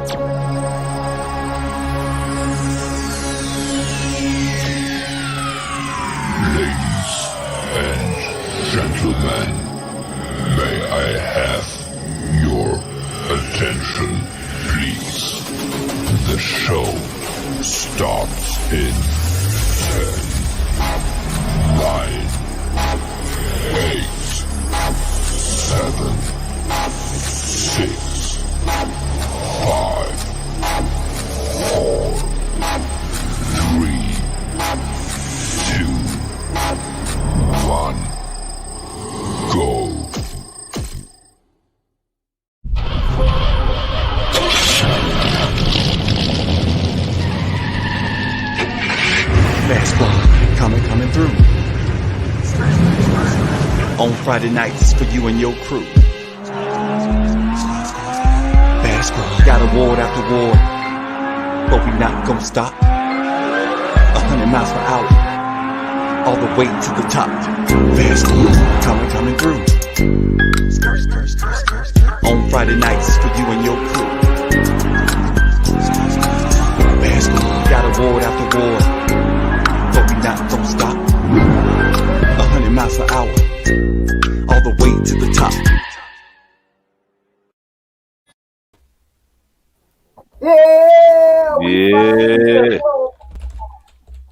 Ladies and gentlemen, may I have your attention, please? The show starts in 10, 9, 8, 7, 6, 5, 4, 3, 2, 1, go. Basketball coming through. On Friday nights for you and your crew. Basketball got award after award, but we not gonna stop. 100 miles per hour, all the way to the top. Basketball coming through. On Friday nights for you and your crew. Basketball got award after award, but we not gonna stop. 100 miles per hour, all the way to the top. Yeah, Yeah.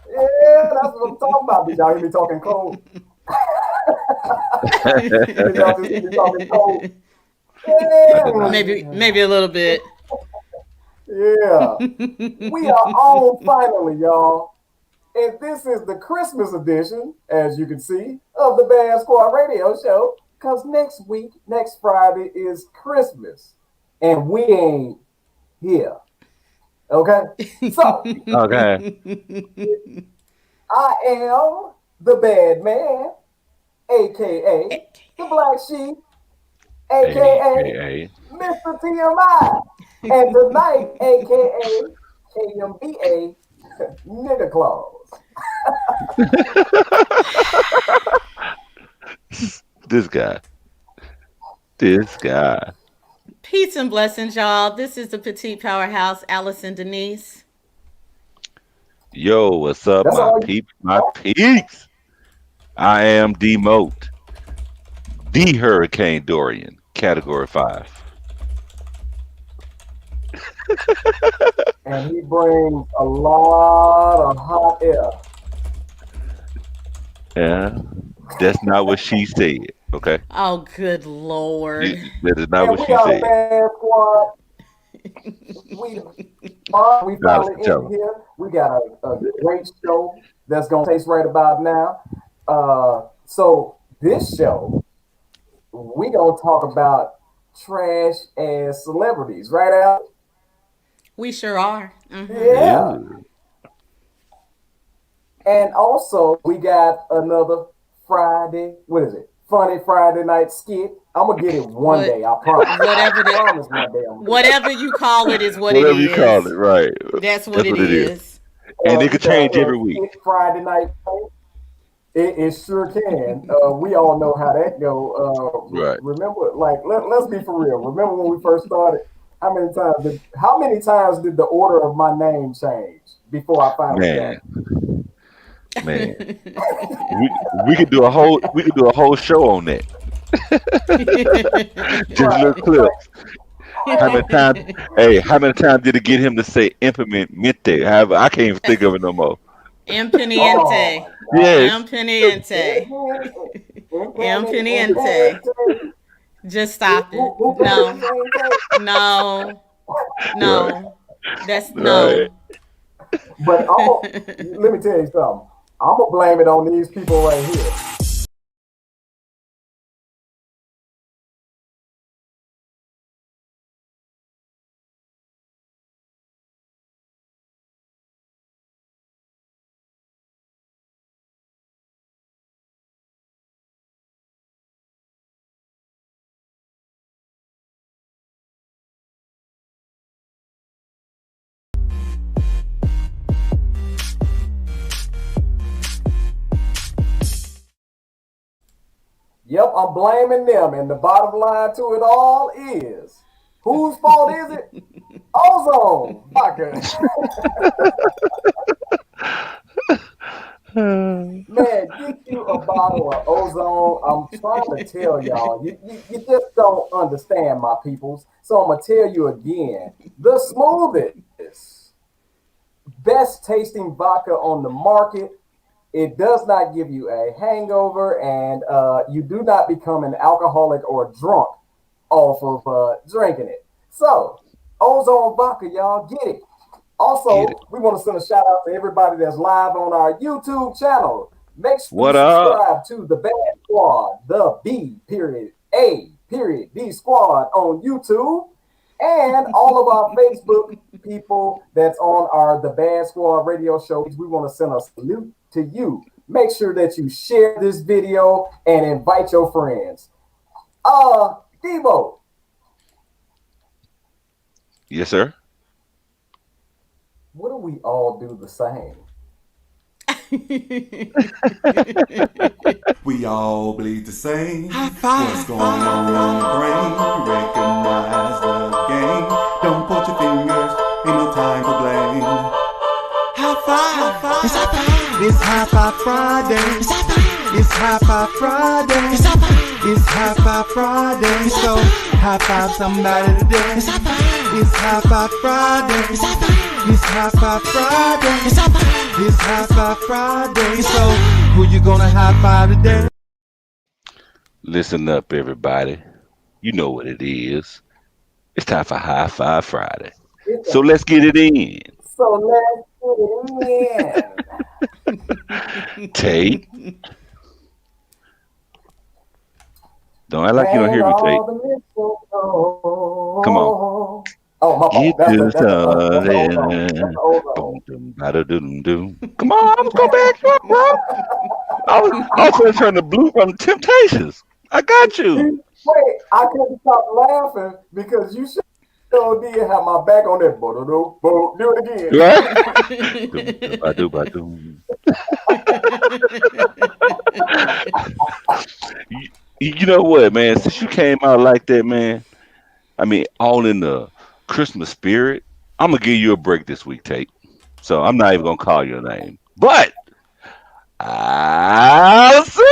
Yeah, that's what I'm talking about. Did y'all hear me talking cold? Did y'all just hear me talking cold? Yeah. Maybe a little bit. Yeah. We are on finally, y'all. And this is the Christmas edition, as you can see, of the B.A.D Squad Radio Show. Because next week, next Friday, is Christmas. And we ain't here. Okay? So, Okay. I am the bad man, a.k.a. the black sheep, a.k.a. Mr. TMI. And tonight, a.k.a. KMBA, Nigga Claus. This guy. Peace and blessings, y'all. This is the Petite Powerhouse, Allison Denise. Yo, what's up, That's my all peeps, my peeps? I am D-Moat, the Hurricane Dorian, Category 5. And he brings a lot of hot air. Yeah, that's not what she said, okay? Oh, good Lord. That is not And what we she got a said. bad squad. We finally tell in here. We got a great show that's gonna taste right about now. So this show, we gonna talk about trash ass celebrities, right, Al? We sure are. Mm-hmm. Yeah. Yeah. And also we got another Friday. What is it? Funny Friday night skit. I'm gonna get it one day. I promise. Whatever I promise one day. whatever you call it is what it Whatever you call is. it, right. That's what it it is. is. And it could change every week. Skit Friday night. It sure can. We all know how that go. Right. Remember, like, let's be for real. Remember when we first started? How many times did the order of my name change before I finally got it? Man. we could do a whole show on that. Just little clips. How many times did it get him to say implemente? However, I can't even think of it no more. Impeniente. Yes. Impeniente. Impeniente. Just stop it. No. That's no. Right. But let me tell you something. I'm gonna blame it on these people right here. Yep, I'm blaming them. And the bottom line to it all is, whose fault is it? Ozone vodka. Man, get you a bottle of ozone. I'm trying to tell y'all. You just don't understand, my peoples. So I'm going to tell you again. The smoothest, best tasting vodka on the market. It does not give you a hangover, and you do not become an alcoholic or drunk off of drinking it. So, ozone vodka, y'all get it. Get it. Also, we want to send a shout out to everybody that's live on our YouTube channel. Make sure you What up? subscribe to the Bad Squad, the B period A period D Squad on YouTube, and all of our Facebook people that's on our The Bad Squad radio show. We want to send a salute to you. Make sure that you share this video and invite your friends. Debo, Yes, sir. what do we all do the same? We all bleed the same. What's going on in your brain? Recognize the game. Don't point your fingers, ain't no time for blame. High five. It's high five. It's high five Friday. It's high five. It's high five Friday. It's high five. It's high five Friday. So high five somebody today. It's high five. It's high five Friday. It's high five. It's high five Friday. It's high five. It's high five Friday. So who you gonna high five today? Listen up, everybody. You know what it is. It's time for High Five Friday. It's a, So let's get it in. so let's get it in. Tate, don't act like you don't Hang hear me, Tate. all the Come on. mistletoe. Oh, my fault. Get to That's the old song. That's something. the old song. Boom, boom, bada, doom, doom. Come on, go back up, bro. I was gonna turn the blue from the Temptations. I got you. Wait, I couldn't stop laughing because you sure did have my back on that. Do it again. Right? Doom, doom, ba, doom, ba, doom. You, you know what, man? Since you came out like that, man, I mean, all in the Christmas spirit, I'm gonna give you a break this week, Tate. So I'm not even gonna call your name. But Allison,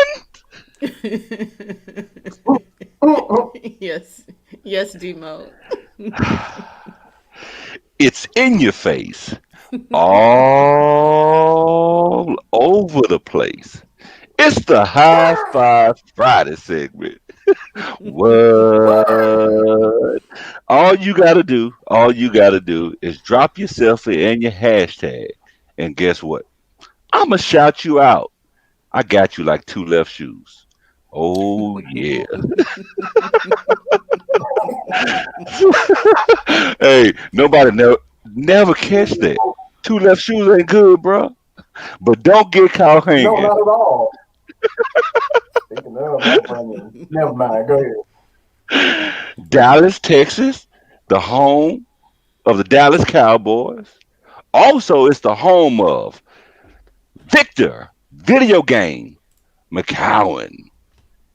Yes. Yes, Demo. it's in your face, all over the place. It's the High Five Friday segment. What? All you gotta do is drop your selfie and your hashtag. And guess what? I'ma shout you out. I got you like two left shoes. Oh yeah. Hey, nobody never catch that. Two left shoes ain't good, bro. But don't get caught No, hanging. not at all. Speaking of, my friend, never mind. Go ahead. Dallas, Texas, the home of the Dallas Cowboys. Also, it's the home of Victor Video Game McCowan.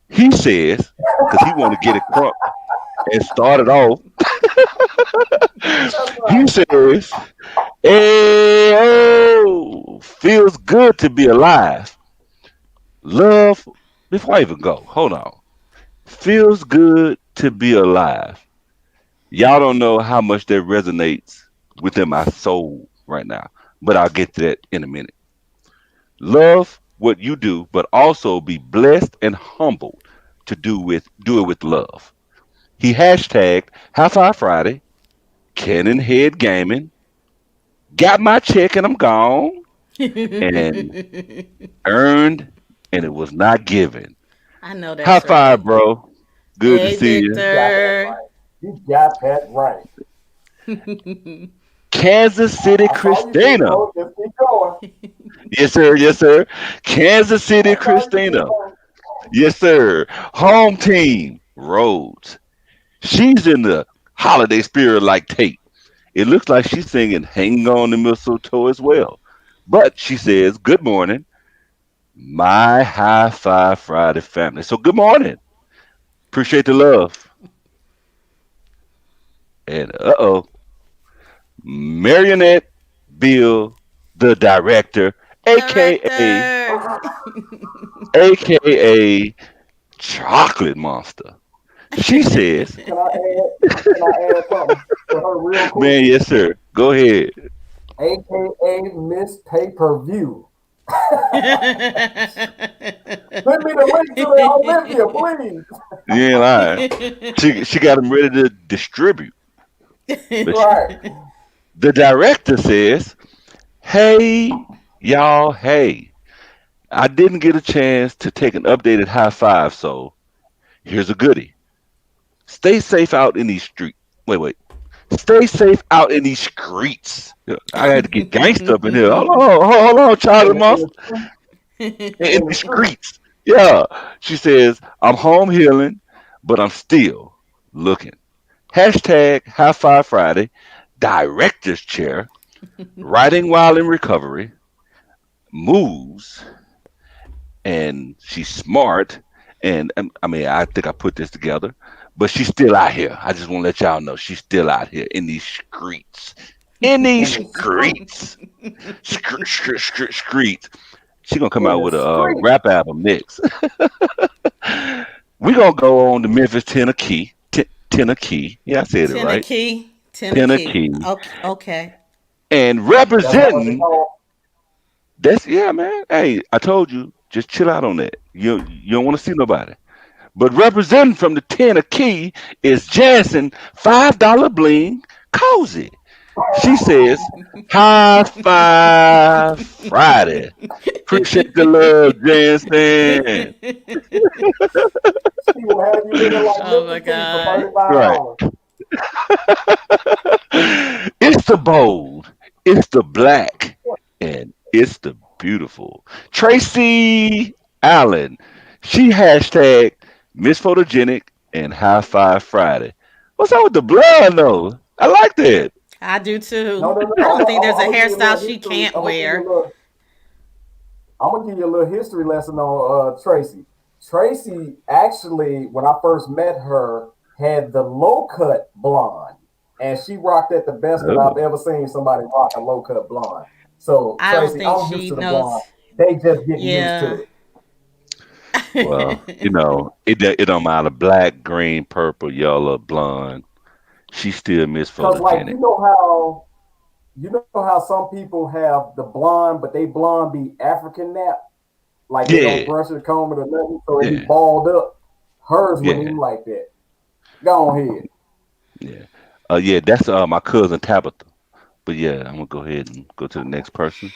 He says, because he want to get it crunk and start it off, That's he right. says, hey, oh, feels good to be alive. Love, before I even go, hold on. Feels good to be alive. Y'all don't know how much that resonates within my soul right now, but I'll get to that in a minute. Love what you do, but also be blessed and humbled to do it with love. He hashtagged High Five Friday, Cannon Head Gaming, got my check and I'm gone, and earned and it was not given. I know High that's five, right. bro. Good to Hey, see you. You got that Victor. right. You got that right. Kansas City I saw you, Christina. Debo. Just keep going. Yes, sir. Yes, sir. Kansas I City saw you, Christina. Debo. Yes, sir. Home team, Rhodes. She's in the holiday spirit like Tate. It looks like she's singing Hang on the Mistletoe as well. But she says, good morning, my High Five Friday family. So good morning. Appreciate the love. And uh-oh. Marionette Bill, the director, aka Director. aka Chocolate Monster. She says, Can I add? Can I add something to her real quick? "Man, yes, sir. Go ahead. AKA Miss Pay Per View. Send me the link to the Olympia, please. You ain't lying. She got them ready to distribute." But Right. the director says, "Hey, y'all, hey. I didn't get a chance to take an updated high five, so here's a goodie. Stay safe out in these streets. Wait. Stay safe out in these streets. Yeah, I had to get gangsta up in here. Hold on, In Charlie the, in Monster. the street. In In the the street. streets. Yeah. She says, I'm home healing, but I'm still looking. Hashtag High Five Friday, director's chair, writing while in recovery, moves, and she's smart. And I mean, I think I put this together, but she's still out here. I just want to let y'all know she's still out here in these streets. In these In the street. streets. Streets. She gonna come In out the with a street. rap album next. We gonna go on to Memphis, Tennessee. Tennessee. Yeah, I said it right. Tennessee. Tennessee. Tennessee. Okay. Okay. And That's not what they representing. call. That's yeah, man. Hey, I told you, just chill out on that. You don't want to see nobody. But representing from the Tennessee is Jansen $5 bling cozy. She says, "High five Friday." Appreciate the love, Jansen. She will have you looking like Oh my Mr. T for God. Right. $35. It's the bold, it's the black, and it's the beautiful. Tracy Allen. She hashtag Miss Photogenic and High Five Friday. What's up with the blood though? I like that. I do No, too. no, no. I don't think there's a I'm gonna give you a hairstyle little she history. can't wear. I'm gonna give you a little history lesson on Tracy. Tracy actually, when I first met her, had the low cut blonde, and she rocked it the best that I've Oh, ever seen somebody rock a low cut blonde. So I don't Tracy, think I'm used she to the blonde. knows. They just getting used Yeah. to it. well, it don't matter black, green, purple, yellow, blonde. She still Miss Cause like Photogenic. you know how some people have the blonde, but they blonde be African nap, like they don't Yeah, brush it, comb it, or nothing, so it be yeah, balled up. Hers wasn't yeah, even like that. Go on ahead. yeah. Yeah, that's my cousin Tabitha. But yeah, I'm gonna go ahead and go to the next person.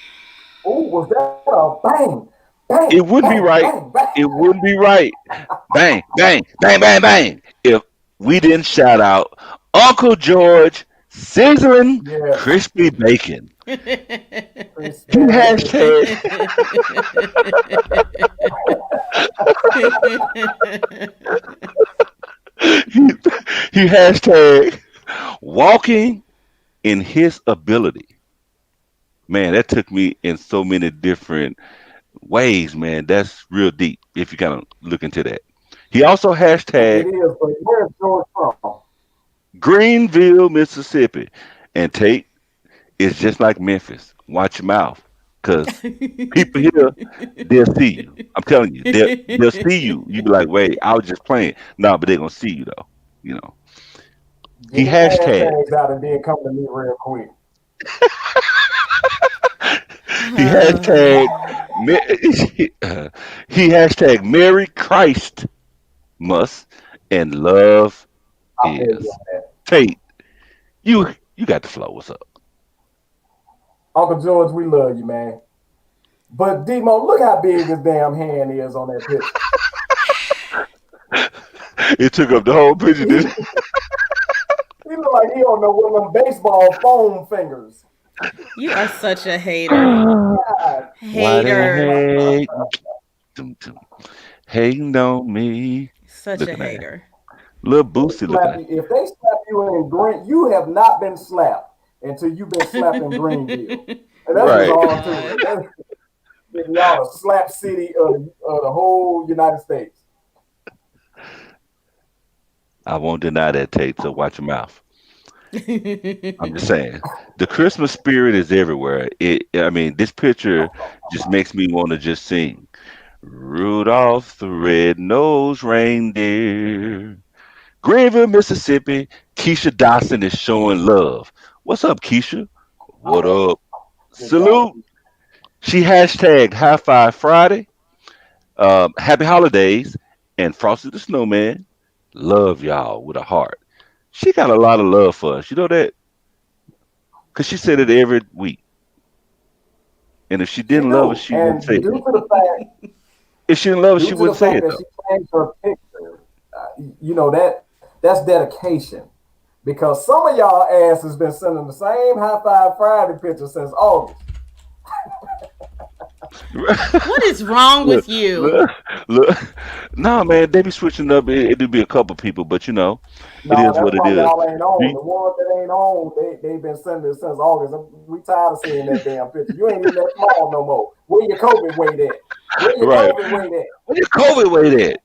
Oh, was that a bang, bang, It wouldn't be bang, right. bang, bang? It wouldn't be right. Bang, bang, bang, bang, bang. If we didn't shout out Uncle George sizzling Yes, crispy bacon. He man, listen. hashtag he, he hashtag walking in his ability. Man, that took me in so many different ways, man. That's real deep if you kind of look into that. He also It hashtag is, but where's George from? Greenville, Mississippi. And Tate, it's just like Memphis. Watch your mouth. Because people here, they'll see you. I'm telling you, they'll see you. You be like, wait, I was just playing. No, but they're gonna see you though. You know. He Get them hashtag hashtags out and then come to me real quick. he hashtag he hashtag Merry Christ must and love I feel you is. on that. Tate, you got the flow. What's up? Uncle George, we love you, man. But Demo, look how big his damn hand is on that picture. It took up the whole picture, He, did it? he look like he don't know one of them baseball foam fingers. You are such a hater. God, Why they Hater. hate? Dum, dum. Hating on me. Such a Looking at hater. little they Boosie looking slap at. you. If they slap you in Green, you have not been slapped until you've been slapped in Greenville. And that's just Oh Right. all to it. God. That's y'all the slap city of the whole United States. I won't deny that, Tate. So watch your mouth. I'm just saying. The Christmas spirit is everywhere. I mean, this picture just makes me want to just sing. Rudolph the red-nosed reindeer. Greenville, Mississippi. Keisha Dawson is showing love. What's up, Keisha? What up? Good job. Salute. She hashtag High Five Friday. Happy holidays and Frosty the Snowman. Love y'all with a heart. She got a lot of love for us. You know that? Because she said it every week. And if she She didn't love us, do. she wouldn't say And it. If she didn't love us, she due to the wouldn't say fact it that though. she changed her picture, that's dedication. Because some of y'all ass has been sending the same High Five Friday picture since August. What is wrong look, with you? look, look. No, man, they be switching up. It'd be a couple people, but it No, is that's what it why is. y'all ain't on. Be- The ones that ain't on, they've been sending it since August. We tired of seeing that damn picture. You ain't even that small no more. Where your COVID weight at? Where your right. COVID weight at? Where your COVID weight at?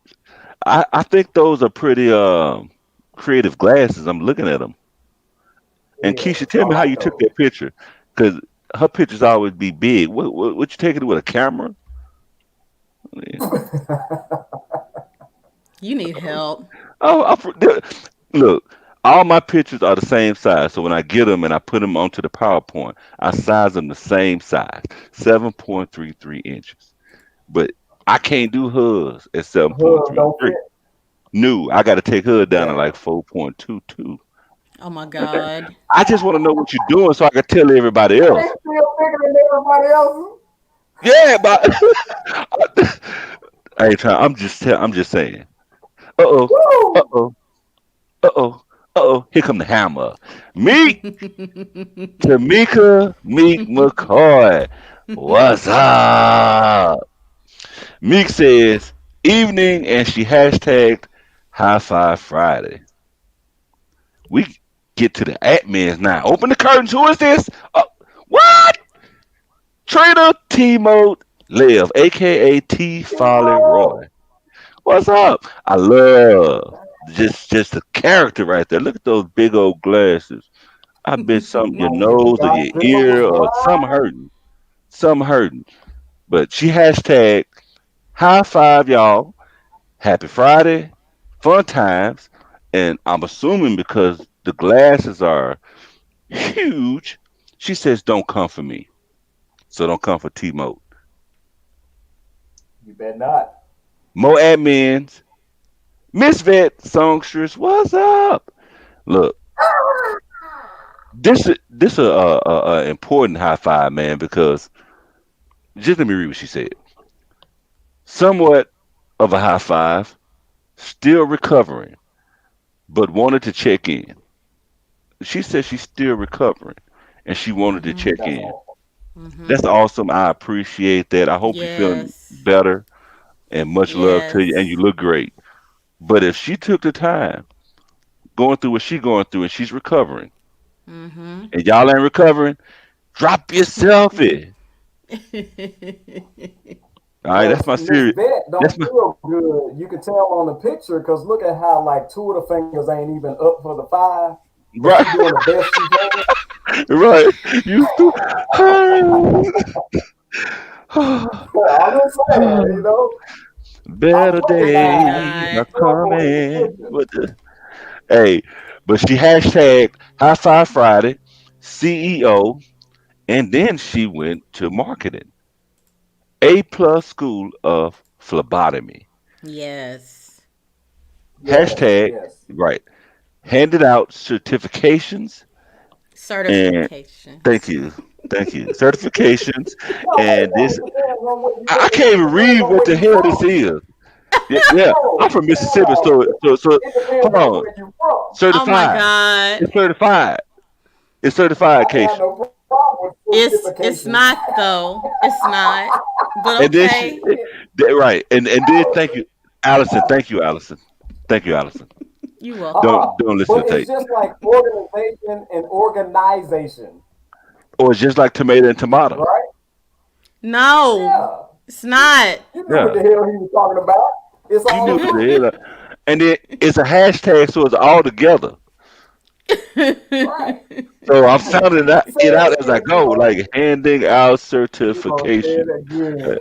I think those are pretty creative glasses. I'm looking at them. And Yeah, Keisha, I tell me how like you took those. that picture, because her pictures always be big. What you taking it with a camera? Yeah. You need help. Oh, look, all my pictures are the same size. So when I get them and I put them onto the PowerPoint, I size them the same size, 7.33 inches. But I can't do hers at Hug don't 7.33. fit. No, I got to take her down to like Damn. 4.22. Oh my God. I just want to know what you're doing so I can tell everybody They else. still bigger than everybody else's. Yeah, but I ain't trying. I'm just saying. Uh oh. Uh Woo! oh. Uh oh. Uh oh. Here come the hammer. Meek Tamika Meek McCoy. What's up? Meek says evening, and she hashtagged High Five Friday. We get to the admins now. Open the curtains. Who is this? What? Trader T Mode Live, aka T Folly Yo! Roy. What's up? I love just the character right there. Look at those big old glasses. I bet some your Like if nose or your Godzilla was ear or some blind. hurting. Some hurting. But she hashtag high five y'all. Happy Friday. Fun times. And I'm assuming because the glasses are huge, she says don't come for me. So don't come for T Mode. You bet not. More admins. Miss Vet Songstress, what's up? Look, this a important high five, man, because just let me read what she said. Somewhat of a high five, still recovering, but wanted to check in. She said she's still recovering, and she wanted to Mhm. check That's in. all. That's awesome. I appreciate that. I hope you're feeling Yes. better, and much love to you. And you Yes. look great. But if she took the time, going through what she's going through, and she's recovering, Mhm. and y'all ain't recovering, drop your selfie. All right, Well, that's my Miss serious. Vet That's don't my feel good. You can tell on the picture because look at how like two of the fingers ain't even up for the five, but right, she doing the best she can. right. You still. I'm just saying, I Better I recognize days the cannot. are struggle in the coming. picture. Hey, but she hashtag High Five Friday, CEO, and then she went to marketing. A plus School of Phlebotomy. Yes. Yes, Hashtag, yes. right, handed out certifications and thank Certifications. you. Thank you. Certifications. No, And no, this, it depends on where you I it, can't it even depends read on what where the you hell this from. is. Yeah, I'm No, from hold Mississippi, on. so It hold depends on on. where you from. Oh my Certified. God. It's certified. It's certified, I got Keisha. no problem with It's certifications. not though. It's not. But And then okay. right, and then thank you, Allison. Thank you, Allison. Thank you, Allison. You welcome. Don't listen But to it's tape. just like organization and organization, Or it's just like tomato and tomato. right? No. Yeah. It's not. You knew what Yeah, the hell he was talking about. It's you all knew the inclusive. hell. And then it's a hashtag, so it's all together. Right. So I'm sounding Say it it out as I again, go, like G-Mo. handing out G-Mo, say it certification. Uh, again.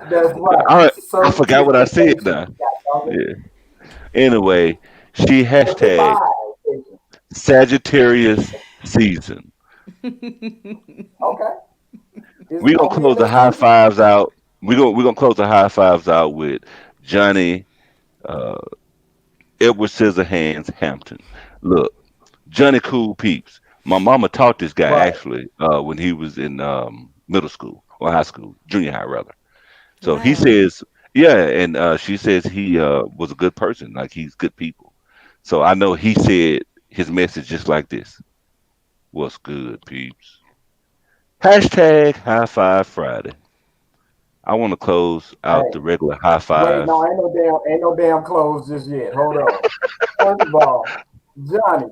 That's right. I forgot what I said now. Certification. God dog Yeah. Anyway, she it. hashtag Certification. Sagittarius season. Okay. We gonna Are we in close the that high season? fives out. We gonna close the high fives out with Johnny uh, Edward Scissorhands Hampton. Look, Johnny Cool Peeps. My mama taught this guy Right. actually when he was in middle school or high school, junior high rather. So he Wow. says, yeah, and she says he was a good person, like he's good people. So I know he said his message just like this: "What's good, peeps?" Hashtag High Five Friday. I want to close out Hey, the regular high wait, no, fives. ain't no damn clothes just yet. Hold on. First of all, Johnny,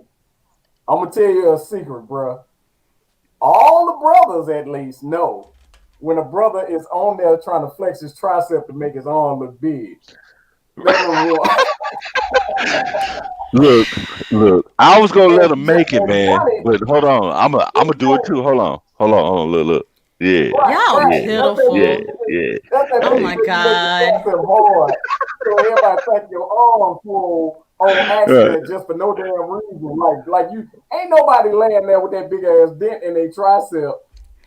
I'm gonna tell you a secret, bro. All the brothers at least know when a brother is on there trying to flex his tricep to make his arm look big. That's number one. Look, look. I was gonna let him make it, And man. Johnny, But hold on, I'm gonna and do it Johnny, too. Hold on. Look. Yeah, right, Y'all right. yeah, yeah, pitiful. yeah. That's that Oh picture my Hey, that you make your God. tricep hard. So everybody think your arm full on right, accident just for no damn reason. Like you ain't nobody laying there with that big ass dent in their tricep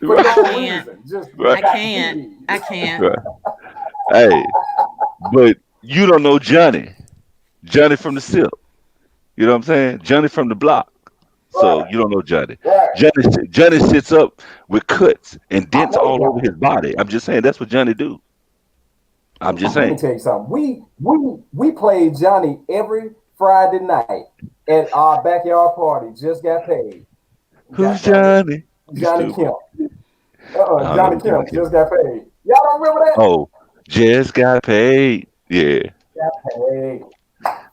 for I no right, can't. reason. Just right, I got can't. big. I can't. right. Hey, but you don't know Johnny. Johnny from the SIP. You know what I'm saying? Johnny from the block. So Right, you don't know Johnny. right. Johnny sits up with cuts and I dents know all over Johnny. his body. I'm just saying that's what Johnny do. I'm just Let me saying. tell you something. We played Johnny every Friday night at our backyard party. Just got paid. Who's God dog it. Johnny? You Johnny stupid. Kemp. I don't know Johnny who Johnny Kemp King. just got paid. Y'all don't remember that? Oh, just got paid. Yeah, Got paid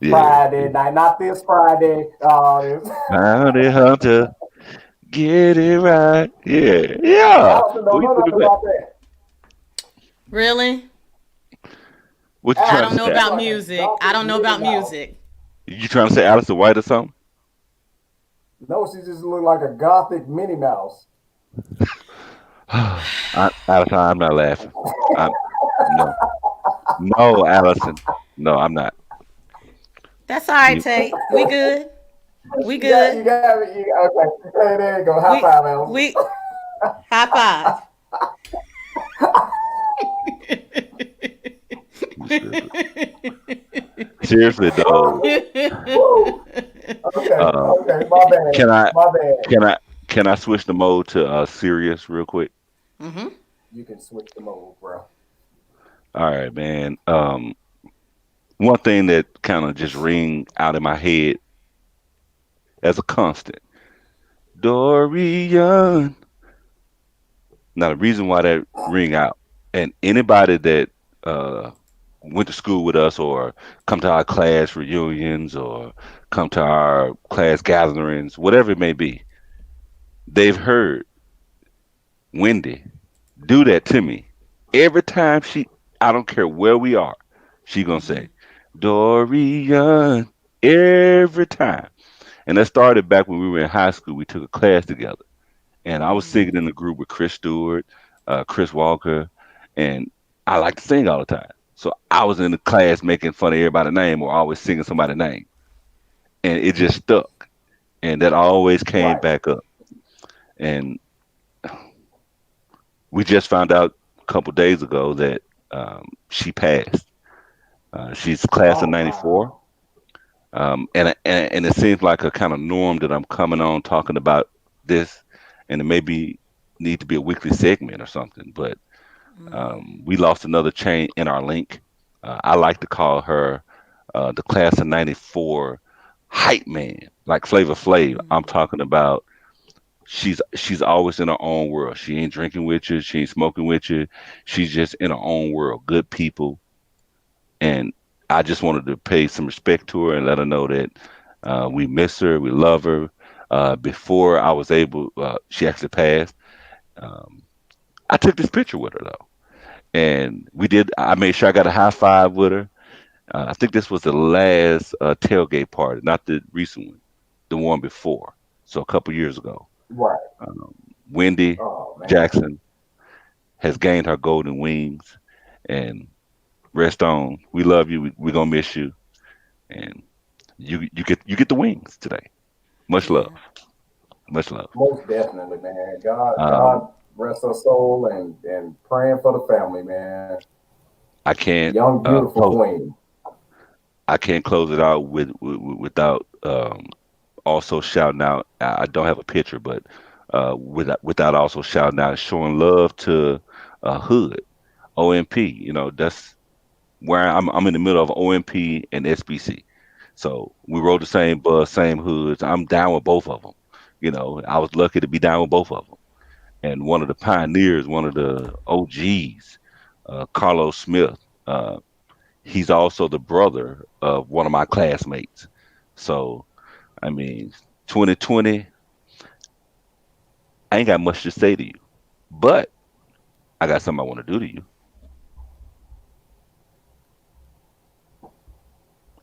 yeah. Friday night, not this Friday. This. Bounty Hunter, get it right. Yeah, yeah. Allison don't We know took it nothing back. about that. Really? What you I trying to Allison don't know just say? look about like a music. I gothic don't know Minnie about Mouse. music. You trying to say Alistair White or something? No, she just look like a gothic Minnie Mouse. Allison, I'm not laughing. I'm no, no, Allison. No, I'm not. That's all right, You, Tate. We good. We You good. got it. Okay, hey, there you go. High We five, Allison. we high five. you stupid. Seriously though, Woo. Okay, um, okay. My bad. can I My bad. can I can I switch the mode to serious real quick? Mm-hmm. You can switch the mode, bro. All right, man. One thing that kind of just ring out in my head as a constant. Dorian. Now the reason why that ring out, and anybody that uh, went to school with us or come to our class reunions or come to our class gatherings, whatever it may be, they've heard Wendy do that to me every time she. I don't care where we are. She gonna say Dorian every time. And that started back when we were in high school. We took a class together, and I was singing in the group with Chris Stewart, Chris Walker, and I like to sing all the time. So I was in the class making fun of everybody's name or always singing somebody's name, and it just stuck, and that always came Right. back up. And we just found out a couple days ago that she passed. She's class of Oh '94. wow. And it seems like a kind of norm that I'm coming on talking about this, and it maybe need to be a weekly segment or something. But we lost another chain in our link. I like to call her the class of '94 hype man, like Flavor Flav. I'm talking about she's always in her own world. She ain't drinking with you, she ain't smoking with you. She's just in her own world. Good people, and I just wanted to pay some respect to her and let her know that we miss her, we love her. Before I was able, she actually passed. Um, I took this picture with her though, and we did. I made sure I got a high five with her. I think this was the last tailgate party, not the recent one. the one before. So a couple years ago, Right. um, Wendy Oh man. Jackson has gained her golden wings, and rest on. We love you. We're gonna miss you, and you get the wings today. Much love, Yeah. much love. Most definitely, man. God, Um, God rest her soul and praying for the family, man. I can't Young, beautiful close. queen. I can't close it out without also shouting out. I don't have a picture, but without also shouting out, showing love to Hood OMP. That's where I'm in the middle of OMP and SBC. So we rode the same bus, same hoods. I'm down with both of them. I was lucky to be down with both of them. And one of the pioneers, one of the OGs, Carlos Smith. He's also the brother of one of my classmates. So I mean, 2020, I ain't got much to say to you, but I got something I want to do to you,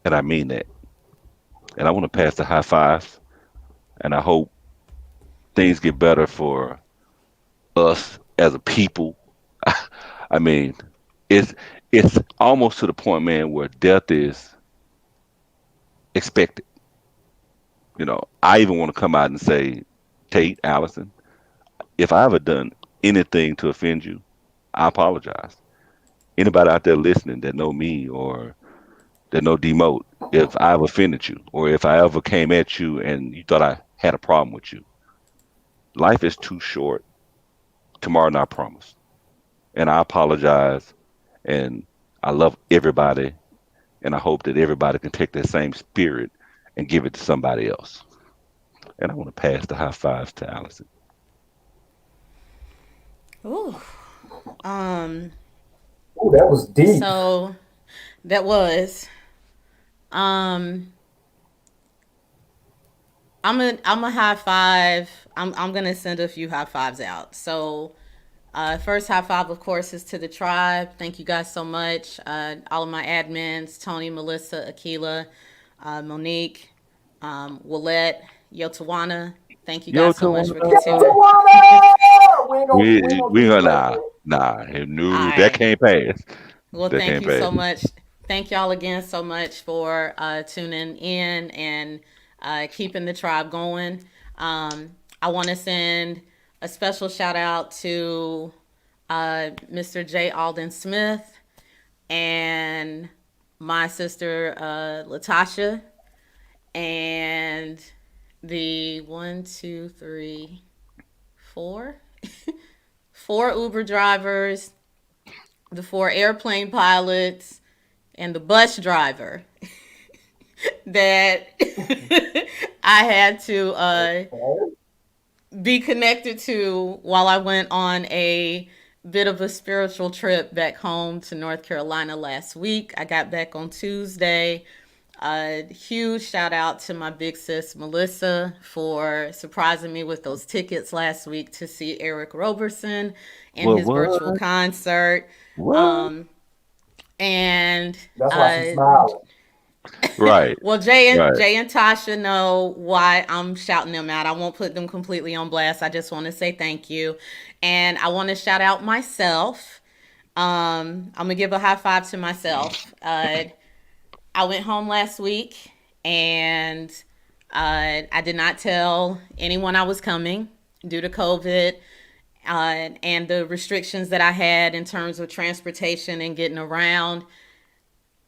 and I mean that. And I want to pass the high fives, and I hope things get better for us as a people. I mean, it's it's almost to the point, man, where death is expected. I even want to come out and say, Tate, Allison, if I ever done anything to offend you, I apologize. Anybody out there listening that know me or that know demote, if I ever offended you or if I ever came at you and you thought I had a problem with you, life is too short. Tomorrow not promised. And I apologize, and I love everybody, and I hope that everybody can take that same spirit and give it to somebody else. And I want to pass the high fives to Allison. Ooh. Um. Ooh, that was deep. So that was. Um. I'm a high five. I'm gonna send a few high fives out. So first high five, of course, is to the tribe. Thank you guys so much. All of my admins, Tony, Melissa, Akila, Monique, Willette, Yotawana. Thank you Yo, guys so much for Tawana. Yes, continuing. Tawana! We ain't We gonna we gonna disrespect nah it. nah All no that right. can't pass. Well, That thank can't you pass. so much. Thank y'all again so much for tuning in and keeping the tribe going. I want to send a special shout out to Mr. J. Alden Smith and my sister Latasha and the one, two, three, four, four Uber drivers, the four airplane pilots, and the bus driver that I had to Okay. be connected to while I went on a bit of a spiritual trip back home to North Carolina last week. I got back on Tuesday. A huge shout out to my big sis Melissa for surprising me with those tickets last week to see Eric Roberson in his virtual What? concert. What? Um, and That's why she's uh, smiling. Right, well, Jay and right. Jay and Tasha know why I'm shouting them out. I won't put them completely on blast. I just want to say thank you, and I want to shout out myself. I'm gonna give a high five to myself. I went home last week, and I did not tell anyone I was coming due to COVID. And the restrictions that I had in terms of transportation and getting around.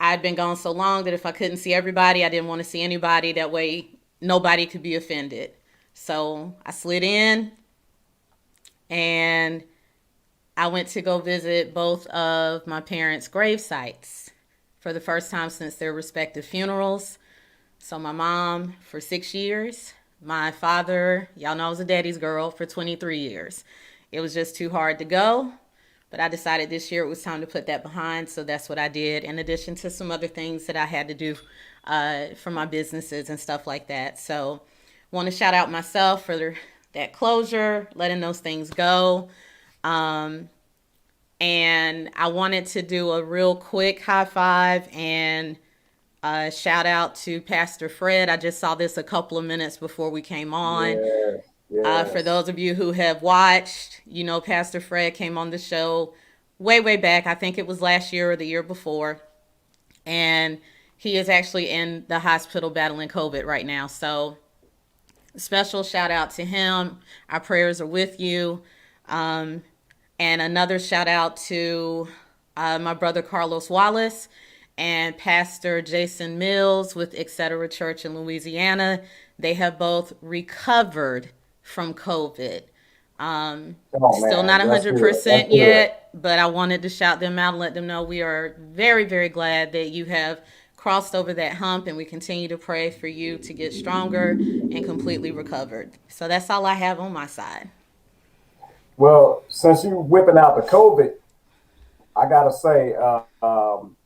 I'd been gone so long that if I couldn't see everybody, I didn't want to see anybody. That way, nobody could be offended. So I slid in and I went to go visit both of my parents' grave sites for the first time since their respective funerals. So my mom for 6 years, my father, y'all know I was a daddy's girl for 23 years. It was just too hard to go. But I decided this year it was time to put that behind. So that's what I did, in addition to some other things that I had to do for my businesses and stuff like that. So want to shout out myself for that closure, letting those things go. Um, and I wanted to do a real quick high five and Shout out to Pastor Fred. I just saw this a couple of minutes before we came on. Yes, For yes. those of you who have watched, Pastor Fred came on the show way, way back. I think it was last year or the year before. And he is actually in the hospital battling COVID right now. So, special shout out to him. Our prayers are with you. Um, and another shout out to my brother Carlos Wallace and Pastor Jason Mills with Etc. Church in Louisiana. They have both recovered from COVID. Oh Still man, not that's good. That's 100% good. yet, but I wanted to shout them out and let them know we are very, very glad that you have crossed over that hump, and we continue to pray for you to get stronger and completely recovered. So that's all I have on my side. Well, since you whipping out the COVID, I gotta say,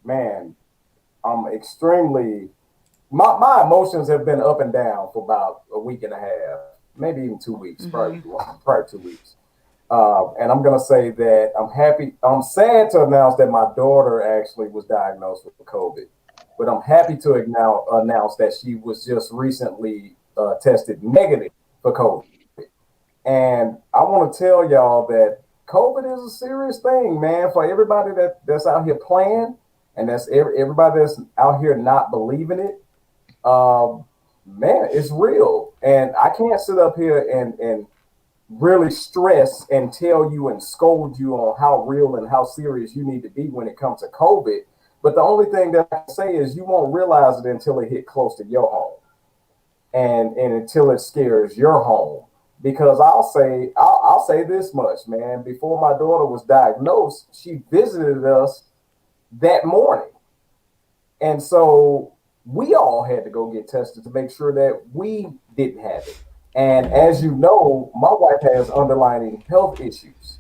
man, I'm extremely my emotions have been up and down for about a week and a half, maybe even 2 weeks, Mm-hmm. probably 2 weeks. And I'm gonna say that I'm happy. I'm sad to announce that my daughter actually was diagnosed with COVID, but I'm happy to announce that she was just recently tested negative for COVID. And I want to tell y'all that COVID is a serious thing, man, for everybody that's out here playing, and that's everybody that's out here not believing it. Um, Man, it's real, and I can't sit up here and really stress and tell you and scold you on how real and how serious you need to be when it comes to COVID. But the only thing that I can say is you won't realize it until it hit close to your home, and until it scares your home. Because I'll say this much, man. Before my daughter was diagnosed, she visited us that morning, and so we all had to go get tested to make sure that we didn't have it. And as you know, my wife has underlying health issues.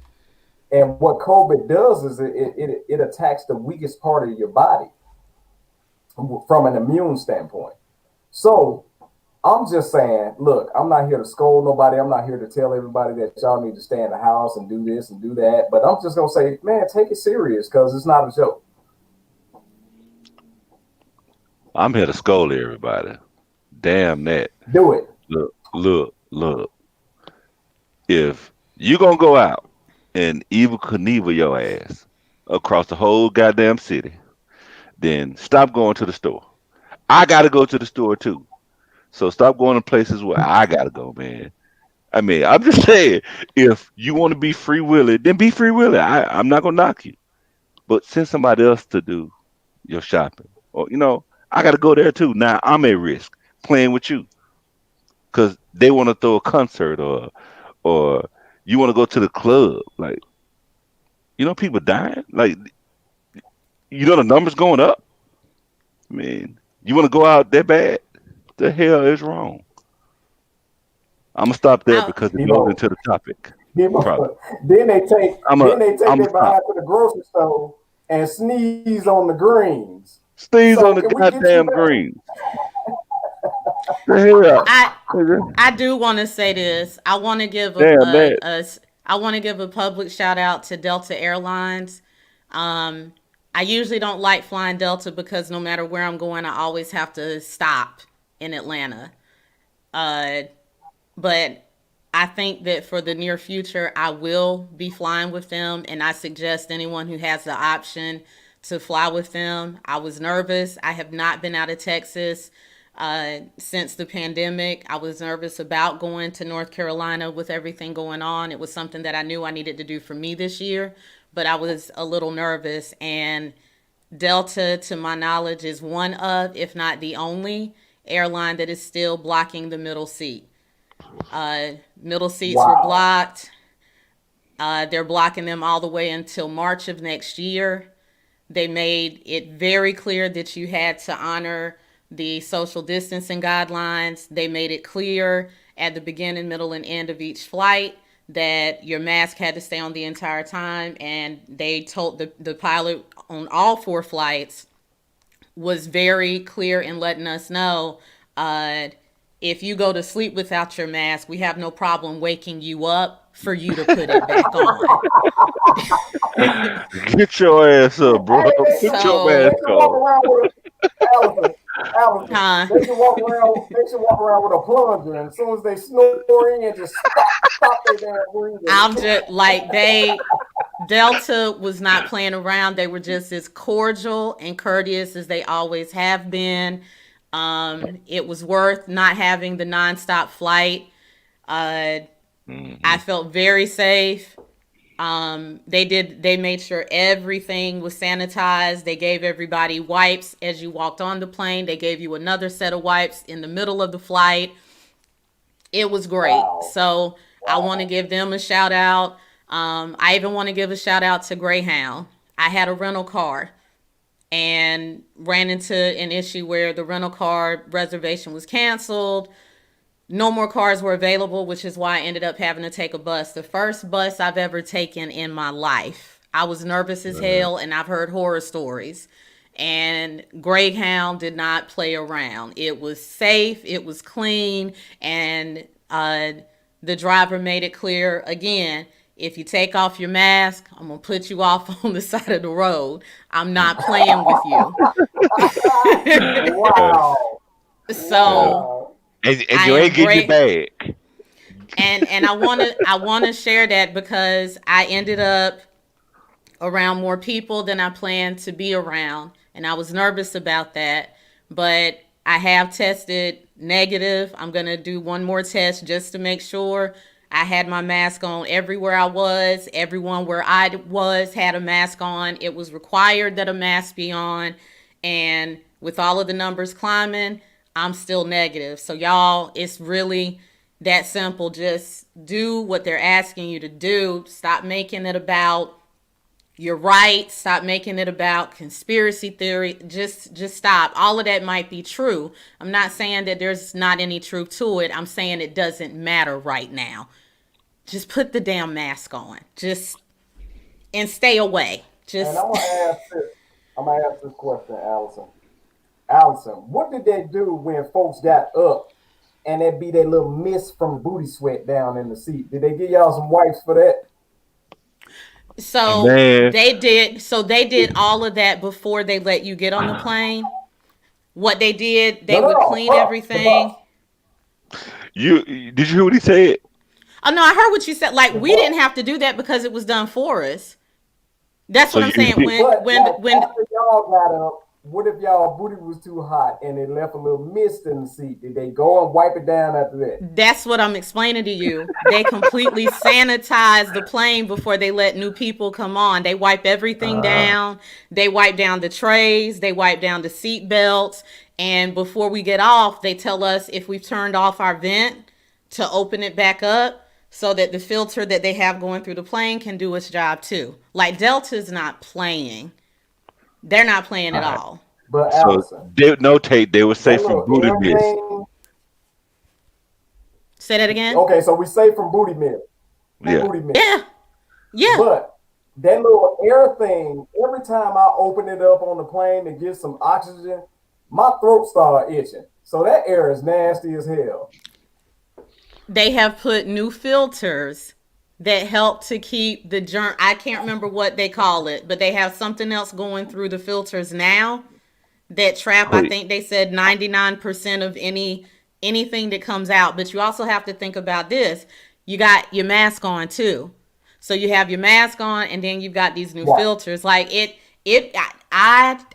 And what COVID does is it attacks the weakest part of your body from an immune standpoint. So I'm just saying, look, I'm not here to scold nobody. I'm not here to tell everybody that y'all need to stay in the house and do this and do that. But I'm just going to say, man, take it serious because it's not a joke. I'm here to scold everybody. Damn that. Do it. Look, look, look. If you gonna go out and evil Knievel your ass across the whole goddamn city, then stop going to the store. I gotta go to the store too. So stop going to places where I gotta go, man. I mean, I'm just saying, if you want to be free willing, then be free willing. I'm not gonna knock you, but send somebody else to do your shopping, or I gotta go there too. Now I'm at risk playing with you because they want to throw a concert, or you want to go to the club. Like, people dying. Like, the numbers going up. I mean, you want to go out that bad? The hell is wrong? I'm gonna stop there I, because it You goes know, into the topic. you Probably. know, then they take I'm a then they take I'm a their stop. behind to the grocery store and sneeze on the greens. Sneeze on So the can we get you goddamn back? green. The hell, I nigga. I do want to say this. I want to give Damn that. I want to give a public shout out to Delta Airlines. Um, I usually don't like flying Delta because no matter where I'm going, I always have to stop in Atlanta. Uh, but I think that for the near future, I will be flying with them, and I suggest anyone who has the option to fly with them. I was nervous. I have not been out of Texas since the pandemic. I was nervous about going to North Carolina with everything going on. It was something that I knew I needed to do for me this year, but I was a little nervous. And Delta, to my knowledge, is one of, if not the only, airline that is still blocking the middle seat. Middle seats were Wow. blocked. They're blocking them all the way until March of next year. They made it very clear that you had to honor the social distancing guidelines. They made it clear at the beginning, middle, and end of each flight that your mask had to stay on the entire time. And they told the pilot on all four flights was very clear in letting us know uh, if you go to sleep without your mask, we have no problem waking you up for you to put it back on. Get your ass up, bro. Hey, Put your they So mask can walk on. around with Allison. Allison, Huh? they should walk around. They should walk around with a plunger, and as soon as they snoring, and just stop their damn breathing. I'm just like Delta was not playing around. They were just as cordial and courteous as they always have been. It was worth not having the nonstop flight. Uh, I Hmm. felt very safe. They made sure everything was sanitized. They gave everybody wipes as you walked on the plane. They gave you another set of wipes in the middle of the flight. It was great. Wow, So I want to wow. give them a shout out. I even want to give a shout out to Greyhound. I had a rental car and ran into an issue where the rental car reservation was canceled. No more cars were available, which is why I ended up having to take a bus. The first bus I've ever taken in my life. I was nervous as hell, and I've heard horror stories. And Greyhound did not play around. It was safe, it was clean, and the driver made it clear again, if you take off your mask, I'm gonna put you off on the side of the road. I'm not playing with you. Wow, Uh, So wow. and I you ain't am getting your great. bag. And I want to share that because I ended up around more people than I planned to be around, and I was nervous about that. But I have tested negative. I'm gonna do one more test just to make sure. I had my mask on everywhere I was. Everyone where I was had a mask on. It was required that a mask be on, and with all of the numbers climbing, I'm still negative. So y'all, it's really that simple. Just do what they're asking you to do. Stop making it about you're right. Stop making it about conspiracy theory. Just stop. All of that might be true. I'm not saying that there's not any truth to it. I'm saying it doesn't matter right now. Just put the damn mask on. Just and stay away. And Just I'm gonna ask this question, Allison. Allison, what did they do when folks got up and there be that little mist from booty sweat down in the seat? Did they give y'all some wipes for that? so Man, they did all of that before they let you get on the plane. What they did, No, they no, would no. clean Bus, the bus, everything. you did you hear what he said? Oh no, I heard what you said. Like the we bus. didn't have to do that because it was done for us. That's So what I'm you saying. still, But like When after y'all got up, what if y'all booty was too hot and it left a little mist in the seat? Did they go and wipe it down after that? That's what I'm explaining to you. They completely sanitize the plane before they let new people come on. They wipe everything uh, down. They wipe down the trays. They wipe down the seat belts. And before we get off, they tell us if we've turned off our vent to open it back up so that the filter that they have going through the plane can do its job too. Like Delta's not playing. They're not playing all at right. all. But So Allison, they would notate. They would say that from little booty air mist. thing. Say that again? Okay, so we say from booty mist, Yeah. booty mist. Yeah. Yeah. But that little air thing, every time I open it up on the plane to get some oxygen, my throat started itching. So that air is nasty as hell. They have put new filters that help to keep the germ. I can't remember what they call it, but they have something else going through the filters now that trap. I Wait. think they said 99% of anything that comes out. But you also have to think about this. You got your mask on too, so you have your mask on, and then you've got these new Right. filters. Like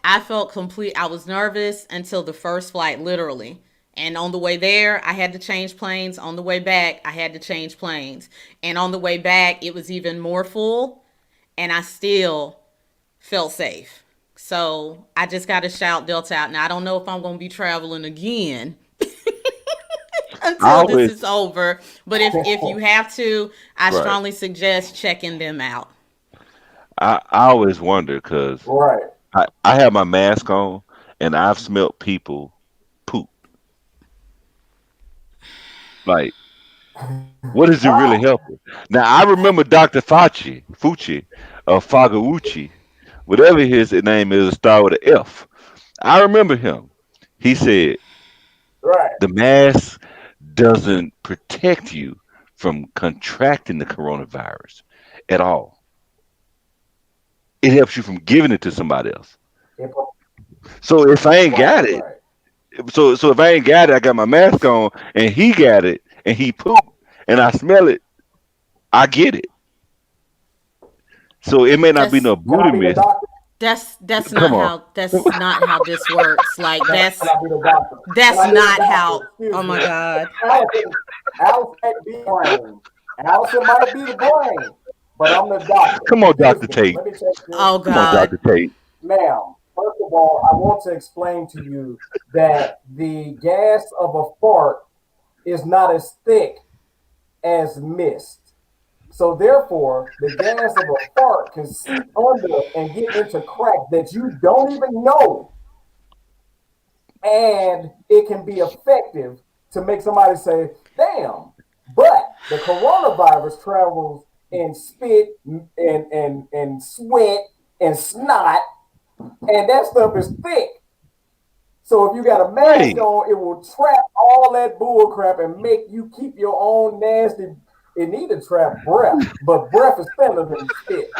I felt complete. I was nervous until the first flight, literally. And on the way there, I had to change planes. On the way back, I had to change planes. And on the way back, it was even more full, and I still felt safe. So I just got to shout Delta out. Now, I don't know if I'm going to be traveling again I until this always is over. But if you have to, I right. strongly suggest checking them out. I always wonder because Right. I have my mask on and I've smelt people poop. Like, what is it really helping? Now I remember Dr. Fucci, or Fagauchi, whatever his name is, start with an F. I remember him. He said Right. the mask doesn't protect you from contracting the coronavirus at all. It helps you from giving it to somebody else. If- So if I ain't right, got it, right. So if I ain't got it, I got my mask on, and he got it, and he pooped, and I smell it, I get it. So it may not be That's no Can I booty be the mist. doctor? Come on. that's not how this works. Like Can I be the doctor? Can that's I be the not doctor? how. Excuse Oh my me. god. Allison, Allison might be the brain. Allison might be the brain, but I'm the doctor. Come on, Excuse Doctor me. Tate. Let me check this. Oh Come on, god. Doctor Tate. Ma'am, first of all, I want to explain to you that the gas of a fart is not as thick as mist. So therefore, the gas of a fart can seep under and get into cracks that you don't even know, and it can be effective to make somebody say, "Damn." But the coronavirus travels in spit and sweat and snot, and that stuff is thick. So if you got a mask Right. on, it will trap all that bull crap and make you keep your own nasty. It need to trap breath, but breath is thinner than spit.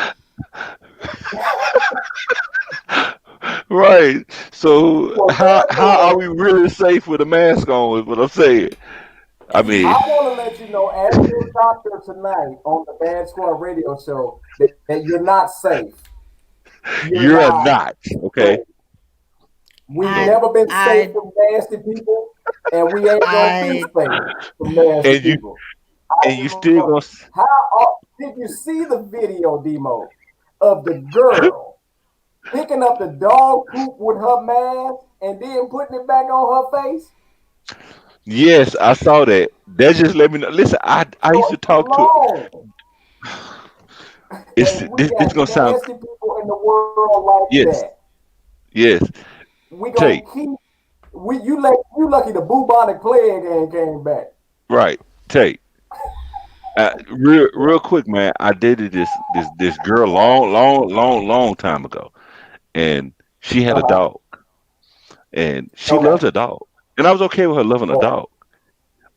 Right. So So how are we therefore, really safe with a mask on? Is what I'm saying. I I mean, want to let you know, as your doctor tonight on the Bad Squad Radio Show, that you're not safe. You're you're a not not. safe. Okay. We've I So never been safe I from nasty people, and we ain't gonna be I safe from nasty and you people. I and you give still a gonna did you see the video, Demo, of the girl picking up the dog poop with her mask and then putting it back on her face? yes, I saw that. That just let me know. Listen, I used So to it's talk to long. it's And we this got gonna sound nasty people in the world like yes, that. yes. We gonna Take keep you lucky the bubonic plague ain't came back. right. Take real Yeah. quick, man. I dated this girl long time ago, and she had a Uh-huh. dog, and she Okay. loved her dog, and I was okay with her loving a Right. dog.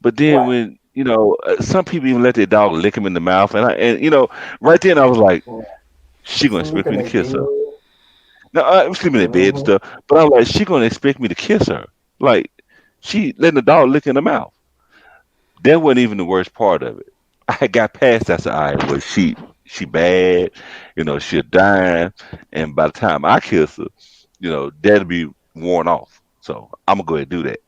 But then Right. when some people even let their dog lick them in the mouth, and right then I was like, Yeah. she gonna expect Sleeping me to they kiss her. did. Now I was sleeping in bed and Mm-hmm. stuff, but I was like, she gonna expect me to kiss her, like she letting the dog lick in the mouth. That wasn't even the worst part of it. I got past that. I said, all right, well, she bad, she'll die, and by the time I kiss her, that'll be worn off. So I'm gonna go ahead and do that.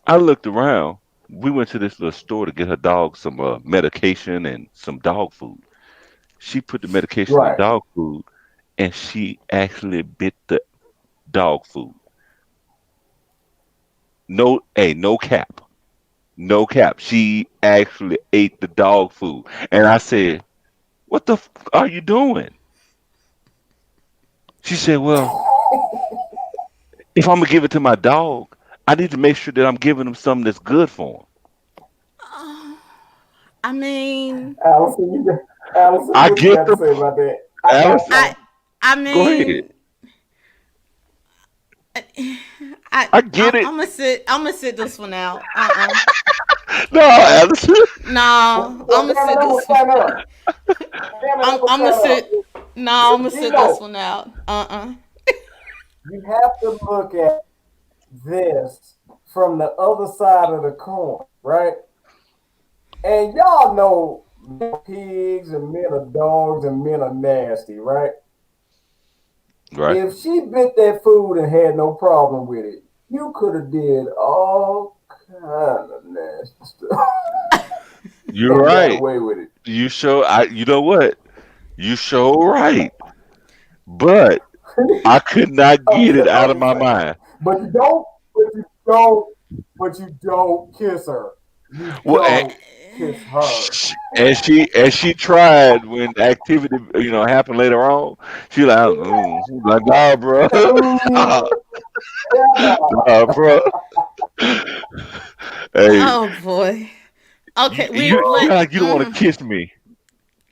I looked around. We went to this little store to get her dog some medication and some dog food. She put the medication in Right. dog food, and she actually bit the dog food. No, hey, no cap. No cap. She actually ate the dog food. And I said, "What the are you doing?" She said, "Well, if I'm gonna give it to my dog, I need to make sure that I'm giving him something that's good for him." I mean Allison, Allison, I what you get got to the say about that? I got Allison. I something. I Go ahead. mean I I get I'm, it. I'm gonna sit this one out. No, Allison. No, Well, I'm gonna damn it, sit I'm gonna this one. stand up. Damn it, I'm gonna I'm gonna stand up. sit. No, I'm gonna sit this Demo, one out. you have to look at this from the other side of the coin, right? And y'all know men are pigs and men are dogs and men are nasty, right? Right. If she bit that food and had no problem with it, you could have did all kind of nasty stuff You're and got right. away with it. You show I you know what? You show right. But I could not I'm get just, it out I'm of just my saying. mind. But you don't, but you don't, but you don't kiss her. You Well, don't kiss her. as she tried when the activity happened later on, she like nah, bro, Ooh, nah, hell no. nah, bro. Hey, Oh boy. you Okay, we you let. like you don't want to kiss me?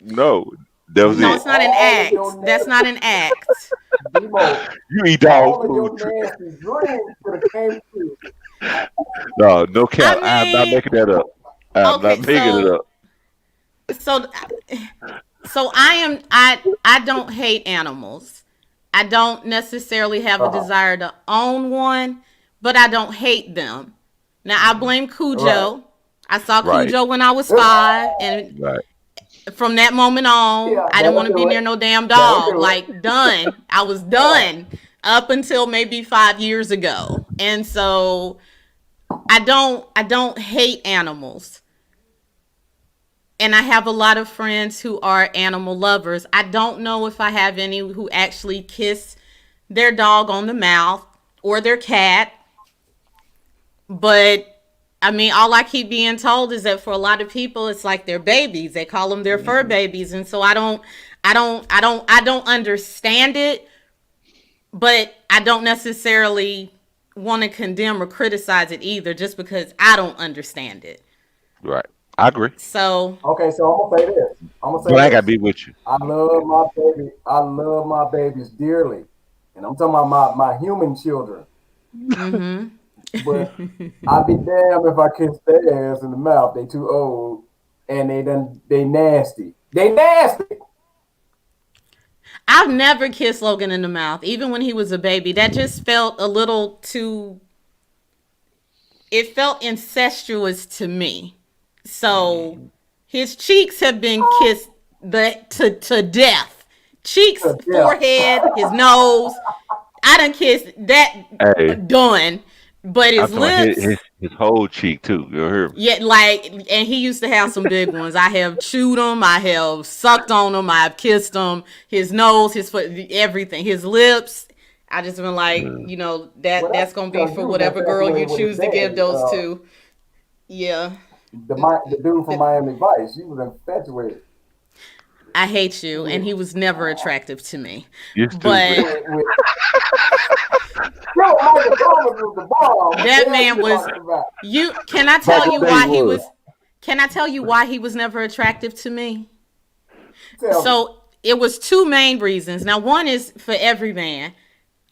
No, that was No, Demo, it. it's not an all of act. your That's nasty, not an act. Demo, You eat dog all of food. your nasty dreams could have came true. No, no I cap. I am not mean, making that up. I'm not okay, making it up. so so I don't hate animals. I don't necessarily have a Uh-huh. desire to own one, but I don't hate them. Now I blame Right. Cujo. I saw Right. Cujo when I was 5, and Right. from that moment on, Yeah, I didn't that'll want to be do it. near no damn That'll dog. do it. Like done. I was Right. done up until maybe 5 years ago. And so I don't hate animals. And I have a lot of friends who are animal lovers. I don't know if I have any who actually kiss their dog on the mouth or their cat, but I mean, all I keep being told is that for a lot of people, it's like their babies. They call them their fur babies, and so I don't understand it, but I don't necessarily want to condemn or criticize it either, just because I don't understand it. Right. I agree. So, Okay, so I'm gonna say this. I'm gonna say But I gotta this. be with you. I love my baby. I love my babies dearly, and I'm talking about my human children. But I'd be damned if I kiss their ass in the mouth. They too old, and they nasty. They nasty. I've never kissed Logan in the mouth, even when he was a baby. That just felt a little too. It felt incestuous to me. So his cheeks have been kissed to death. Cheeks, Yeah. forehead, his nose. I done kissed that Hey, done. But I'm his talking about his, lips, his his whole cheek too. You hear me? yeah, like, and he used to have some big ones. I have chewed them, I have sucked on them, I've kissed them. His nose, his foot, everything. His lips. I just been like, Mm. Well, that's that's gonna be because for you was whatever girl you infatuated with his choose to give daddy, those to. Yeah. the dude from Miami Vice. You was infatuated I hate you, and with he was never attractive to me. You stupid. But with. Yo, Michael Thomas was the bomb. What the that hell man you was talking about? you. Can I tell Michael you Bay why he was. was? Can I tell you why he was never attractive to me? Tell me. So it was two main reasons. Now, one is for every man.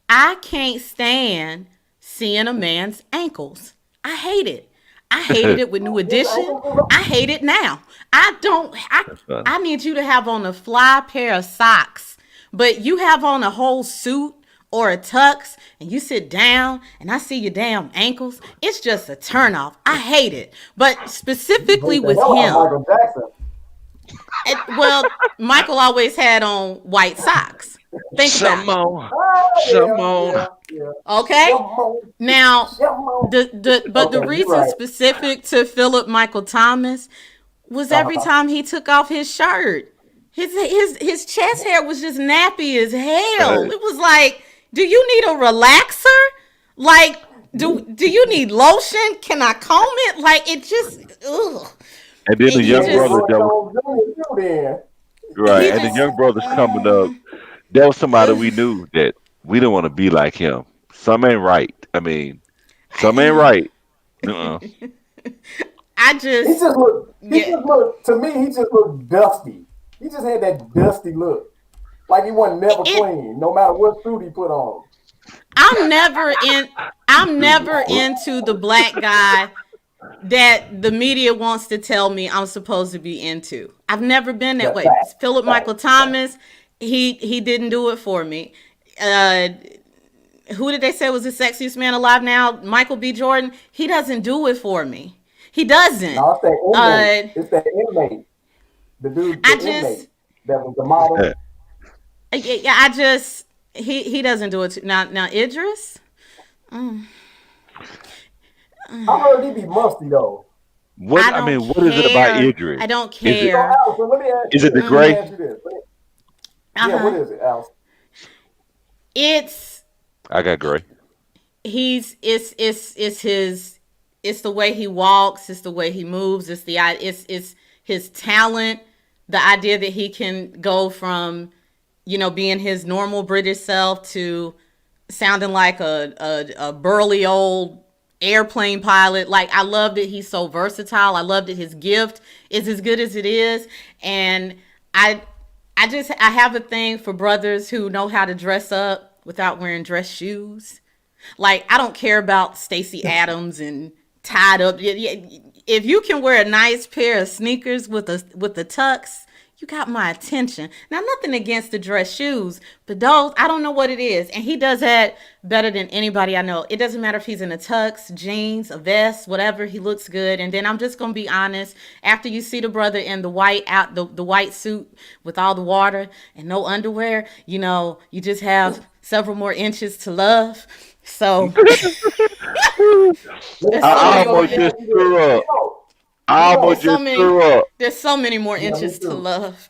I can't stand seeing a man's ankles. I hate it. I hated it with New His Edition. ankles was I hate it now. I don't. I That's funny. I need you to have on a fly pair of socks, but you have on a whole suit or a tux, and you sit down, and I see your damn ankles. It's just a turnoff. I hate it. But you specifically hate the with hell out of him, Michael Jackson. well, Michael always had on white socks. Think Some about it. more. Oh Some yeah, more. yeah. Okay? Some more, Now, some more. the Okay, you're reason right. specific to Philip Michael Thomas was every Uh-huh. time he took off his shirt. His chest hair was just nappy as hell. Hey. It was like, do you need a relaxer? Like, do you need lotion? Can I comb it? Like, it just ugh. And then the He young Maybe just brothers Roy that was Jones Jr. too then. right, he and the just young brothers coming up, that was somebody we knew that we didn't want to be like him. Some ain't right. I mean, some ain't right. Uh-uh. I He just just looked. He yeah. just looked. To me, he just looked dusty. He just had that dusty look, like he wasn't never It clean, no matter what suit he put on. I'm never in I'm never into the black guy that the media wants to tell me I'm supposed to be into. I've never been that That way. fact, Philip fact, Michael fact. Thomas, he didn't do it for me. Uh who did they say was the sexiest man alive now? Michael B. Jordan. He doesn't do it for me. He doesn't. No, it's that inmate. Uh It's that inmate. The dude, I the just inmate that was the model. yeah, I just he doesn't do it now Idris. I heard he be musty though. I What I don't mean, what is it about care. Idris? I don't Is it So, care. Allison, let me ask is you it the this. Let me gray? ask you this. Yeah, what Uh-huh. is it, Allison? It's I got gray. he's it's his it's the way he walks, it's the way he moves, it's his talent, the idea that he can go from being his normal British self to sounding like a burly old airplane pilot. Like, I love that he's so versatile. I love that his gift is as good as it is. And I I have a thing for brothers who know how to dress up without wearing dress shoes. Like, I don't care about Stacey Adams and tied up. If you can wear a nice pair of sneakers with a tux, you got my attention. Now, nothing against the dress shoes, but those, I don't know what it is. And he does that better than anybody I know. It doesn't matter if he's in a tux, jeans, a vest, whatever, he looks good. And then I'm just gonna be honest, after you see the brother in the white out the white suit with all the water and no underwear, you just have several more inches to love. So there's so I many more almost just threw up. I Demo, almost there's so just many threw up. there's so many more yeah, me inches to too. love.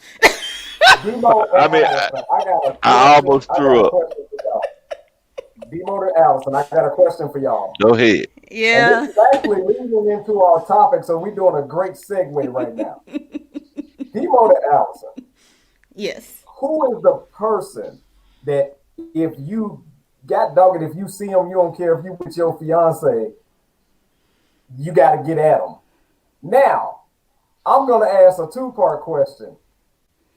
Demo I and mean, Allison, I got a I question. almost I got threw a up. question for y'all. Demo and Allison, I got a question for y'all. Go ahead. And this Yeah. is actually leading into our topic, so we're doing a great segue right now. Demo and Allison, Yes. who is the person that if you got dogged, if you see him, you don't care if you with your fiance, you got to get at him. Now, I'm going to ask a two-part question.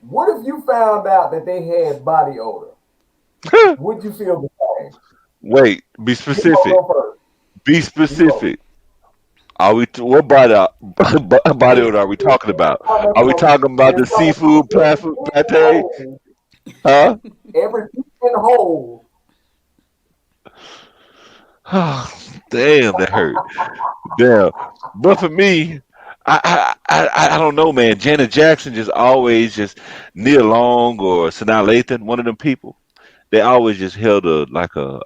What if you found out that they had body odor? Would you feel the same? Wait, be Demo, specific. go first. Be Demo. specific. What body odor are we talking about? Are we talking about the It's coming from seafood every pate? pinhole, Huh? every pinhole. Damn, that hurt. Damn. But for me, I don't know, man. Janet Jackson just always just Neil Long or Sanaa Lathan, one of them people. They always just held a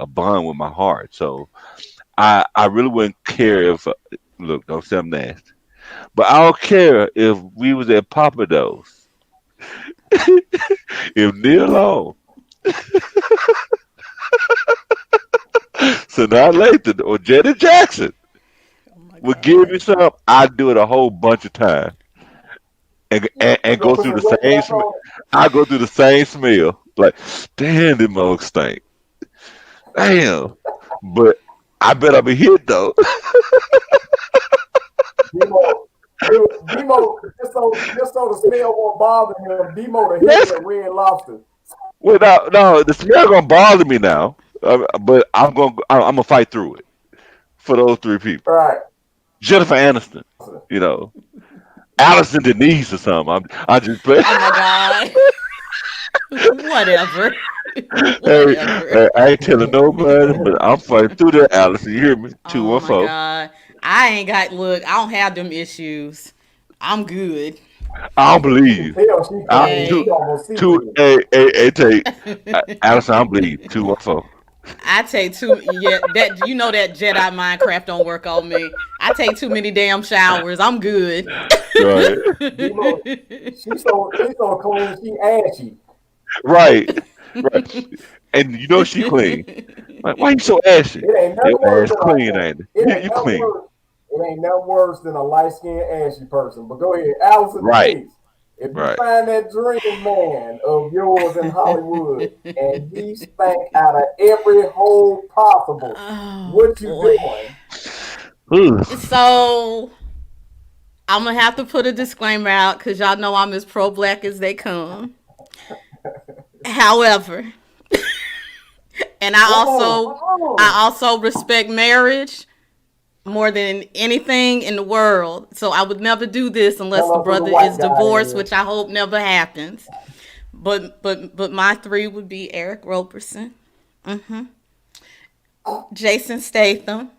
bond with my heart. So I really wouldn't care if look, don't say I'm nasty. But I don't care if we was at Papados. If Neil Long, Sanaa Lathan, or Janet Jackson Oh my would give god. me some, I'd do it a whole bunch of times You and gonna go put through some the great same wax smell. on I go through the same smell. Like, damn, them mugs stink. Damn. But I bet I'll be hit though. it? Demo, just so the smell won't bother him. Demo to hit Yes. that red lobster. Well, no, the smell gonna bother me now. But I'm gonna fight through it for those three people. All right. Jennifer Aniston, you know, Allison Denise or something. I just play. Oh my god. Whatever. Hey, Whatever. I ain't telling nobody, but I'm fighting through that, Allison. You hear me? Oh my 214. god. I ain't got look, I don't have them issues. I'm good. I don't believe You can you. tell she I, clean. two, She Hey. almost two, seaweed. take Allison. I don't believe you. 214. I take too yeah, that that Jedi Minecraft don't work on me. I take too many damn showers. I'm good. Right, Demo, she's so clean. She ashy. right, right. And you know she clean. Like, why you so ashy? It ain't Your nothing worse ass than clean, ain't it? it ain't You nothing clean. worse. It ain't nothing worse than a light skinned ashy person. But go ahead, Allison Right, Denise. If you right. find that dream man of yours in Hollywood and he stank out of every hole possible, Oh what you boy. doing? Ugh. So I'm gonna have to put a disclaimer out because y'all know I'm as pro black as they come. However, and I also respect marriage more than anything in the world. So I would never do this unless Tell the us who the brother white is guy divorced, is. which I hope never happens. But my three would be Eric Roberson, Jason Statham,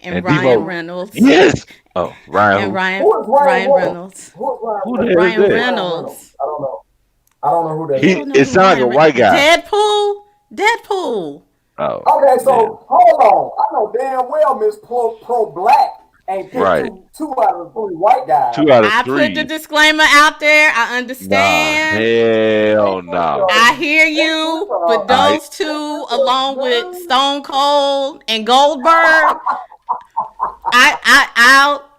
and And Ryan Debo. Reynolds. Yes. Oh, Ryan, And who? Who is Ryan Ryan Reynolds? Reynolds. Who is Ryan Who the Reynolds? hell is Ryan Who's that? Ryan Reynolds? Reynolds. I don't know. I don't know who that You is. don't know It who sounds like a Ryan white guy. Deadpool? Deadpool. Oh, Okay, yeah. so hold on. I know damn well Miss Pro Black ain't picked Right. two out of the three white guys. 2 out of I put the 3. disclaimer out there. I Nah, understand. Ain't hell this no. I a hear ain't this you, a but I those ain't two, this a along with good Stone Cold and Goldberg,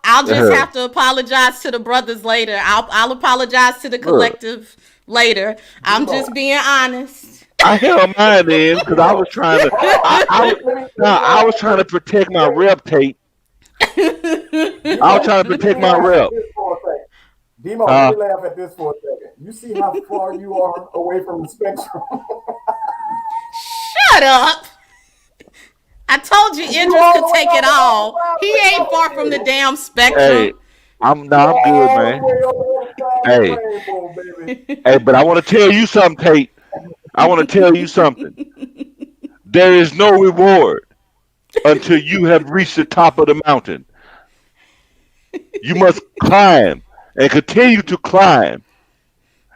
I'll just have to apologize to the brothers later. I'll apologize to the look. collective later. I'm Demo. just being honest. I held mine in because I was Demo. trying to. Hold on. I was Let no, me I laugh was at trying this. to protect my Wait, rep tape. I was Demo, trying to let protect me my laugh at rep. this for a second. Demo, let Uh, me laugh at this for a second. You see how far you are away from the spectrum? Shut up. I told you You Idris all could the way take on it the other all. side of He the ain't far from the galaxy. damn hey, spectrum. I'm good, all the man. way on the other side of the Hey, rainbow, baby. hey, but I want to tell you something, Tate. I want to tell you something. There is no reward until you have reached the top of the mountain. You must climb and continue to climb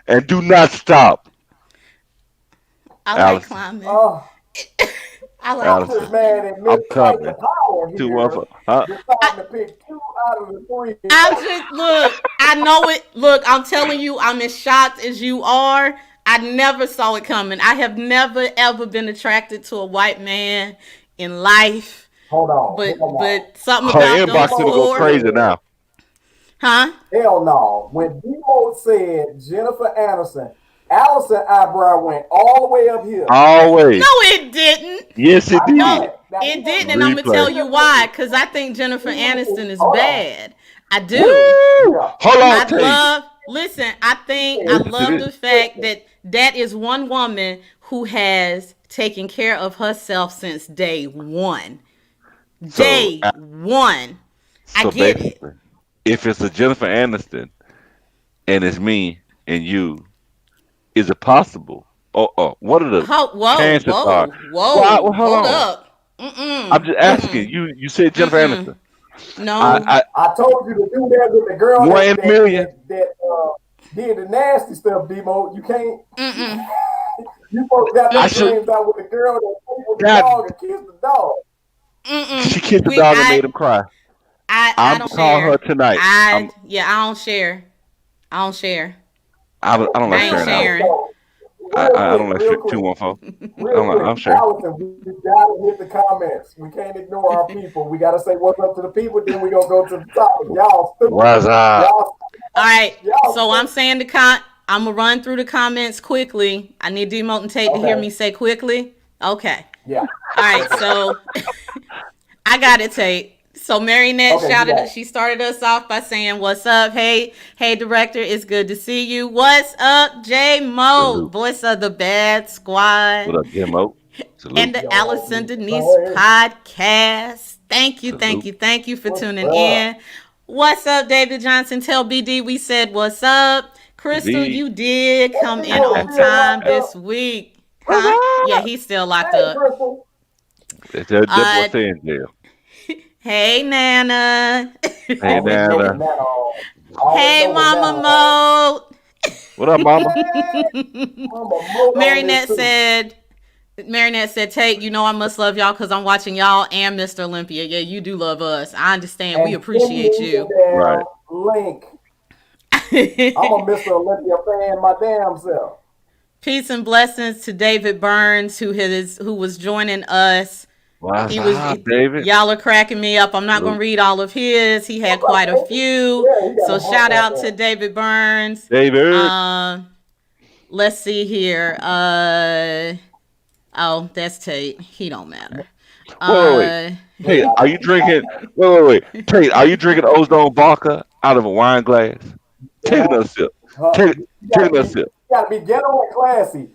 and do not stop. I like Allison, climbing. Oh, I like I'm Allison, just mad climbing. at I'm Miss Fight the coming. Power Two, one, here four. Huh? I, deciding to pick two out of the three. I'm just look. I know it. Look, I'm telling you, I'm as shocked as you are. I never saw it coming. I have never ever been attracted to a white man in life, Hold on, but hell no. something Her about Demo those inbox gonna go four, crazy said, now. huh? hell no. When Demo said Jennifer Aniston, Allison eyebrow went all the way up here. No, Always. it didn't. Yes, it I No, did. said, now it didn't, and I'm gonna Replay. tell you even why. if, Cause I think Jennifer even if, Aniston is hold on, bad. I do. Woo! yeah. Hold on, I Tate. love. Listen, I Listen to love this. the fact that that is one woman who has taken care of herself since day one. So, Day one. I so get it. basically, if it's a Jennifer Aniston and it's me and you, is it possible? What are the Whoa, chances are? whoa, Well, whoa. hold Hold on. up. I'm Mm-mm. just asking. Mm-mm. You said Jennifer Mm-mm. Aniston. I, No. I I told you to do that with the girl one that in a million. did the nasty stuff, Demo. You can't. Mm-mm. You folks got I them Mm-mm. should. dreams out with the girl that played with the God, dog and kissed the dog. she Mm-mm. kissed the dog and made him cry. I I'm don't calling her share. tonight. I don't share. I don't share. I don't like I ain't Real sharing quick out. sharing. though, real I quick, don't like real two quick, one four. real quick. I'm sure. Allison, we gotta hit the comments. We can't ignore our people. We gotta say what's up to the people. Then we gonna go to the topic. Y'all stupid. What's up? Y'all, All right. y'all So I'm stupid. saying I'm gonna run through the comments quickly. I need D Moulton Tate to hear Okay. me say quickly. Okay. Yeah. All right. Okay. So I got it, Tate. So Marinette Okay. You got it. she started us off by saying, "What's up? Hey, director, it's good to see you. What's up, J Mo, Salute. voice of the Bad Squad, What up, Demo? and Salute. the Yo, Allison Denise boy. podcast. Salute. Thank you for What's tuning up? in. What's up, David Johnson? Tell BD we said what's up. Crystal, V. you did That come in Demo on still time locked this up. week, What's huh? Yeah, up? he's still locked Hey, up. Crystal. That boy Uh, saying jail. hey, Nana. Hey, Always know with Nana. Nana on. Always Hey, know with Mama Nana on. Mo. What up, Mama? Hey, Mama Mo on this Marinette too. said, Tate, you know I must love y'all because I'm watching y'all and Mr. Olympia. Yeah, you do love us. I understand. We And send appreciate me the you. Right. damn link. I'm a Mr. Olympia fan my damn self. Peace and blessings to David Burns, who was joining us. What's up, David? Y'all are cracking me up. I'm not gonna Salute. read all of his. He had What's up, quite a baby? few. Yeah, he got So a bunch shout out out there. to David Burns. David. Let's see here. Oh, that's Tate. He don't matter. Wait. Look Tate, out are there. you drinking? Wait. Tate, are you drinking ozone vodka out of a wine glass? Take Yeah. another sip. Take You take gotta another be sip. you gotta be ghetto and classy.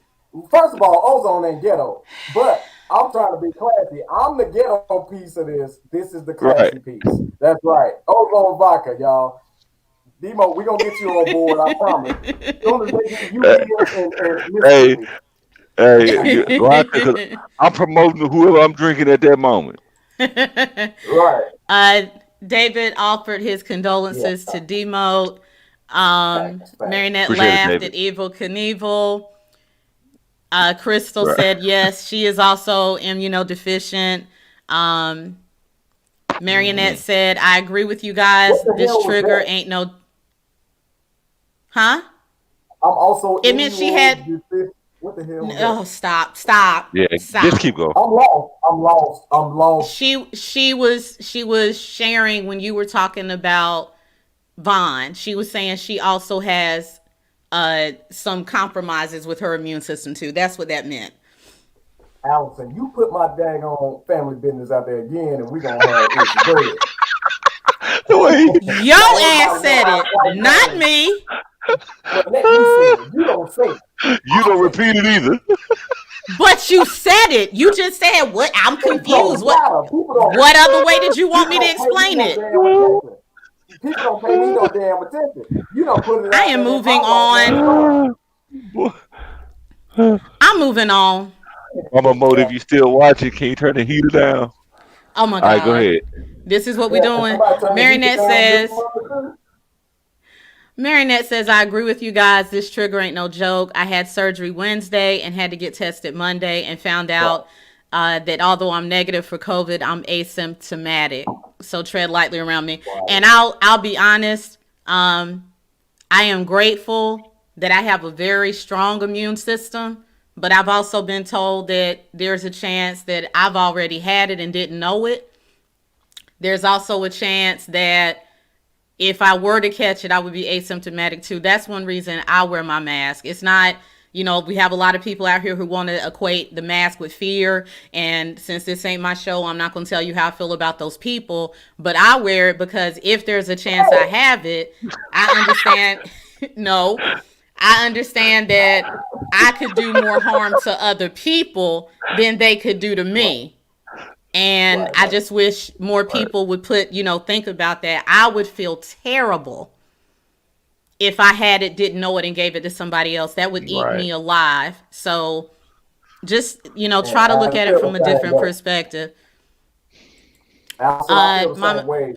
First of all, ozone ain't ghetto, but I'm trying to be classy. I'm the ghetto piece of this. This is the Right. classy piece. That's right. Ozone vodka, y'all. Demo, we gonna get you on board. I promise. As soon as they get Uh, UPS and hey, Mississippi. vodka, because I'm promoting whoever I'm drinking at that moment. Right. uh, David offered his Yeah. condolences to Demo. Facts. Facts. Marinette Appreciate it, laughed David. at Evil Knievel. Crystal Right. said yes, she is also immunodeficient. Um, Marionette Mm. said, I agree with you What guys. the This hell was trigger that? ain't no. Huh? I'm also It meant she had. immunodeficient. What the hell was that? Oh, stop. Yeah, just keep going. I'm lost. I'm lost. I'm lost. She was sharing when you were talking about Vaughn. She was saying she also has some compromises with her immune system too. That's what that meant. Allison, you put my daggone family business out there again, and we're gonna have an issue. Go ahead. Wait. Your Let ass everybody know said how it, white not man. me. But let me say it. You don't say it. You I don't say it. repeat it either. But you said it. You just said what? I'm It confused. don't What? matter. What other way did you want me to People don't pay me explain no it? damn attention. People don't pay me no damn attention. You don't put it I out am there that moving my white man on. strong. Boy. I'm moving on. Mama Mode, Yeah. if you still watching, can you turn the heater down? Oh my All right, go God. ahead. This is what we're Yeah, can doing. somebody turn the heat Marinette down this says, month too? Marinette says, I agree with you guys. This trigger ain't no joke. I had surgery Wednesday and had to get tested Monday and found Right. out that although I'm negative for COVID, I'm asymptomatic. So tread lightly around me. Right. And I'll be honest. I am grateful that I have a very strong immune system, but I've also been told that there's a chance that I've already had it and didn't know it. There's also a chance that if I were to catch it, I would be asymptomatic too. That's one reason I wear my mask. It's not, we have a lot of people out here who want to equate the mask with fear. And since this ain't my show, I'm not going to tell you how I feel about those people. But I wear it because if there's a chance I have it, I understand. No, I understand that I could do more harm to other people than they could do to Right. me. And Right. I just wish more Right, people would think about that. I would feel terrible if I had it, didn't know it, and gave it to somebody else. That would eat right. me alive. So just, And try to look I at it feel from the a same different way. perspective. Allison, I feel the same Mama, way.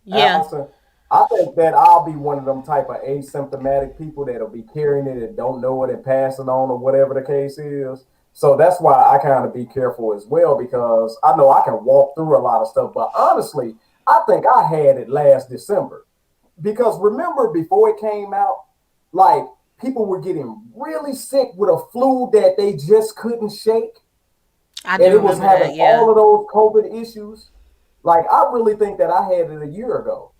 yeah, Allison, I think that I'll be one of them type of asymptomatic people that'll be carrying it and don't know it and passing on or whatever the case is. So that's why I kind of be careful as well because I know I can walk through a lot of stuff. But honestly, I think I had it last December because remember before it came out, like people were getting really sick with a flu that they just couldn't shake, I and do it was remember having that. all Yeah. of those COVID issues. Like I really think that I had it a year ago.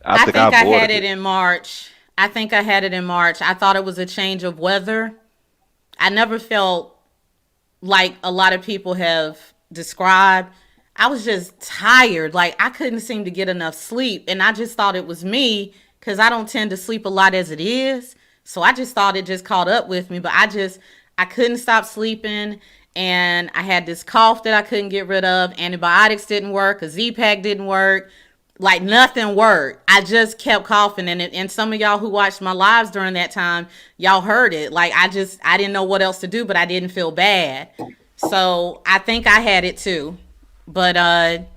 I I think I think I had avoided it it. in March. I think I had it in March. I thought it was a change of weather. I never felt like a lot of people have described. I was just tired. Like I couldn't seem to get enough sleep. And I just thought it was me because I don't tend to sleep a lot as it is. So I just thought it just caught up with me. But I couldn't stop sleeping. And I had this cough that I couldn't get rid of. Antibiotics didn't work. A Z-Pack didn't work. Like nothing worked. I just kept coughing, and some of y'all who watched my lives during that time, y'all heard it. Like I didn't know what else to do, but I didn't feel bad. So I think I had it too, but I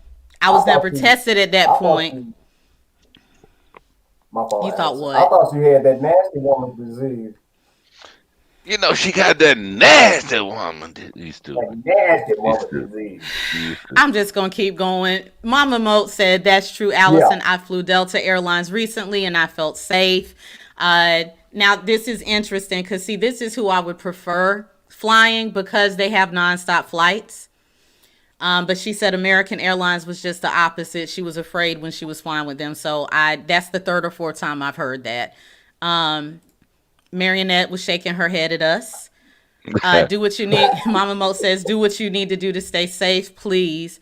I was never thought you, tested at that I thought point. you, my fault, You thought Allison. I what? thought you had that nasty woman disease, She got that nasty woman. He's that stupid. nasty He's woman stupid. disease. He's stupid. I'm just gonna keep going. Mama Moat said that's true, Yeah, Allison. I flew Delta Airlines recently and I felt safe. Now this is interesting because see, this is who I would prefer flying because they have nonstop flights. But she said American Airlines was just the opposite. She was afraid when she was flying with them. So that's the third or fourth time I've heard that. Um, Marionette was shaking her head at us. Do what you need. Mama Mo says, do what you need to do to stay safe, please.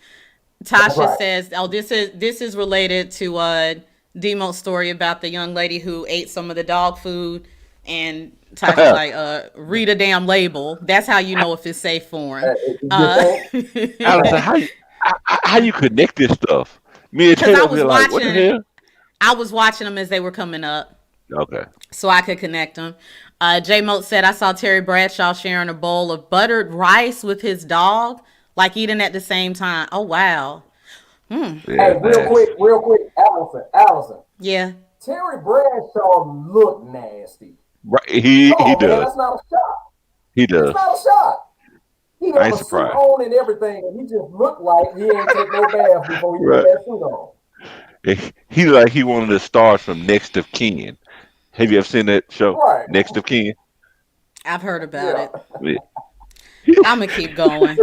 that's Tasha right. says, oh, this is related to Demo's story about the young lady who ate some of the dog food. And Tasha's like, read a damn label. That's how you know if it's safe for him. You think? Allison, how you connect this stuff? Me and Because Trey over here like, what the hell? I was watching them as they were coming up, Okay. so I could connect them. J Moat said I saw Terry Bradshaw sharing a bowl of buttered rice with his dog, like eating at the same time. Oh wow, Hey, Yeah, nasty. real quick, Allison. yeah. Terry Bradshaw look nasty. Right. He Come he on, man, does. that's not a shot. He It's does. not a shot. He I have ain't a suit surprised. on and everything, and he just looked like he ain't take no bath before he put Right. that suit on. He like he one of the stars from Next of Kin. Have you ever seen that show? Right. Next of Kin? I've heard about Yeah. it. Yeah. I'm gonna keep going.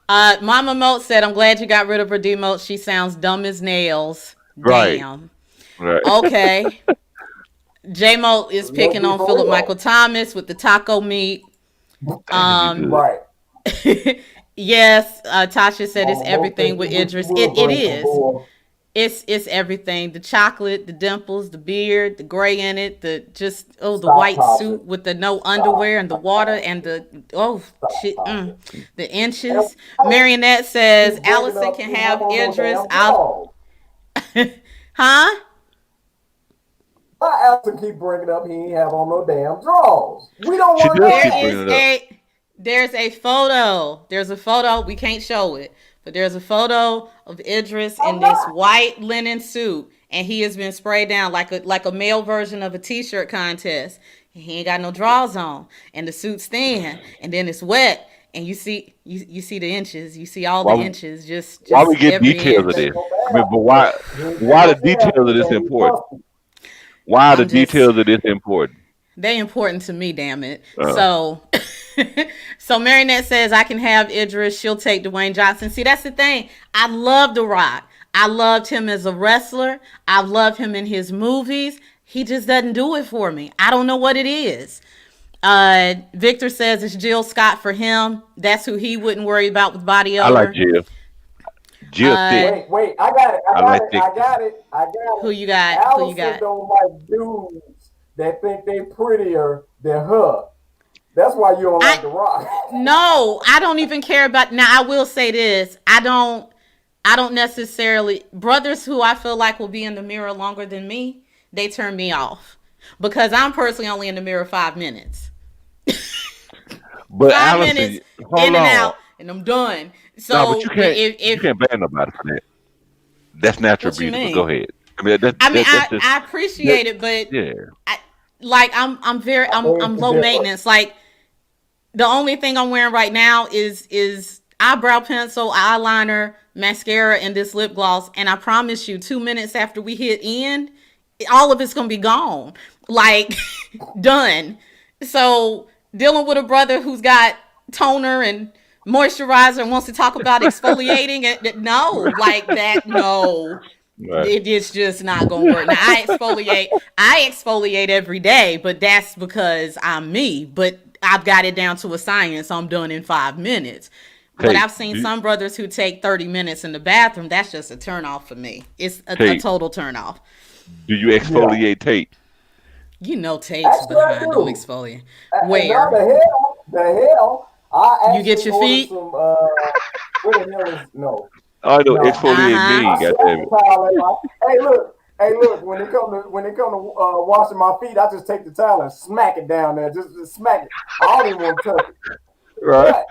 Mama Moat said, I'm glad you got rid of her demote. She sounds dumb as nails. Right. Damn. Right. Okay. J Mo is Let's picking be on for Philip real. Michael Thomas with the taco meat. That'd be good. Right. Yes, Tasha said it's Mama Mo said everything she with wish she Idris. would It bring some is. bull. It's everything. The chocolate, the dimples, the beard, the gray in it, the Stop, white Tasha. suit with the no Stop. underwear and the water and the Stop, shit, Tasha. the And inches. why Marionette says keep bringing Allison up can he have have on no Idris. damn I'll drawers? huh? Why Allison keep bringing up he ain't have on no damn drawers? We don't She want to does know There keep that. bringing is it up. a there's a photo. There's a photo. We can't show it, but there's a photo of Idris I'm in this not. white linen suit, and he has been sprayed down like a male version of a t-shirt contest. He ain't got no drawers on, and the suit's thin, and then it's wet, and you see the inches. You see all the Why inches, why we just get every He details ain't of inch. take this? no I mean, bath. but why He ain't take why no the bath details of this either, and he important? musty. Why are the I'm just details of this important? They important to me, damn it. Uh, So, so Marinette says I can have Idris. She'll take Dwayne Johnson. See, that's the thing. I love The Rock. I loved him as a wrestler. I love him in his movies. He just doesn't do it for me. I don't know what it is. Victor says it's Jill Scott for him. That's who he wouldn't worry about with body I like odor. Jill. Jill thick. Uh, Wait, I got it. I I got like it. thick. I got it. I got who it. you got? Who you Allison got? don't like dudes that think they prettier than her. That's why you don't I like The Rock. No, I don't even care about. Now I will say this. I don't necessarily brothers who I feel like will be in the mirror longer than me, they turn me off. Because I'm personally only in the mirror 5 minutes. But 5 minutes Allison, in hold and on. out and I'm done. No, but So you if can't ban nobody for that. That's natural what you beauty. But go mean? ahead. I mean I mean that's just I that, appreciate it, but yeah. I like I'm very I beg I'm to low differ. maintenance. Like the only thing I'm wearing right now is eyebrow pencil, eyeliner, mascara, and this lip gloss. And I promise you, 2 minutes after we hit end, all of it's gonna be gone. Like done. So dealing with a brother who's got toner and moisturizer and wants to talk about exfoliating it, no, like that, no. Right. It's just not gonna work. Now I exfoliate every day, but that's because I'm me. But I've got it down to a science. I'm done in 5 minutes. But Tate, I've seen some brothers who take 30 minutes in the bathroom. That's just a turn off for me. It's a Tate, total turn off. do you Yeah. exfoliate Tate? You know Tate's Actually, I behind don't do. exfoliate. And now Where? the hell, I You get actually your ordered feet? some. What the hell is no, I know no. exfoliate Uh-huh. I me, slap goddamn the it. towel in my. Hey, look. When it come to washing my feet, I just take the towel and smack it down there. Just smack it. I don't even want to touch it. Right? But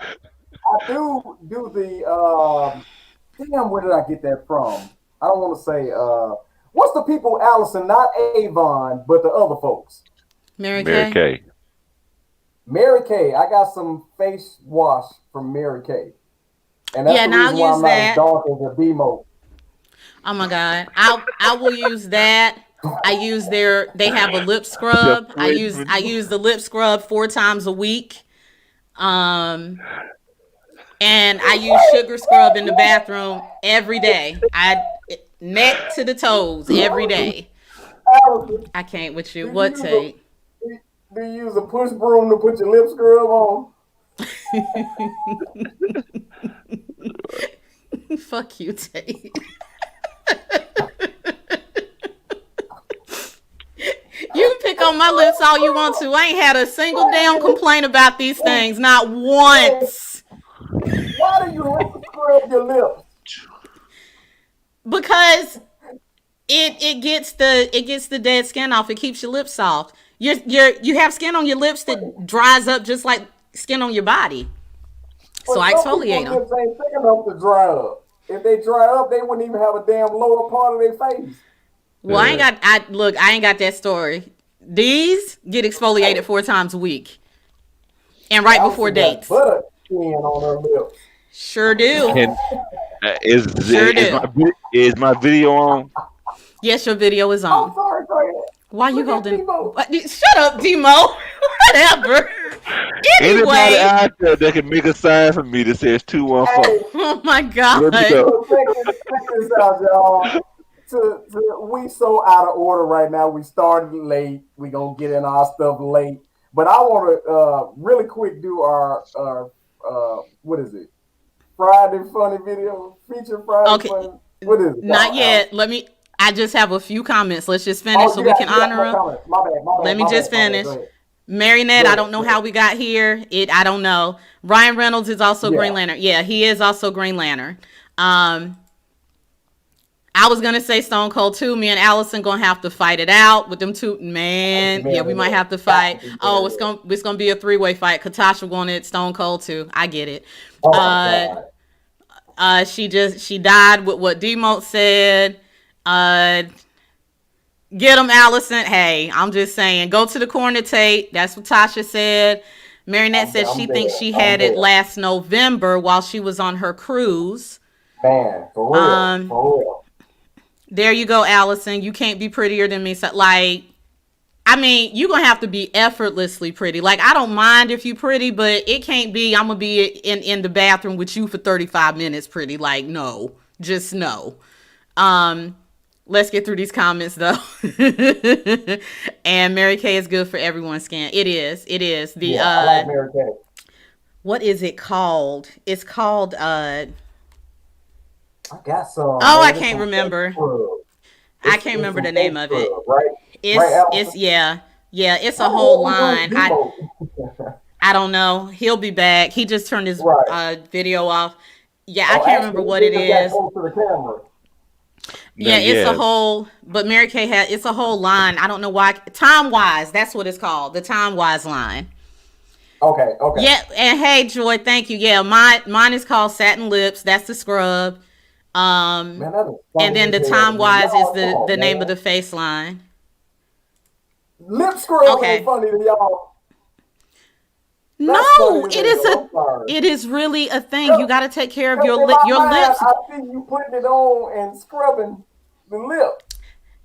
I do the. Damn, where did I get that from? I don't want to say. What's the people, Allison? Not Avon, but the other folks. Mary Mary Kay? Kay. Mary Kay. I got some face wash from Mary Kay, and that's Yeah, the and I'll reason why use I'm not as that. dark as a demo. Oh my God. I will use that. I use they have a lip Just scrub. I waiting use for I you. use the lip scrub 4 times a week. Um and I use sugar scrub in the bathroom every day. I neck to the toes every day. Allison, I can't with you. do you What use a take? do you use a push broom to put your lip scrub on? Fuck you, Tate. You can pick on my lips all you want to. I ain't had a single Wait a damn minute. complaint about these Wait, things. Not wait. once. Why do you have to scrub your lips? Because it gets the dead skin off. It keeps your lips soft. You have skin on your lips that dries up just like skin on your body. So But I some exfoliate people's them. lips ain't thick enough to dry up. If they dry up, they wouldn't even have a damn lower part of their face. Well, I ain't Yeah. got I look, I ain't got that story. These get exfoliated Hey, 4 times a week and right before Allison got dates. butter skin on her lips. Sure do. Can Sure do. is my video on? Yes, your video is I'm on. sorry, go ahead. Why you Look at holding? Debo. What? Shut up, Demo. Whatever. Anybody Anyway, out there that can make a sign for me that says 214? Hey, oh my God. Let me know. look, check this out, y'all. We so out of order right now. We started late. We gonna get in our stuff late. But I want to really quick do our what is it? Friday funny video feature Friday Okay, funny. What is it, Not dog, Alice? yet. Let me. I just have a few comments. Let's just finish Oh, so we can you got honor more him. comments. My bad, my Let bad, me my just bad, my bad. Go finish. ahead. Marionette, Go I ahead. don't know Go how ahead. we got here. I don't know. Ryan Reynolds is also Green Yeah. Lantern. Yeah, he is also Green Lantern. Um, I was gonna say Stone Cold too. Me and Allison gonna have to fight it out with them two. Got to be Man, yeah, we might married. have to Got to fight. be Oh, married. it's gonna be a 3-way fight. Katasha wanted Stone Cold too. I get it. Oh my Uh, God. she died with what Demo said. Uh, get him, Allison. Hey, I'm just saying, go to the corner, Tate. That's what Tasha said. Marinette said she I'm thinks there. she I'm had it there. last November while she was on her cruise. Man, for real. Um, For real. there you go, Allison. You can't be prettier than me. So, like, I mean, you're gonna have to be effortlessly pretty. Like, I don't mind if you pretty, but it can't be I'm gonna be in the bathroom with you for 35 minutes pretty. Like, no. Just no. Um, let's get through these comments though. And Mary Kay is good for everyone's skin. It is. It is. The Yeah, I like Mary Kay. what is it called? It's called I got some, oh, I man. It's can't some face remember. scrub. I It's can't it's remember some the face name of it. scrub, right? Right, Allison? It's yeah. Yeah, it's a whole Where's line. Debo? I don't know. He'll be back. He just turned his Right. video off. Yeah, I Oh, can't remember actually, what he it just got is. close to the camera. Yeah, Now, it's a yeah, whole. But Mary Kay had it's a whole line. I don't know why. Time Wise. That's what it's called. The Time Wise line. Okay, okay. Yeah, and hey, Joy, thank you. Yeah, mine is called Satin Lips. That's the scrub. Man, that is And funny then as the hell to Time me. Wise is Y'all, come the on, name of man. the face line. Lip scrub ain't Okay. funny to y'all. That's funny No, as hell. I'm sorry. it is really a thing. You Because got to take care of in my your mind, lips. I see you putting it on and scrubbing the lip.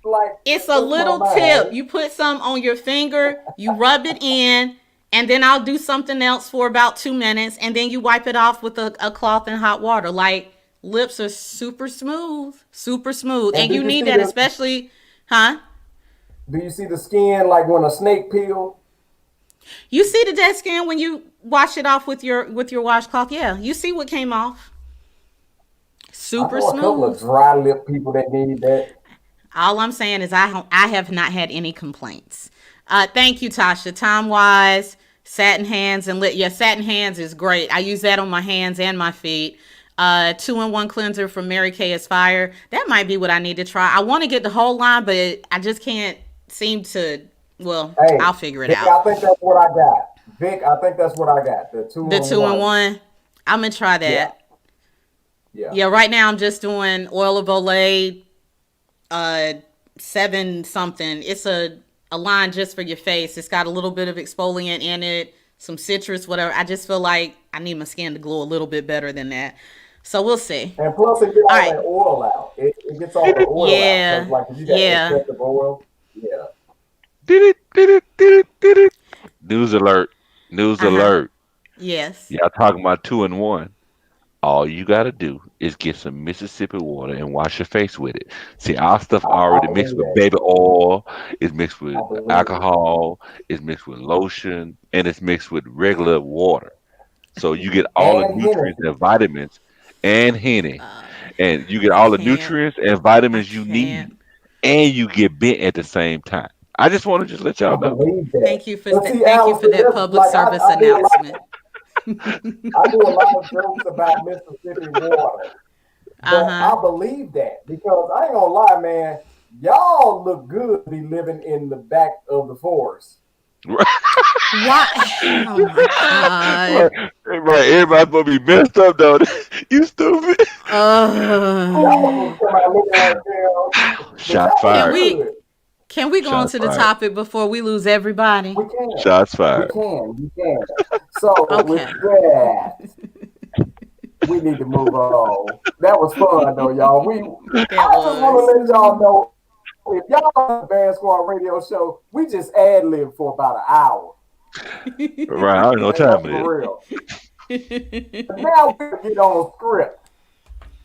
Like, It's a that's my little tip. mind. You put some on your finger, you rub it in, and then I'll do something else for about 2 minutes, and then you wipe it off with a cloth and hot water. Like, lips are super smooth, super smooth, And and you need that, especially, huh? do you see the skin like when a snake peel? You see the dead skin when you wash it off with your washcloth. Yeah, you see what came off. I Super know a couple of smooth. dry lip people that need that. All I'm saying is I have not had any complaints. Thank you, Tasha. Time wise, satin hands and lit. Yeah, satin hands is great. I use that on my hands and my feet. 2-in-1 cleanser from Mary Kay is fire. That might be what I need to try. I want to get the whole line, but I just can't seem to. Well, Hey, I'll figure it Vic, out. I think that's what I got. Vic, I think that's what I got. The two The in two in one. one. I'm gonna try Yeah, that. yeah. Yeah, right now I'm just doing oil of Olay, uh, 7 something. It's a line just for your face. It's got a little bit of exfoliant in it, some citrus, whatever. I just feel like I need my skin to glow a little bit better than that. So we'll see. And plus, it get All all right. that oil out. It gets all the oil out. Because, Yeah. like, if you got Yeah. excessive oil, yeah. did it, did it, did it, did it. News alert! News Uh huh. alert! Yes. Y'all talking about 2-in-1? All you gotta do is get some Mississippi water and wash your face with it. See, our stuff I already mixed believe with that. baby oil, it's mixed I with believe it. alcohol, it's mixed with lotion, and it's mixed with regular water. So you get all the And nutrients Hennessy. and vitamins and Henny, and you get I all the can't. nutrients and I vitamins you need, can't. and you get bent at the same time. I just want to just let I y'all know. believe that. But see, Thank you for Allison, that that's public like service I do a lot. announcement. I do a lot of jokes about Mississippi water, Uh but huh. I believe that because I ain't gonna lie, man. Y'all look good to be living in the back of the forest. Why? Oh my Right, god. right. Everybody's supposed to be messed up, though. You stupid. Y'all supposed to Uh, come out looking like hell, but Shots y'all look can fired. we good. go on Shots to the fired. topic before we lose everybody? We can, Shots we fired. can, we can. So with Okay. that, we need to move on. That was fun though, y'all. That I just want was. to let y'all know if y'all on the Band Squad radio show, we just ad lib for about an hour. Right. I don't know what time it For is. real. But now we're gonna get on script.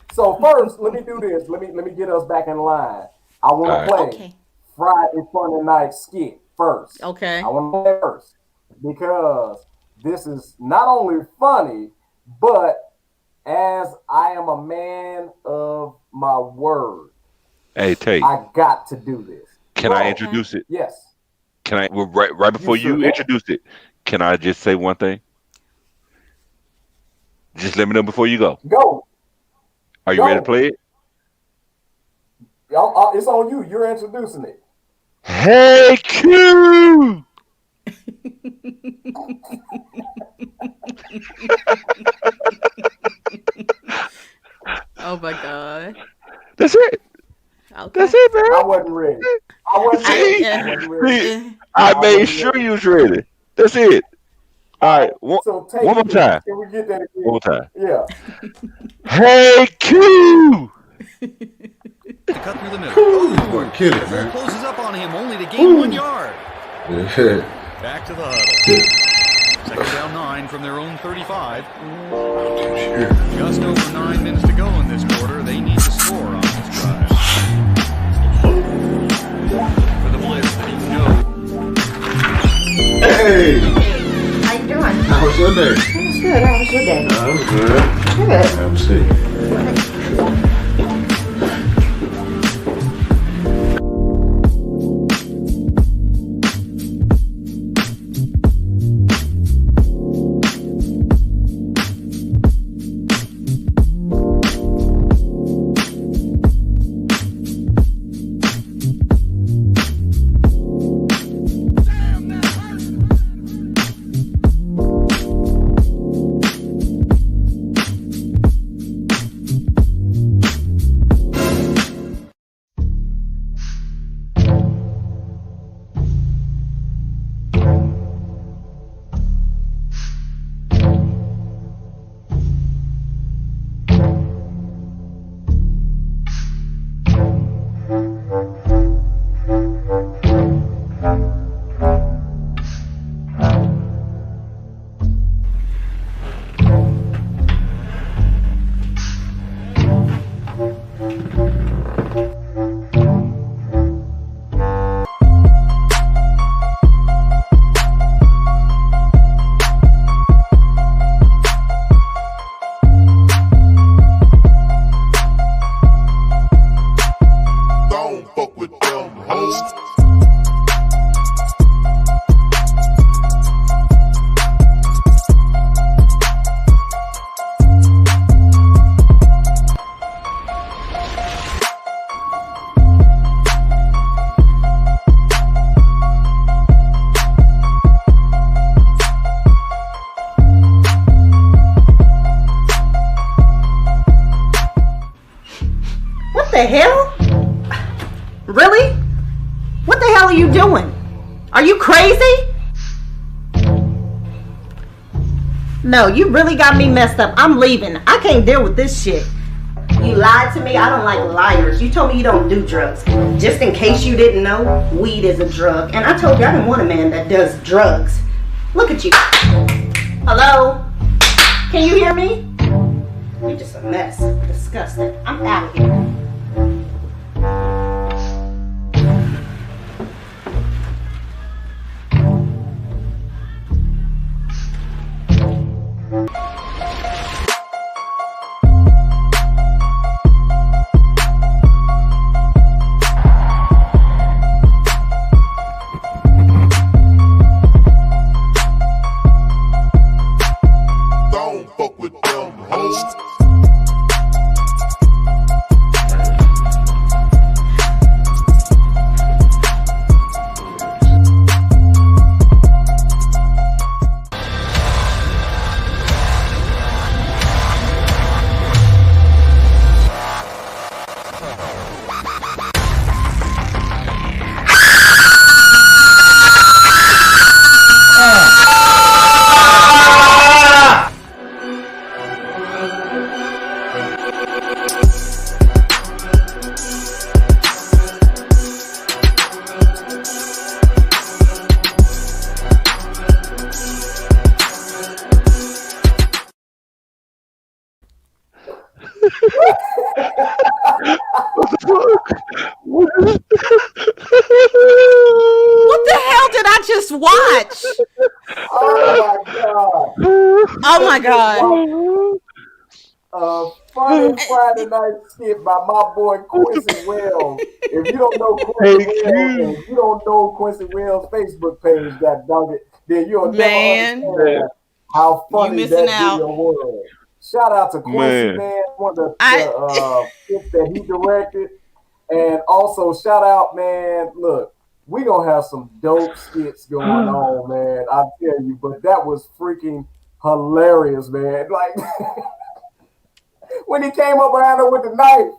So first, let me do this. Let me get us back in line. I All want to right. play Okay. Friday Funday Night Skit first. I Okay. want to play first because this is not only funny, but as I am a man of my word, Hey, Tate, I got to do this. can I Bro, Okay. introduce it? yes, Can I? Well, right you before sure you can. introduce it, can I just say one thing? Just let me know before you go. Go, Are you ready to go. play it? It's on you. You're introducing it. Hey, Q! Oh my god. That's it. That's Okay. it, man. I wasn't ready. I wasn't I ready. See, I wasn't ready. see, uh, I I made wasn't sure ready. you was ready. That's it. All All right. right, one, So one take more two. time. Can we get that One again? more time. Yeah. Hey, Q! To cut through the middle. Boy, kill it, Bull man. closes up on him only to gain 1 yard. Yeah. Back to the huddle. Second down 9 from their own 35. Just over 9 minutes to go in this quarter. They need to score on this drive. For the blitz that he knows. Hey, How you doing? how was your day? It's good. How was your day? I was good. Good. Have a seat. Don't fuck with them hoes. What the hell? Really? What the hell are you doing? Are you crazy? No, you really got me messed up. I'm leaving. I can't deal with this shit. You lied to me. I don't like liars. You told me you don't do drugs. Just in case you didn't know, weed is a drug. And I told you I didn't want a man that does drugs. Look at you. Hello? Can you hear me? You're just a mess. Disgusting. I'm out of here. Don't fuck with them hoes. skit by my boy Quincy Wells. If you don't know Quincy Thank Wells, and you. if you don't know Quincy Wells' Facebook page, God dog it, then you'll never Man, Man, understand how you funny missing that out. video was. Shout out to Quincy, man. man, one of I the skits that he directed. And also shout out, man. Look, we gonna have some dope skits going on, man. I tell you, but that was freaking hilarious, man. Like when he came up around her with the knife,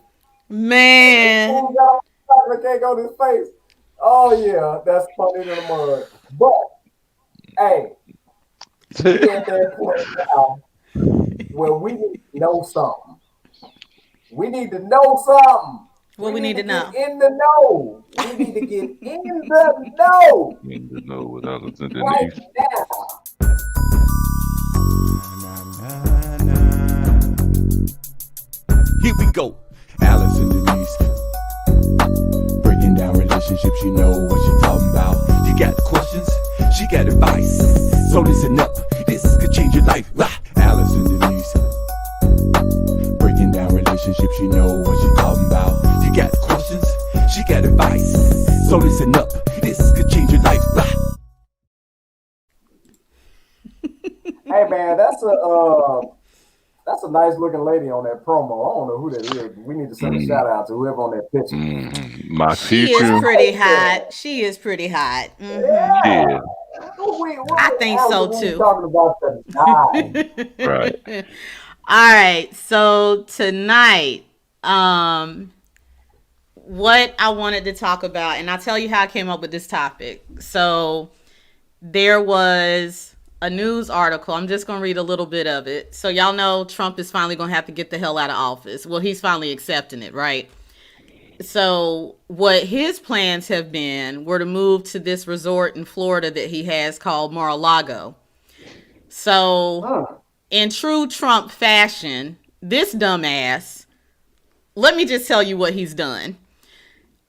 the man. fool got the cake on his face. Oh yeah, that's funny to the mud. But hey, we at that point now where we need to know something. We need to know something. What We we need need to to get know. in the know. We need to get in the know Need to know what others right underneath. now. Here we go. Alice and Denise. Breaking down relationships, you know what she talking about. You got questions, she got advice. So listen up, this could change your life. Alice and Denise. Breaking down relationships, you know what she talking about. You got questions, she got advice. So listen up, this could change your life. Hey man, that's a nice looking lady on that promo. I don't know who that is. We need to send a shout out to whoever on that picture. My She is future. pretty hot. She is pretty hot. Yeah. Yeah, I What think Alice so are we too. talking about tonight? right. All right. So tonight, what I wanted to talk about, and I'll tell you how I came up with this topic. So there was a news article. I'm just going to read a little bit of it. So y'all know Trump is finally going to have to get the hell out of office. Well, he's finally accepting it, right? So what his plans have been were to move to this resort in Florida that he has called Mar-a-Lago. So in true Trump fashion, this dumbass, let me just tell you what he's done.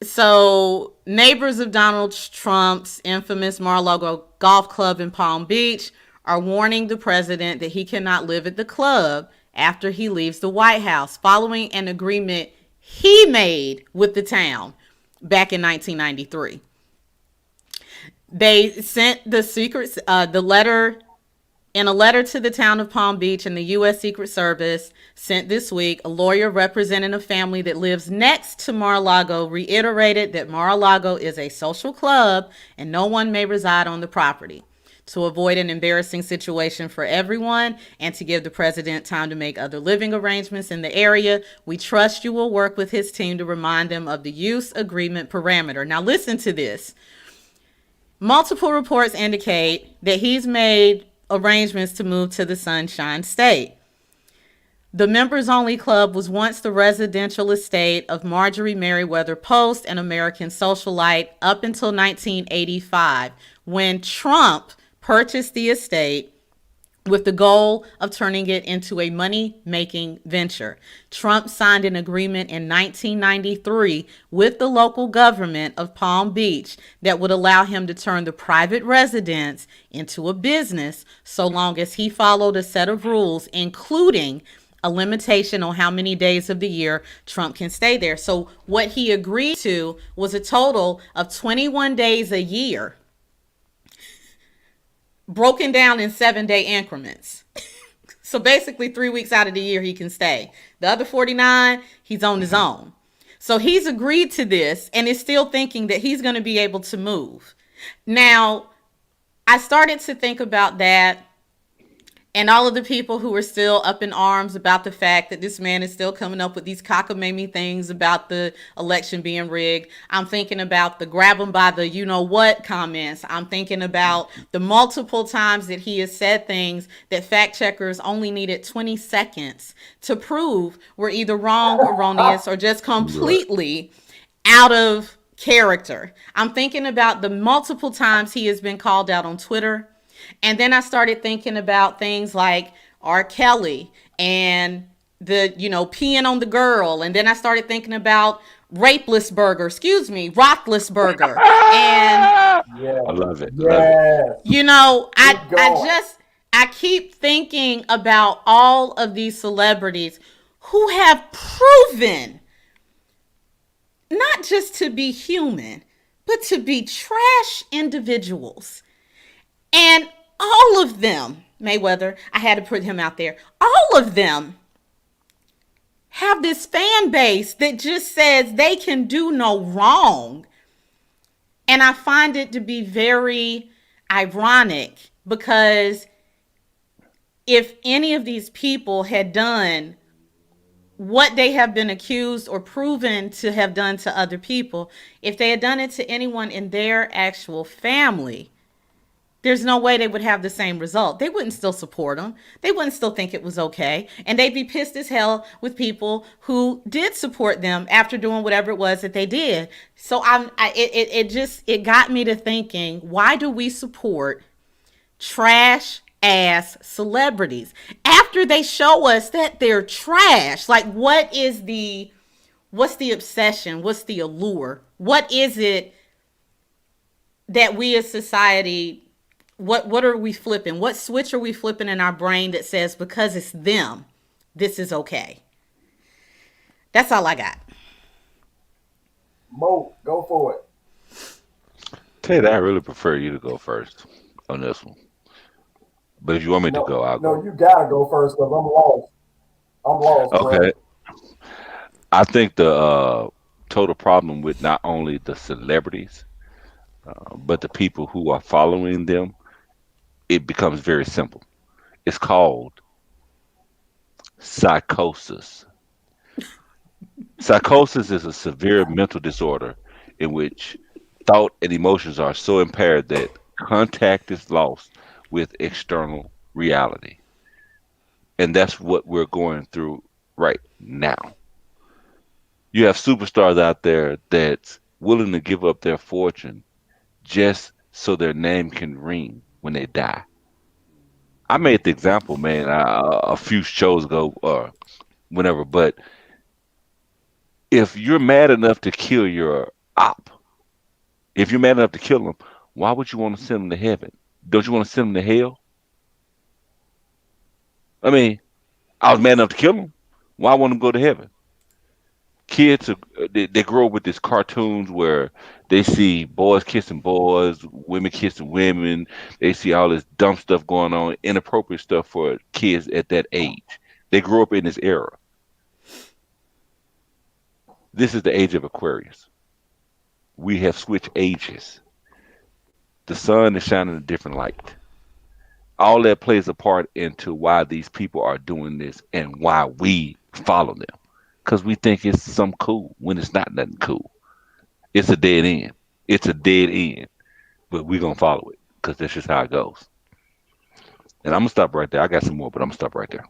So neighbors of Donald Trump's infamous Mar-a-Lago golf club in Palm Beach are warning the president that he cannot live at the club after he leaves the White House following an agreement he made with the town back in 1993. They sent the letter in a letter to the town of Palm Beach, and the U.S. Secret Service sent this week, a lawyer representing a family that lives next to Mar-a-Lago reiterated that Mar-a-Lago is a social club and no one may reside on the property. To avoid an embarrassing situation for everyone and to give the president time to make other living arrangements in the area, we trust you will work with his team to remind them of the use agreement parameter. Now listen to this. Multiple reports indicate that he's made arrangements to move to the Sunshine State. The members-only club was once the residential estate of Marjorie Merriweather Post, an American socialite, up until 1985, when Trump purchased the estate with the goal of turning it into a money-making venture. Trump signed an agreement in 1993 with the local government of Palm Beach that would allow him to turn the private residence into a business so long as he followed a set of rules, including a limitation on how many days of the year Trump can stay there. So what he agreed to was a total of 21 days a year, broken down in 7-day increments. So basically 3 weeks out of the year he can stay. The other 49, he's on his own. So he's agreed to this and is still thinking that he's going to be able to move. Now, I started to think about that and all of the people who are still up in arms about the fact that this man is still coming up with these cockamamie things about the election being rigged. I'm thinking about the grab him by the you know what comments. I'm thinking about the multiple times that he has said things that fact checkers only needed 20 seconds to prove were either wrong, erroneous, or just completely out of character. I'm thinking about the multiple times he has been called out on Twitter. And then I started thinking about things like R. Kelly and the, peeing on the girl. And then I started thinking about Roethlisberger. And, Yeah. I love it. Yeah. I keep thinking about all of these celebrities who have proven not just to be human, but to be trash individuals. And all of them, Mayweather, I had to put him out there, all of them have this fan base that just says they can do no wrong. And I find it to be very ironic because if any of these people had done what they have been accused or proven to have done to other people, if they had done it to anyone in their actual family, there's no way they would have the same result. They wouldn't still support them. They wouldn't still think it was okay. And they'd be pissed as hell with people who did support them after doing whatever it was that they did. So it got me to thinking, why do we support trash ass celebrities after they show us that they're trash? Like, what's the obsession? What's the allure? What is it that we as society, what are we flipping? What switch are we flipping in our brain that says because it's them, this is okay? That's all I got. Mo, go for it. Tell you that I really prefer you to go first on this one. But if you want me to No, go, I'll no, go. you gotta go first because I'm lost. I'm lost, Okay. bro. I think the total problem with not only the celebrities, but the people who are following them, it becomes very simple. It's called psychosis. Psychosis is a severe mental disorder in which thought and emotions are so impaired that contact is lost with external reality. And that's what we're going through right now. You have superstars out there that's willing to give up their fortune just so their name can ring when they die. I made the example, man, a few shows ago or whenever, but if you're mad enough to kill your op, if you're mad enough to kill him, why would you want to send him to heaven? Don't you want to send him to hell? I mean, I was mad enough to kill him. Why want him to go to heaven? Kids they grow up with these cartoons where they see boys kissing boys, women kissing women. They see all this dumb stuff going on, inappropriate stuff for kids at that age. They grow up in this era. This is the age of Aquarius. We have switched ages. The sun is shining a different light. All that plays a part into why these people are doing this and why we follow them. Because we think it's some cool when it's not nothing cool. It's a dead end. It's a dead end. But we're going to follow it because that's just how it goes. And I'm going to stop right there. I got some more, but I'm going to stop right there.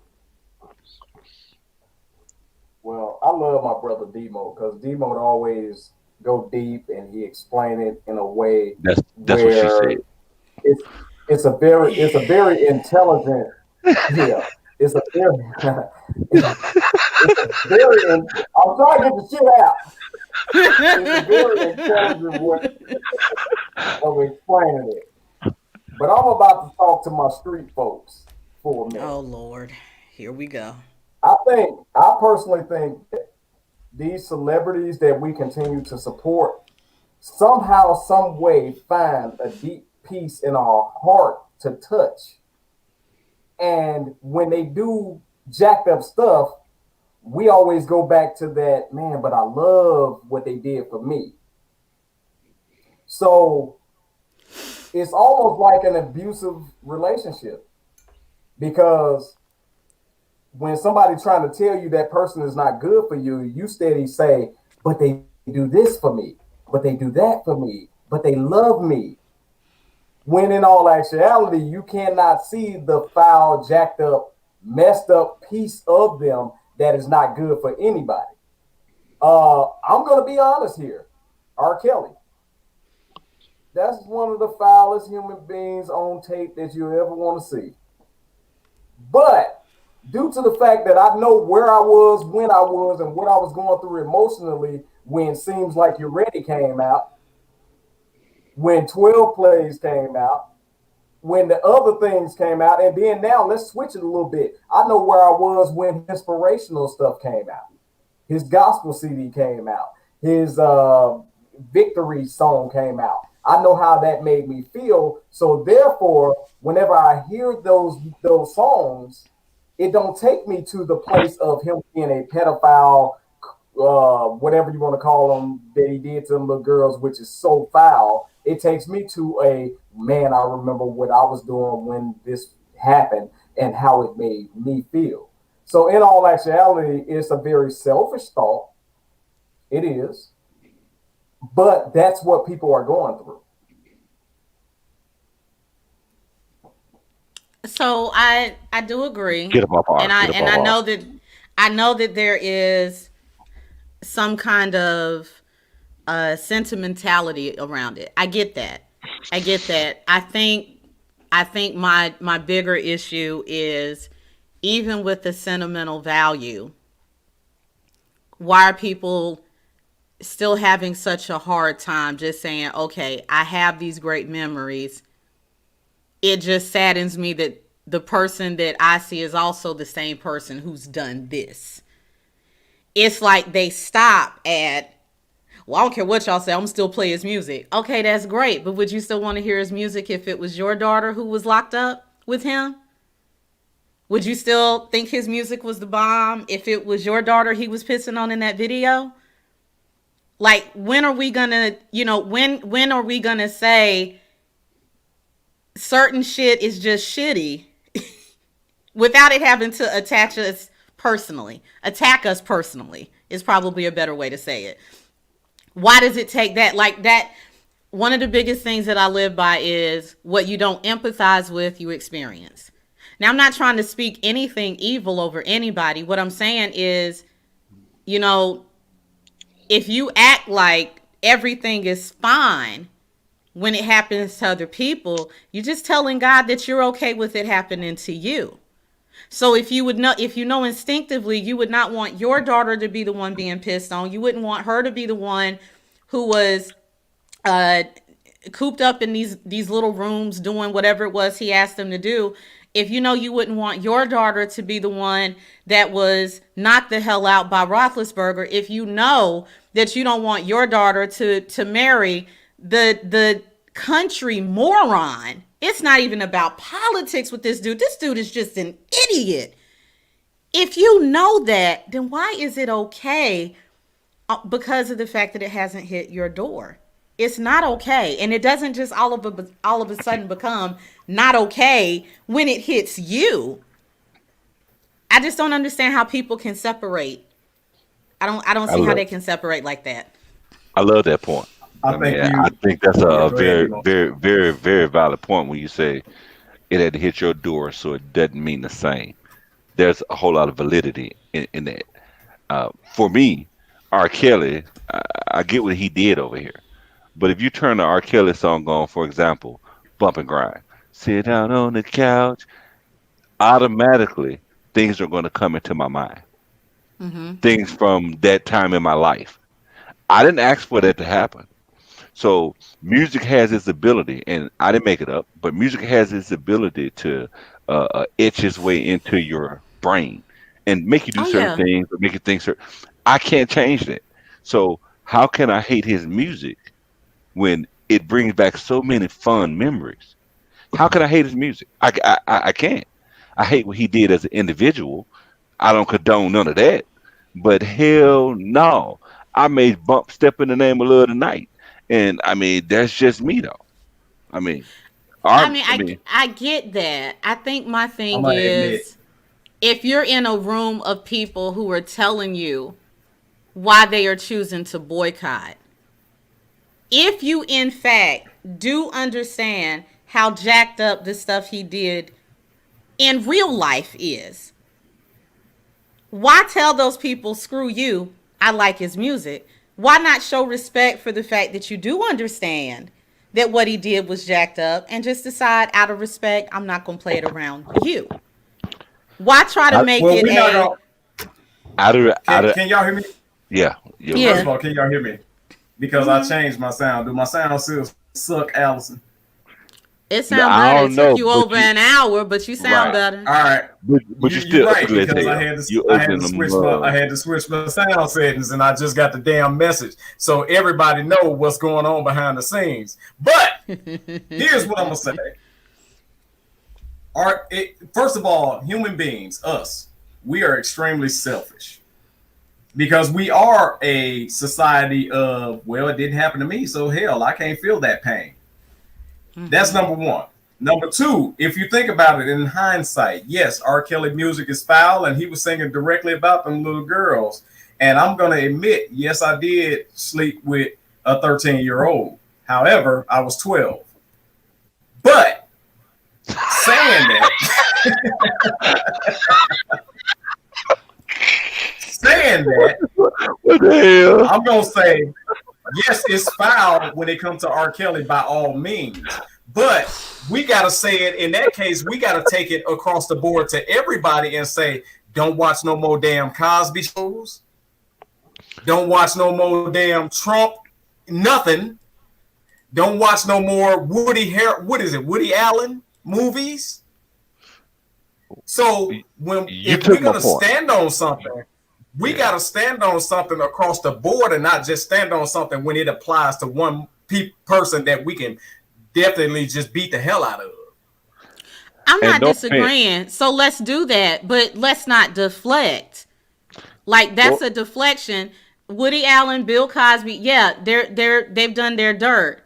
Well, I love my brother Demo because Demo would always go deep and he explained it in a way That's what she said. where it's it's a very intelligent, yeah. It's a very it's a I'm trying to get the shit out. It's a very intelligent way of explaining it. But I'm about to talk to my street folks for a minute. Oh Lord, here we go. I personally think that these celebrities that we continue to support somehow, some way find a deep peace in our heart to touch. And when they do jacked up stuff, we always go back to that, man, but I love what they did for me. So it's almost like an abusive relationship because when somebody trying to tell you that person is not good for you, you steady say, but they do this for me, but they do that for me, but they love me. When in all actuality, you cannot see the foul, jacked up, messed up piece of them that is not good for anybody. I'm gonna be honest here. R. Kelly. That's one of the foulest human beings on tape that you ever want to see. But due to the fact that I know where I was, when I was, and what I was going through emotionally when Seems Like You're Ready came out, when 12 Plays came out, when the other things came out, and then now let's switch it a little bit. I know where I was when inspirational stuff came out. His gospel CD came out. his victory song came out. I know how that made me feel. So therefore, whenever I hear those songs, it don't take me to the place of him being a pedophile, whatever you want to call them, that he did to them little girls, which is so foul. It takes me to a man. I remember what I was doing when this happened and how it made me feel. So, in all actuality, it's a very selfish thought. It is, but that's what people are going through. So I do agree, Get him off and R. I Get him and off R. I know that there is some kind of sentimentality around it. I get that. I get that. I think my bigger issue is, even with the sentimental value, why are people still having such a hard time just saying, okay, I have these great memories. It just saddens me that the person that I see is also the same person who's done this. It's like they stop at, well, I don't care what y'all say, I'm still play his music. Okay, that's great, but would you still want to hear his music if it was your daughter who was locked up with him? Would you still think his music was the bomb if it was your daughter he was pissing on in that video? Like, when are we gonna, when are we gonna say certain shit is just shitty without it having to attack us personally is probably a better way to say it. Why does it take that? Like that, one of the biggest things that I live by is, what you don't empathize with, you experience. Now, I'm not trying to speak anything evil over anybody. What I'm saying is, you know, if you act like everything is fine when it happens to other people, you're just telling God that you're okay with it happening to you. So if you know instinctively, you would not want your daughter to be the one being pissed on. You wouldn't want her to be the one who was uh, cooped up in these little rooms doing whatever it was he asked them to do. If you know you wouldn't want your daughter to be the one that was knocked the hell out by Roethlisberger, if you know that you don't want your daughter to marry the country moron. It's not even about politics with this dude. This dude is just an idiot. If you know that, then why is it okay because of the fact that it hasn't hit your door? It's not okay. And it doesn't just all of a sudden become not okay when it hits you. I just don't understand how people can separate. I don't I see how love they can separate like that. I love that point. I I mean, think I you. think that's Yeah, a go ahead, very, Debo. very, very, very valid point when you say it had to hit your door, so it doesn't mean the same. There's a whole lot of validity in that. For me, R. Kelly, I get what he did over here. But if you turn the R. Kelly song on, for example, Bump and Grind, sit down on the couch, automatically things are going to come into my mind. Things from that time in my life. I didn't ask for that to happen. So music has its ability, and I didn't make it up, but music has its ability to etch its way into your brain and make you do Oh certain yeah. things or make you think certain. I can't change that. So how can I hate his music when it brings back so many fun memories? How can I hate his music? I can't. I hate what he did as an individual. I don't condone none of that. But hell no. I made Bump Step in the Name of Love tonight. And I mean, that's just me though. I mean, I our mean, I mean, I get that. I think my I'm thing gonna admit. is, if you're in a room of people who are telling you why they are choosing to boycott, if you in fact do understand how jacked up the stuff he did in real life is, why tell those people, screw you, I like his music? Why not show respect for the fact that you do understand that what he did was jacked up, and just decide, out of respect, I'm not going to play it around you? Why try to I, make Well, it we're not a, gonna. out of Can y'all hear me? yeah, yeah, we First hear of yeah. you. all, can y'all hear me? Because I changed my sound. Do my sound still suck, Allison? It No, sound I better. It don't took know, you over an hour, but you sound right, better. All right. but you You're still right, ugly as because hell. You I ugly had in to the switch I mud. had to switch my sound settings, and I just got the damn message, so everybody know what's going on behind the scenes. But here's what I'm gonna say: first of all, human beings, us, we are extremely selfish because we are a society of, well, it didn't happen to me, so hell, I can't feel that pain. That's number one. Number two, if you think about it in hindsight, yes, R. Kelly music is foul, and he was singing directly about them little girls. And I'm going to admit, yes, I did sleep with a 13-year-old. However, I was 12. But saying that, saying that, What the hell? I'm going to say, yes, it's foul when it comes to R. Kelly by all means. But we got to say it in that case, we got to take it across the board to everybody and say, don't watch no more damn Cosby shows. Don't watch no more damn Trump, nothing. Don't watch no more Woody Allen movies. So You if we're took my gonna point. stand on something, we Yeah. got to stand on something across the board and not just stand on something when it applies to one person that we can definitely just beat the hell out of. I'm And not no offense. disagreeing. So let's do that, but let's not deflect. Like that's Well, a deflection. Woody Allen, Bill Cosby, yeah, they've done their dirt.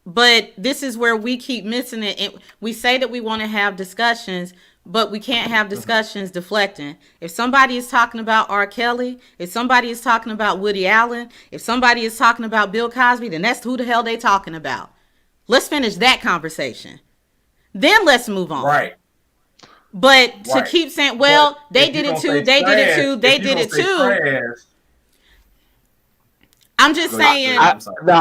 But this is where we keep missing it. And we say that we want to have discussions, but we can't have discussions deflecting. If somebody is talking about R. Kelly, if somebody is talking about Woody Allen, if somebody is talking about Bill Cosby, then that's who the hell they talking about. Let's finish that conversation. Then let's move on. Right, But to right. keep saying, But well, they did it too, they did it too, they if you're did gonna it say too. trash, I'm just go ahead. saying, I'm sorry.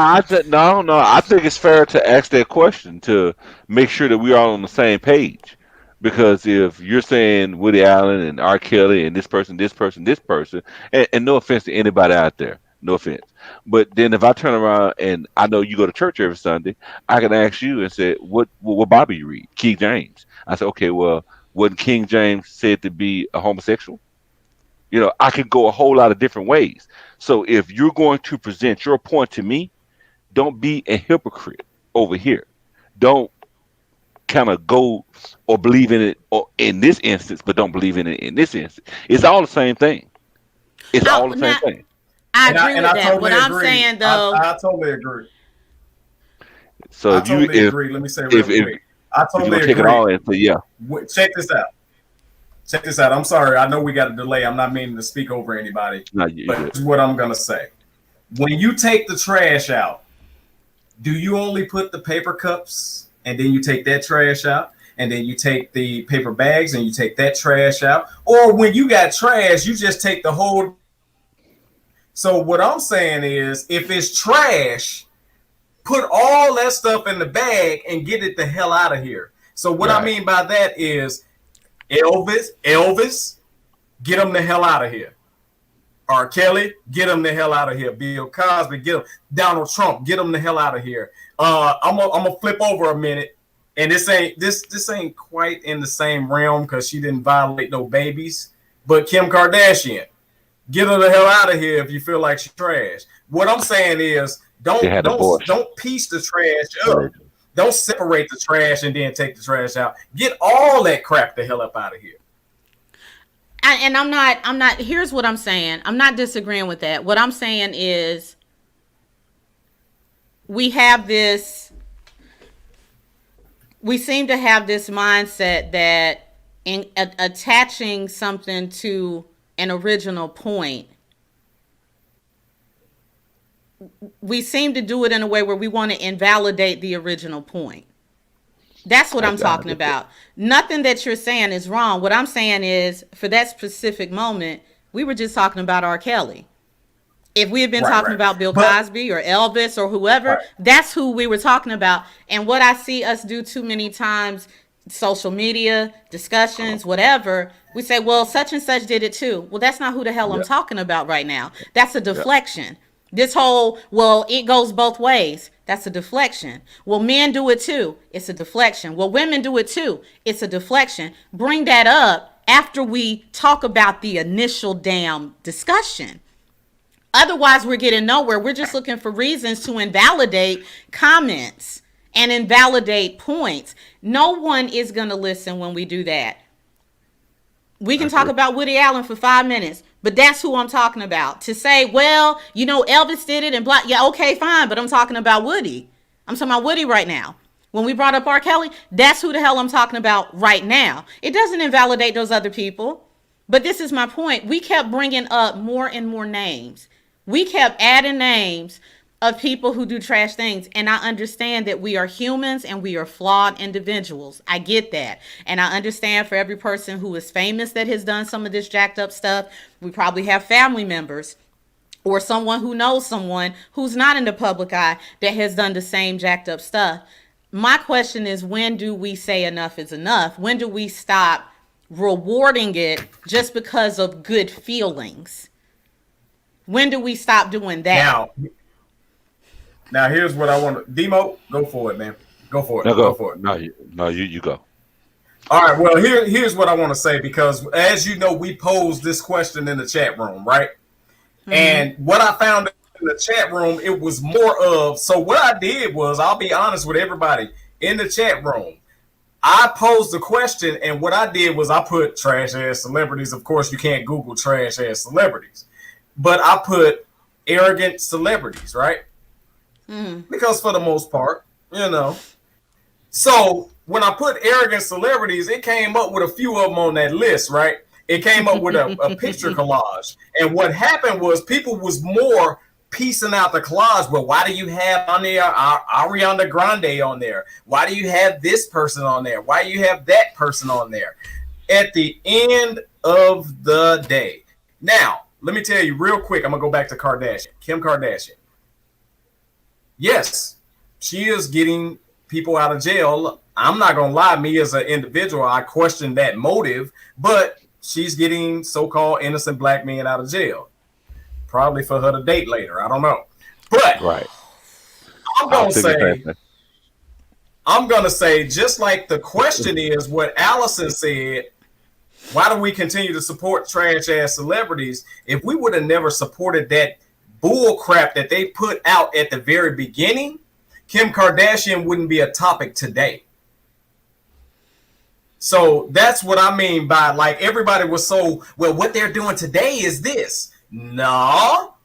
no, no. I think it's fair to ask that question to make sure that we're all on the same page. Because if you're saying Woody Allen and R. Kelly and this person, this person, this person, and no offense to anybody out there, no offense. But then if I turn around and I know you go to church every Sunday, I can ask you and say, what Bible you read? King James. I said, okay, well, wasn't King James said to be a homosexual? I could go a whole lot of different ways. So if you're going to present your point to me, don't be a hypocrite over here. Don't kind of go or believe in it or in this instance, but don't believe in it in this instance. It's all the same thing. It's oh, all the same now thing. I And I agree and with I that. What totally I'm agree. saying though, I totally agree. So I if you totally agree. Let me say real if quick. I if you totally want to take it agree. all and say, yeah, Check this out. Check this out. I'm sorry. I know we got a delay. I'm not meaning to speak over anybody, no, you're but good. here's what I'm gonna say. When you take the trash out, do you only put the paper cups and then you take that trash out? And then you take the paper bags and you take that trash out? Or when you got trash, you just take the whole. So what I'm saying is, if it's trash, put all that stuff in the bag and get it the hell out of here. So what I Right. mean by that is Elvis, get him the hell out of here. R. Kelly, get him the hell out of here. Bill Cosby, get him. Donald Trump, get him the hell out of here. I'm gonna flip over a minute, and this ain't quite in the same realm because she didn't violate no babies. But Kim Kardashian, get her the hell out of here if you feel like she's trash. What I'm saying is, They don't had don't abortion. don't piece the trash up. Allegedly. Don't separate the trash and then take the trash out. Get all that crap the hell up out of here. and I'm not. Here's what I'm saying. I'm not disagreeing with that. What I'm saying is, we have this. We seem to have this mindset that attaching something to an original point, we seem to do it in a way where we want to invalidate the original point. That's what I'm I talking get that. about. Nothing that you're saying is wrong. What I'm saying is, for that specific moment, we were just talking about R. Kelly. If we had been Right, talking right. about Bill But Cosby or Elvis or whoever, right, that's who we were talking about. And what I see us do too many times, social media, discussions, whatever, we say, well, such and such did it too. Well, that's not who the hell I'm Yeah, talking about right now. That's a yeah. deflection. This whole, well, it goes both ways. That's a deflection. Well, men do it too. It's a deflection. Well, women do it too. It's a deflection. Bring that up after we talk about the initial damn discussion. Otherwise, we're getting nowhere. We're just looking for reasons to invalidate comments and invalidate points. No one is going to listen when we do that. We can talk about Woody Allen for 5 minutes, but that's who I'm talking about. To say, well, you know, Elvis did it and blah. Yeah, okay, fine, but I'm talking about Woody. I'm talking about Woody right now. When we brought up R. Kelly, that's who the hell I'm talking about right now. It doesn't invalidate those other people. But this is my point. We kept bringing up more and more names. We kept adding names of people who do trash things. And I understand that we are humans and we are flawed individuals. I get that. And I understand for every person who is famous that has done some of this jacked up stuff, we probably have family members or someone who knows someone who's not in the public eye that has done the same jacked up stuff. My question is, when do we say enough is enough? When do we stop rewarding it just because of good feelings? When do we stop doing that? Now here's what I want to. Demo, go for it, man. Go for it. No, go for it. You go. All right. Well, here's what I want to say, because as you know, we posed this question in the chat room, right? Mm-hmm. And what I found in the chat room, it was more of. So what I did was, I'll be honest with everybody in the chat room. I posed the question, and what I did was I put trash ass celebrities. Of course, you can't Google trash ass celebrities, but I put arrogant celebrities, right? Because for the most part, you know. So when I put arrogant celebrities, it came up with a few of them on that list, right? It came up with a picture collage. And what happened was people was more piecing out the collage. Well, why do you have on there Ariana Grande on there? Why do you have this person on there? Why do you have that person on there? At the end of the day. Now, let me tell you real quick. I'm going to go back to Kardashian. Kim Kardashian. Yes, she is getting people out of jail. I'm not going to lie, me as an individual, I question that motive, but she's getting so-called innocent black men out of jail. Probably for her to date later. I don't know. But right. I'm going to say, just like the question is what Allison said, why do we continue to support trash-ass celebrities? If we would have never supported that bull crap that they put out at the very beginning, Kim Kardashian wouldn't be a topic today. So that's what I mean by, like, everybody was so, well, what they're doing today is this. No,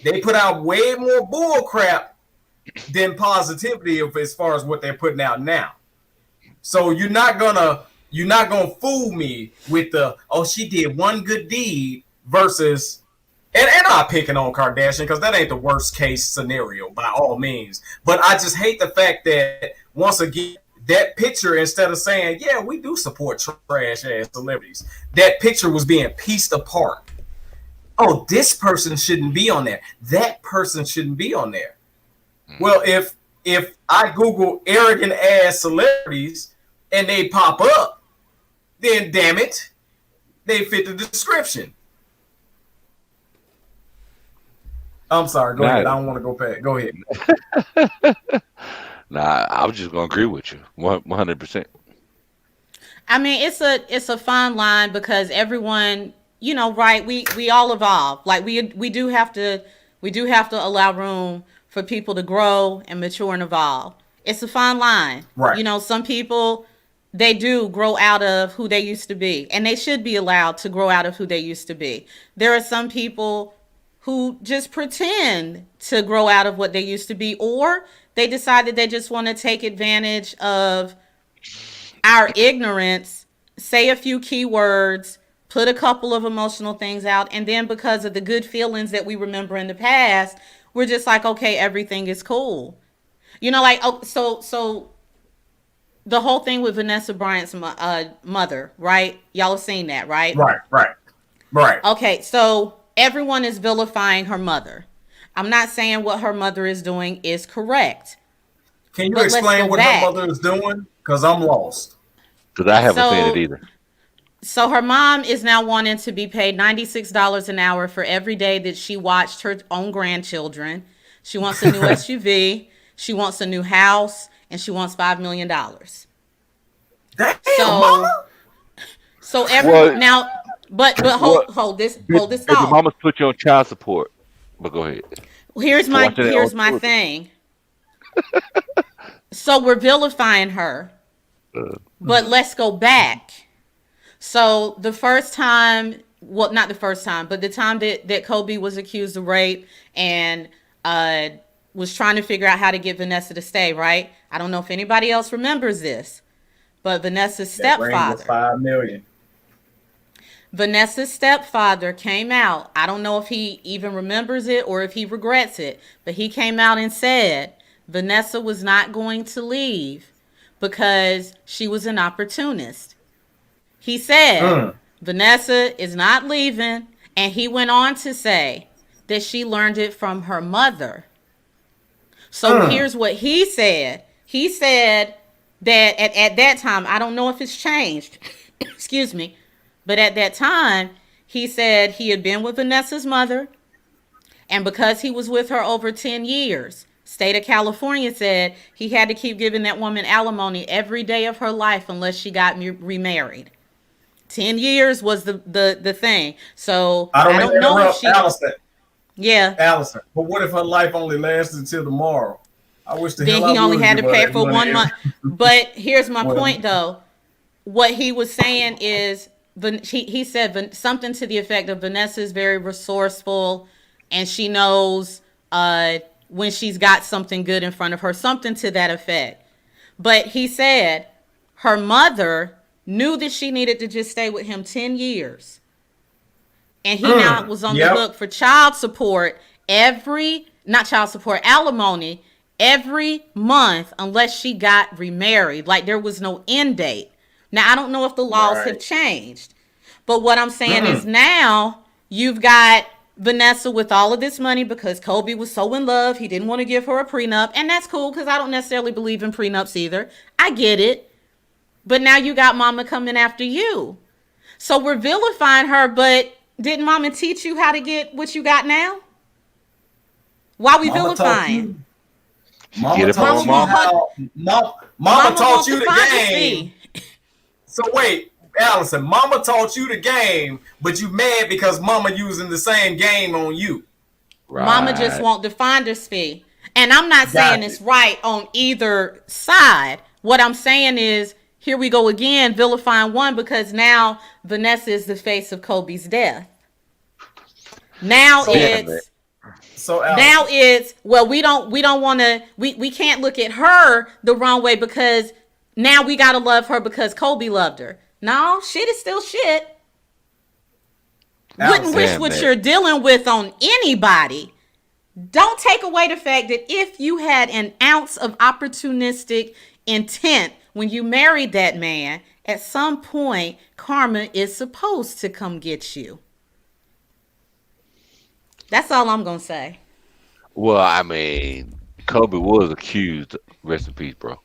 they put out way more bull crap than positivity as far as what they're putting out now. So you're not gonna fool me with the, oh, she did one good deed versus. And I'm not picking on Kardashian because that ain't the worst case scenario by all means. But I just hate the fact that, once again, that picture, instead of saying, yeah, we do support trash ass celebrities, that picture was being pieced apart. Oh, this person shouldn't be on there. That person shouldn't be on there. Well, if I Google arrogant ass celebrities and they pop up, then damn it, they fit the description. I'm sorry. Go ahead. I don't want to go past. Go ahead. Nah, I was just gonna agree with you 100%. I mean, it's a fine line because everyone, you know, right? We all evolve. Like we do have to allow room for people to grow and mature and evolve. It's a fine line, right? You know, some people, they do grow out of who they used to be, and they should be allowed to grow out of who they used to be. There are some people who just pretend to grow out of what they used to be, or they decided they just want to take advantage of our ignorance, say a few keywords, put a couple of emotional things out, and then because of the good feelings that we remember in the past, we're just like, okay, everything is cool. You know, like, oh, so the whole thing with Vanessa Bryant's mother, right? Y'all have seen that, right? Right. Okay, so everyone is vilifying her mother. I'm not saying what her mother is doing is correct. Can you explain what her mother is doing? Because I'm lost. Because I haven't seen it either. So her mom is now wanting to be paid $96 an hour for every day that she watched her own grandchildren. She wants a new SUV. She wants a new house, and she wants $5 million. Damn, So, mama. so every Well, now, but well, hold this baby, thought. mama's put you on child support. But go ahead. Here's For my watching their own here's my children. thing. So we're vilifying her, but let's go back. So the first time, well, not the first time, but the time that Kobe was accused of rape and was trying to figure out how to get Vanessa to stay, right? I don't know if anybody else remembers this, but That ring was $5 million. Vanessa's stepfather came out. I don't know if he even remembers it or if he regrets it, but he came out and said Vanessa was not going to leave because she was an opportunist. He said Vanessa is not leaving, and he went on to say that she learned it from her mother. So here's what he said. He said that at that time, I don't know if it's changed, excuse me, but at that time, he said he had been with Vanessa's mother, and because he was with her over 10 years, state of California said he had to keep giving that woman alimony every day of her life unless she got remarried. 10 years was the thing. So I don't I mean to don't know if interrupt, she, Allison. yeah, Allison, but what if her life only lasted until tomorrow? I wish the then hell I he only would had give to her pay that for money. 1 month. But here's my Well, point though. What he was saying is, he said something to the effect of Vanessa is very resourceful and she knows when she's got something good in front of her, something to that effect. But he said her mother knew that she needed to just stay with him 10 years. And he now was on the yep. hook for child support not child support, alimony every month unless she got remarried. Like there was no end date. Now, I don't know if the laws have Right. changed, but what I'm saying is now you've got Vanessa with all of this money because Kobe was so in love. He didn't want to give her a prenup. And that's cool because I don't necessarily believe in prenups either. I get it. But now you got mama coming after you. So we're vilifying her, but didn't mama teach you how to get what you got now? Why we Mama taught vilifying? you. She Mama get it from taught her you want mama. her, how. Mama mama taught want you the the finder's game. fee. So wait, Allison, Mama taught you the game, but you mad because Mama using the same game on you. Mama just Right. want the finder's fee. And I'm not saying Got it's it. right on either side. What I'm saying is, here we go again, vilifying one because now Vanessa is the face of Kobe's death. Now So, Damn it. it's so now Allison, it's well, we don't want to we can't look at her the wrong way because now we gotta love her because Kobe loved her. No, shit is still shit. Wouldn't Allison, wish Damn what that. you're dealing with on anybody. Don't take away the fact that if you had an ounce of opportunistic intent when you married that man, at some point, karma is supposed to come get you. That's all I'm going to say. Well, I mean, Kobe was accused. Rest in peace, bro.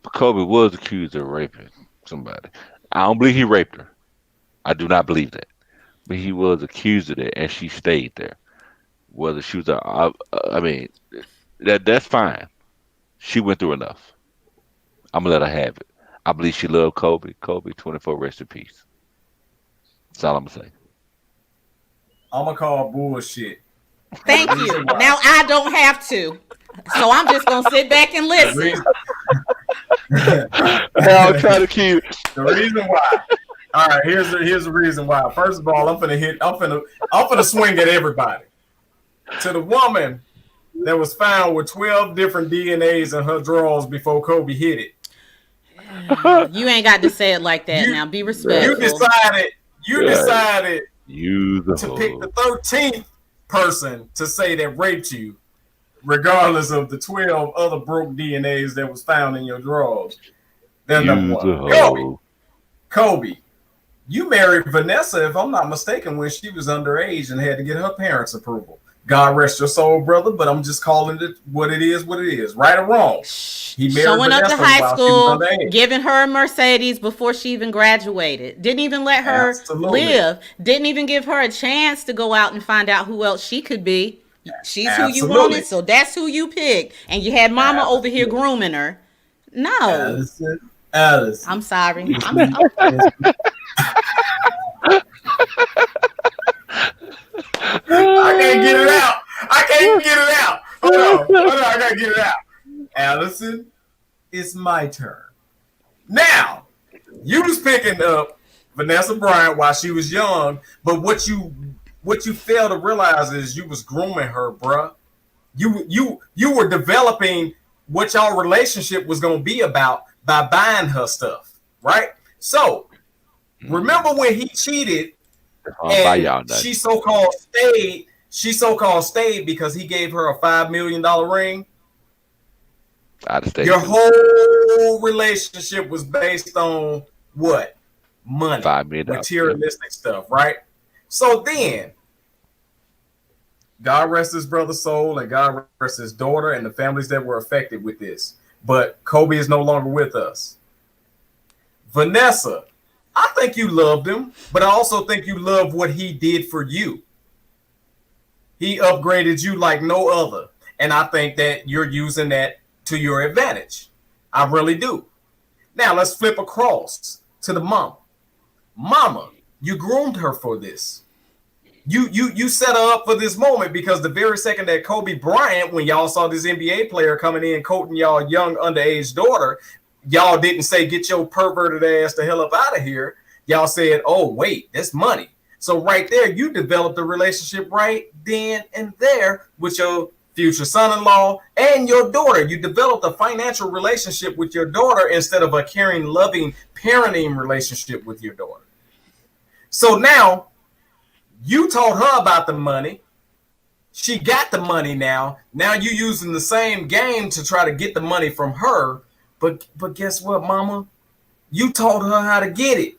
But Kobe was accused of raping somebody. I don't believe he raped her. I do not believe that. But he was accused of it, and she stayed there. Whether she was I mean, that's fine. She went through enough. I'm gonna let her have it. I believe she loved Kobe. Kobe, 24, rest in peace. That's all I'm gonna say. I'm gonna call bullshit. The Thank you. reason why. Now I don't have to. So I'm just going to sit back and The listen. reason. I'm trying to keep. The reason why. All right, here's the reason why. First of all, I'm finna swing at everybody. To the woman that was found with 12 different DNAs in her drawers before Kobe hit it. You ain't got to say it like that You now. Be you respectful. decided Use the to pick the hoe. 13th person to say that raped you, regardless of the 12 other broke DNAs that was found in your drawers. That's number Use the one. Kobe, hoe. Kobe, you married Vanessa, if I'm not mistaken, when she was underage and had to get her parents' approval. God rest your soul, brother, but I'm just calling it what it is, right or wrong. He married Showing up to Vanessa high while she was school, underage. giving her a Mercedes before she even graduated. Didn't even let her Absolutely. live. Didn't even give her a chance to go out and find out who else she could be. She's who you wanted, Absolutely. so that's who you picked. And you had mama over here Absolutely. grooming her. No. Allison. I'm sorry. I can't get it out. I can't get it out. Hold on. I gotta get it out. Allison, it's my turn. Now, you was picking up Vanessa Bryant while she was young, but what you fail to realize is you was grooming her, bruh. You were developing what y'all relationship was gonna be about by buying her stuff, right? So remember when he cheated and she so-called stayed. She so-called stayed because he gave her a $5 million ring. Your whole relationship was based on what? Money, materialistic stuff, right? So then, God rest his brother's soul and God rest his daughter and the families that were affected with this. But Kobe is no longer with us. Vanessa, I think you loved him, but I also think you love what he did for you. He upgraded you like no other. And I think that you're using that to your advantage. I really do. Now let's flip across to the mama. Mama, you groomed her for this. You set her up for this moment because the very second that Kobe Bryant, when y'all saw this NBA player coming in coating y'all young underage daughter, y'all didn't say get your perverted ass the hell up out of here. Y'all said, oh wait, that's money. So right there, you developed a relationship right then and there with your future son-in-law and your daughter. You developed a financial relationship with your daughter instead of a caring, loving, parenting relationship with your daughter. So now you taught her about the money. She got the money now. Now you using the same game to try to get the money from her. But guess what, mama? You taught her how to get it.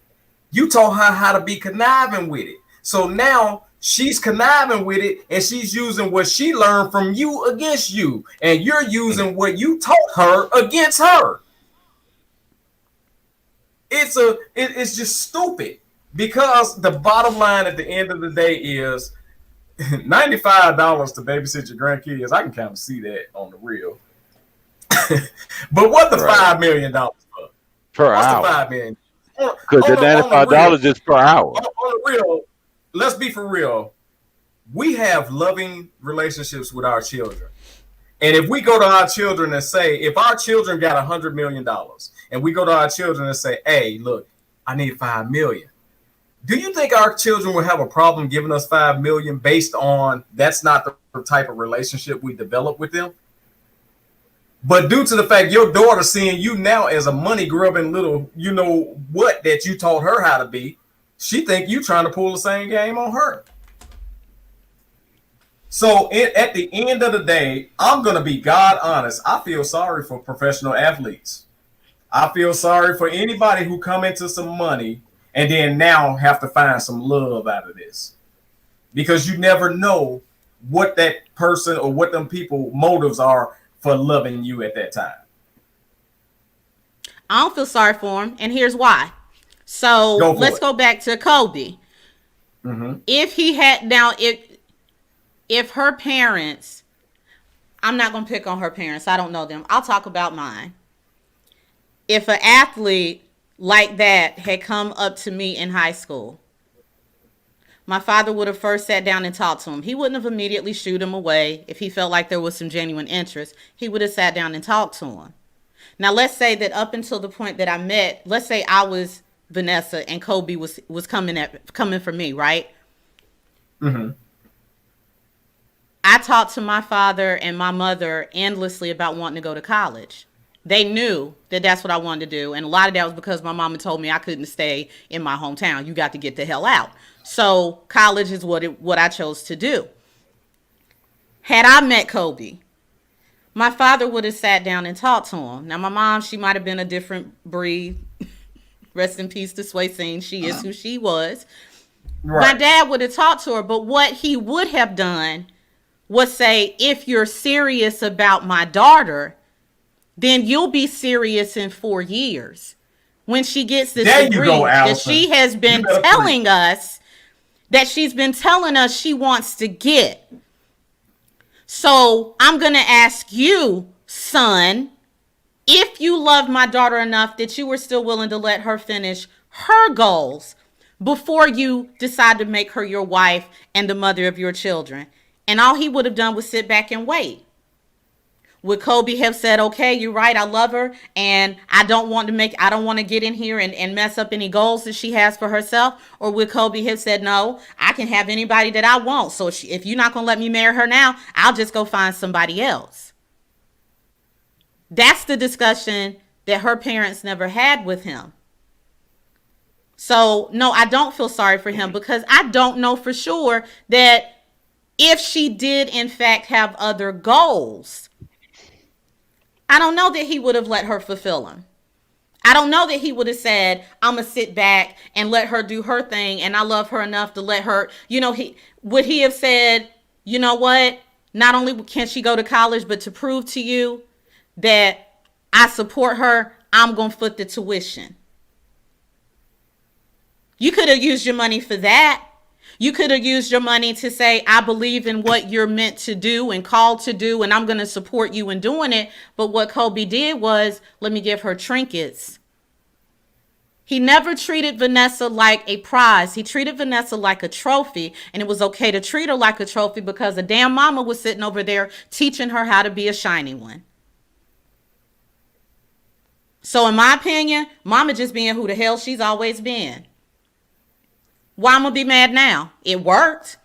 You taught her how to be conniving with it. So now she's conniving with it and she's using what she learned from you against you. And you're using what you taught her against her. It's just stupid. Because the bottom line at the end of the day is $95 to babysit your grandkids. I can kind of see that on the real. But what the $5 million for? Per What's hour. the $5 million? Because the $95 is per hour. On the real, let's be for real. We have loving relationships with our children. And if we go to our children and say, if our children got $100 million and we go to our children and say, hey, look, I need $5 million. Do you think our children will have a problem giving us $5 million based on that's not the type of relationship we develop with them? But due to the fact your daughter seeing you now as a money grubbing little, you know what, that you taught her how to be, she think you trying to pull the same game on her. So at the end of the day, I'm going to be God honest. I feel sorry for professional athletes. I feel sorry for anybody who come into some money and then now have to find some love out of this. Because you never know what that person or what them people motives are for loving you at that time. I don't feel sorry for him, and here's why. So let's go back to Kobe. Mm-hmm. If he had now, if her parents, I'm not gonna pick on her parents. I don't know them. I'll talk about mine. If an athlete like that had come up to me in high school, my father would have first sat down and talked to him. He wouldn't have immediately shooed him away. If he felt like there was some genuine interest, he would have sat down and talked to him. Now, let's say that up until the point that I met, let's say I was Vanessa and Kobe was coming for me, right? Mm-hmm. I talked to my father and my mother endlessly about wanting to go to college. They knew that that's what I wanted to do. And a lot of that was because my mama told me I couldn't stay in my hometown. You got to get the hell out. So college is what I chose to do. Had I met Kobe, my father would have sat down and talked to him. Now, my mom, she might have been a different breed. Rest in peace to Sway Singh. She is who she was. Right. My dad would have talked to her, but what he would have done would say, if you're serious about my daughter, then you'll be serious in 4 years. When she gets this There you go, degree that Allison. she has You been better preach. telling us, she wants to get. So I'm going to ask you, son, if you love my daughter enough that you were still willing to let her finish her goals before you decide to make her your wife and the mother of your children. And all he would have done was sit back and wait. Would Kobe have said, okay, you're right, I love her, and I don't want to get in here and mess up any goals that she has for herself? Or would Kobe have said, no, I can have anybody that I want. So if you're not going to let me marry her now, I'll just go find somebody else. That's the discussion that her parents never had with him. So, no, I don't feel sorry for him, because I don't know for sure that if she did, in fact, have other goals, I don't know that he would have let her fulfill them. I don't know that he would have said, I'm going to sit back and let her do her thing, and I love her enough to let her, would he have said, you know what? Not only can she go to college, but to prove to you that I support her, I'm going to foot the tuition. You could have used your money for that. You could have used your money to say, I believe in what you're meant to do and called to do, and I'm going to support you in doing it. But what Kobe did was, let me give her trinkets. He never treated Vanessa like a prize. He treated Vanessa like a trophy, and it was okay to treat her like a trophy because the damn mama was sitting over there teaching her how to be a shiny one. So in my opinion, mama just being who the hell she's always been. Why am I be mad now? It worked.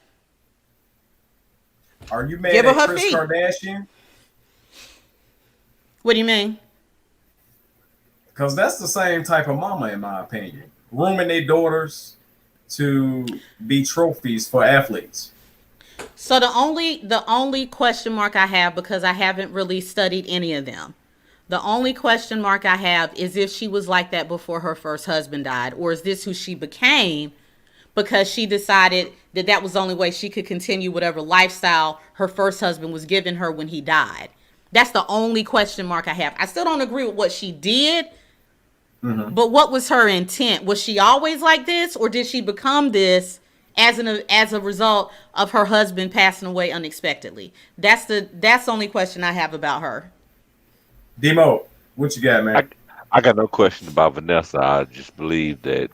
Are you mad Give her at her Kris fee. Kardashian? What do you mean? Because that's the same type of mama, in my opinion. Grooming their daughters to be trophies for athletes. So the only question mark I have, because I haven't really studied any of them, the only question mark I have is if she was like that before her first husband died, or is this who she became because she decided that that was the only way she could continue whatever lifestyle her first husband was giving her when he died. That's the only question mark I have. I still don't agree with what she did, but what was her intent? Was she always like this, or did she become this as a result of her husband passing away unexpectedly? That's the only question I have about her. Demo, what you got, man? I got no question about Vanessa. I just believe that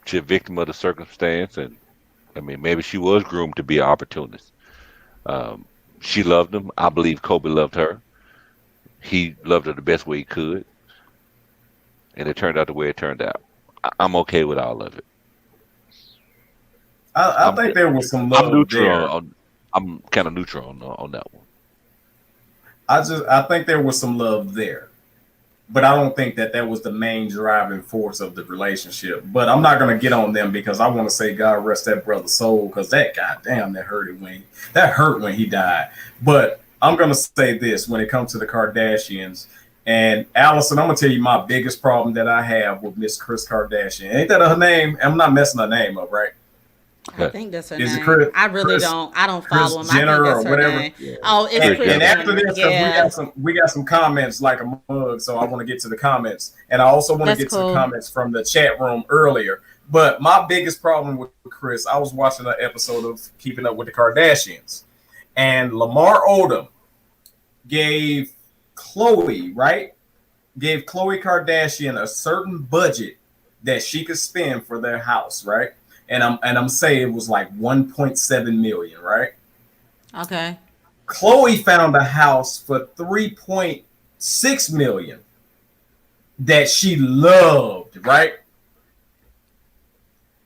she's a victim of the circumstance, and I mean, maybe she was groomed to be an opportunist. She loved him. I believe Kobe loved her. He loved her the best way he could, and it turned out the way it turned out. I'm okay with all of it. I think there was some I'm love neutral. there. I'm kind of neutral on that one. I think there was some love there, but I don't think that was the main driving force of the relationship. But I'm not gonna get on them because I want to say God rest that brother's soul, because that goddamn that hurt when he died. But I'm gonna say this when it comes to the Kardashians and Allison. I'm gonna tell you my biggest problem that I have with Miss Kris Kardashian. Ain't that her name? I'm not messing her name up, right? I think that's her Is it name. I really don't. I don't follow him. I think that's her name. Yeah. Oh, it's Kris Kris And after Jenner. this, because Yeah, we got some comments like a mug, so I want to get to the comments, and I also want to that's get to the cool. comments from the chat room earlier. But my biggest problem with Kris, I was watching an episode of Keeping Up with the Kardashians, and Lamar Odom gave Khloe Kardashian a certain budget that she could spend for their house, right? And I'm saying it was like 1.7 million, right? Okay. Khloe found a house for 3.6 million that she loved, right?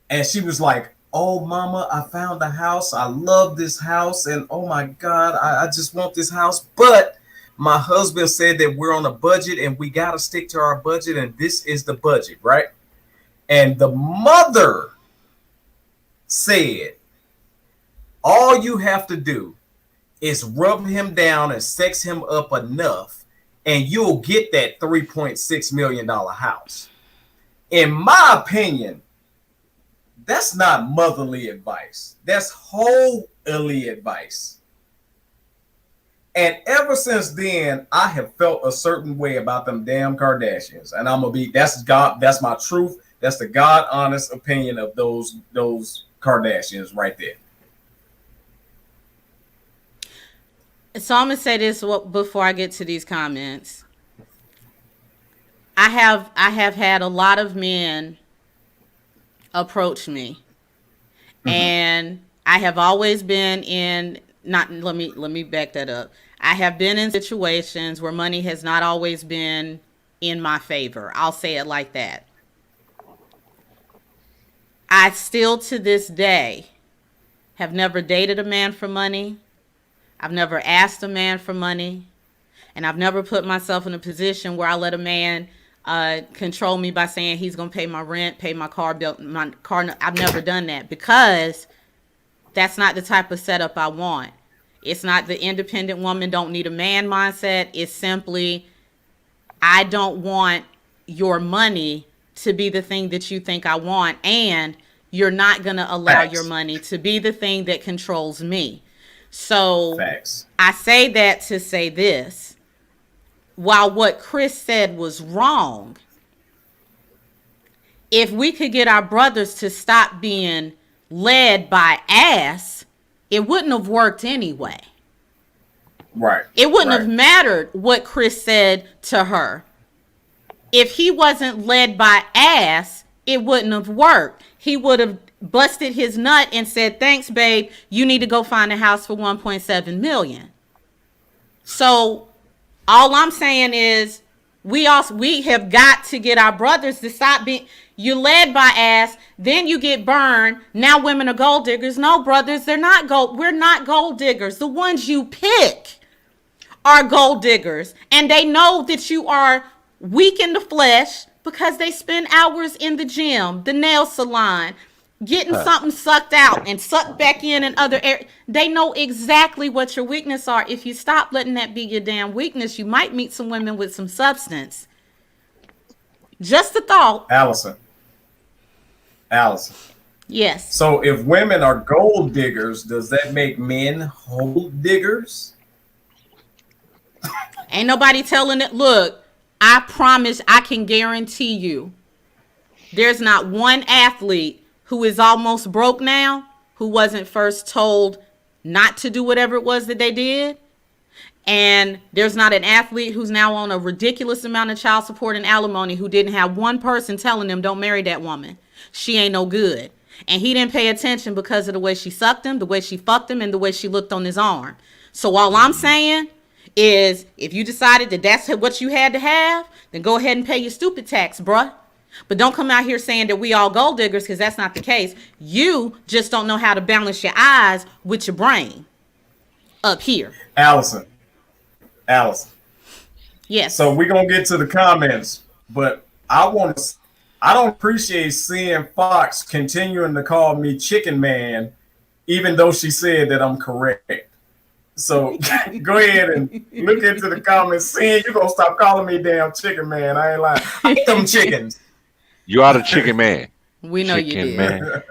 And she was like, "Oh, mama, I found a house. I love this house. And oh my God, I just want this house. But my husband said that we're on a budget and we got to stick to our budget. And this is the budget, right?" And the mother said, "All you have to do is rub him down and sex him up enough, and you'll get that $3.6 million house." In my opinion, that's not motherly advice. That's holy advice. And ever since then, I have felt a certain way about them damn Kardashians. And I'm gonna be that's God, that's my truth. That's the God honest opinion of those Kardashians right there. So I'm gonna say this before I get to these comments. I have had a lot of men approach me, and I have always been in not let me back that up. I have been in situations where money has not always been in my favor. I'll say it like that. I still to this day have never dated a man for money. I've never asked a man for money. And I've never put myself in a position where I let a man control me by saying he's going to pay my rent, pay my car bill, my car. I've never done that because that's not the type of setup I want. It's not the independent woman don't need a man mindset. It's simply, I don't want your money to be the thing that you think I want. And you're not going to allow your money to be the thing that controls me. So I say that to say this. While what Chris said was wrong, if we could get our brothers to stop being led by ass, it wouldn't have worked anyway. Right. It wouldn't have mattered what Chris said to her. If he wasn't led by ass, it wouldn't have worked. He would have busted his nut and said, "Thanks, babe. You need to go find a house for $1.7 million." So all I'm saying is we have got to get our brothers to stop being, you led by ass, then you get burned. Now women are gold diggers. No, brothers, they're not gold. We're not gold diggers. The ones you pick are gold diggers. And they know that you are weak in the flesh because they spend hours in the gym, the nail salon, getting something sucked out and sucked back in other areas. They know exactly what your weaknesses are. If you stop letting that be your damn weakness, you might meet some women with some substance. Just a thought. Allison. Yes. So if women are gold diggers, does that make men hole diggers? Ain't nobody telling it. Look, I promise, I can guarantee you, there's not one athlete who is almost broke now who wasn't first told not to do whatever it was that they did. And there's not an athlete who's now on a ridiculous amount of child support and alimony who didn't have one person telling them, don't marry that woman. She ain't no good. And he didn't pay attention because of the way she sucked him, the way she fucked him, and the way she looked on his arm. So all I'm saying is if you decided that that's what you had to have, then go ahead and pay your stupid tax, bruh. But don't come out here saying that we all gold diggers, because that's not the case. You just don't know how to balance your eyes with your brain up here. Allison. Yes. So we're going to get to the comments, but I don't appreciate seeing Fox continuing to call me Chicken Man, even though she said that I'm correct. So go ahead and look into the comments. Seeing you're going to stop calling me damn Chicken Man. I ain't lying. I eat them chickens. You are the Chicken Man. We know chicken you did. Man.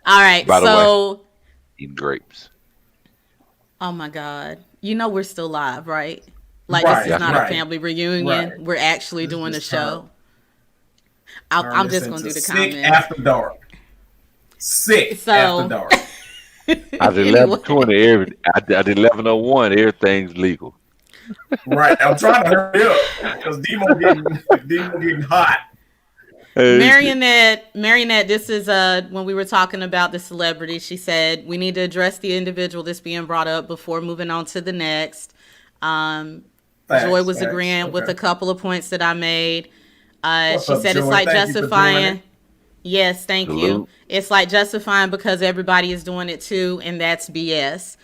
All right. By the so way, eating grapes. Oh my God. You know we're still live, right? Like Right, this is not right. a family reunion. Right. We're actually doing a show. I'm just going to do the Sick comments. after dark. Sick So- after dark. I did 11:20. I did 11:01. Everything's legal. Right. I'm trying to hurry up because Demo getting hot. Marionette, this is when we were talking about the celebrity. She said we need to address the individual that's being brought up before moving on to the next. Joy was agreeing with a couple of points that I made. She up, said Joy? it's like Thank you for justifying. joining. Yes, thank you. Salute. It's like justifying because everybody is doing it too, and that's BS.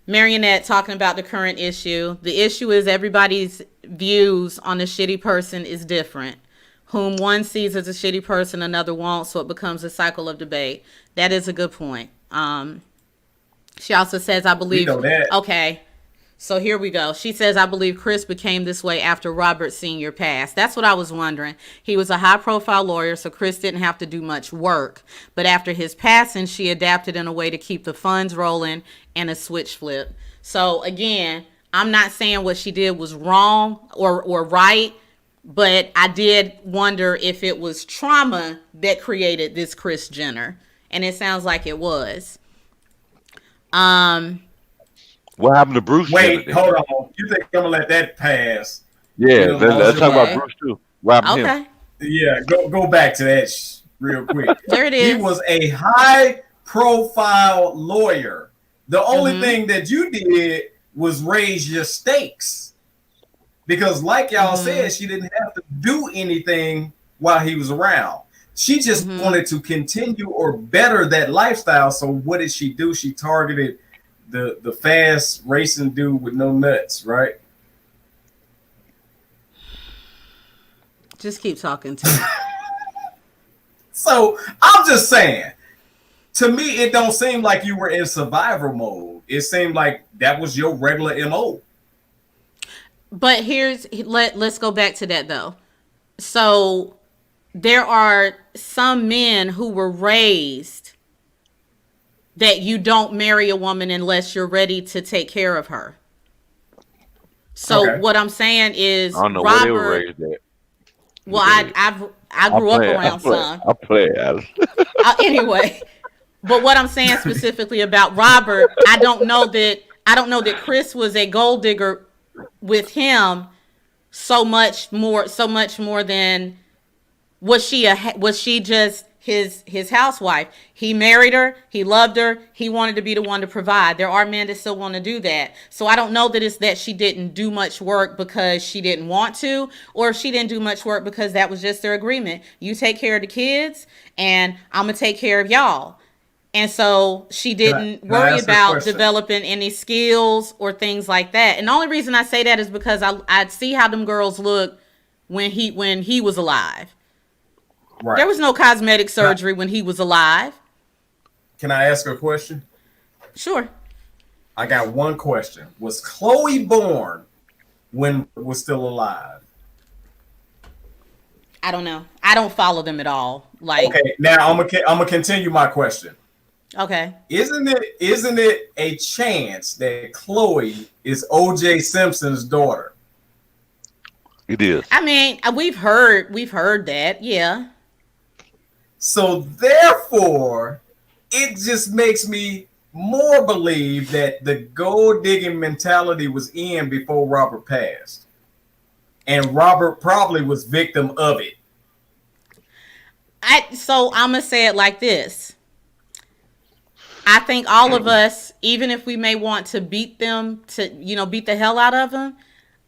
Marionette talking about the current issue. The issue is everybody's views on a shitty person is different. Whom one sees as a shitty person, another won't, so it becomes a cycle of debate. That is a good point. She also says, I believe... We know that. Okay, so here we go. She says, I believe Chris became this way after Robert Sr. passed. That's what I was wondering. He was a high-profile lawyer, so Chris didn't have to do much work. But after his passing, she adapted in a way to keep the funds rolling and a switch flip. So again, I'm not saying what she did was wrong or right, but I did wonder if it was trauma that created this Kris Jenner, and it sounds like it was. Um, What happened to Bruce Jenner Wait, then? hold on. You think I'm gonna let that pass? You Yeah, done lost let's your talk about okay, mind. Bruce too. What happened to him? okay, Yeah, go back to that real quick. there it He is. was a high profile lawyer. The only Mm-hmm. thing that you did was raise your stakes because, like y'all Mm-hmm. said, she didn't have to do anything while he was around. She just Mm-hmm. wanted to continue or better that lifestyle. So what did she do? She targeted the fast racing dude with no nuts, right? Just keep talking to me. So I'm just saying, to me, it don't seem like you were in survival mode. It seemed like that was your regular MO. But let's go back to that though. So there are some men who were raised that you don't marry a woman unless you're ready to take care of her. So Okay. what I'm saying I is don't know where they were Robert. raised at. Well, But go ahead. I I grew up play. I around play. some. I play, Alice. Anyway, but what I'm saying specifically about Robert, I don't know that Kris was a gold digger with him so much more than was she just his housewife. He married her, he loved her, he wanted to be the one to provide. There are men that still want to do that. So I don't know that it's that she didn't do much work because she didn't want to, or if she didn't do much work because that was just their agreement. You take care of the kids and I'm gonna take care of y'all. And so she didn't Can I worry ask a about question? developing any skills or things like that. And the only reason I say that is because I see how them girls look when he was alive. There Right. was no cosmetic Can I, surgery when he was alive. can I ask a question? Sure. I got one question. Was Chloe born when was still alive? I don't know. I don't follow them at all. Like, Okay, now I'm gonna continue my question. okay. Isn't it a chance that Chloe is O.J. Simpson's daughter? It is. I mean, we've heard that. Yeah. So therefore, it just makes me more believe that the gold digging mentality was in before Robert passed, and Robert probably was victim of it. So I'm gonna say it like this. I think all of us, even if we may want to beat them to, beat the hell out of them,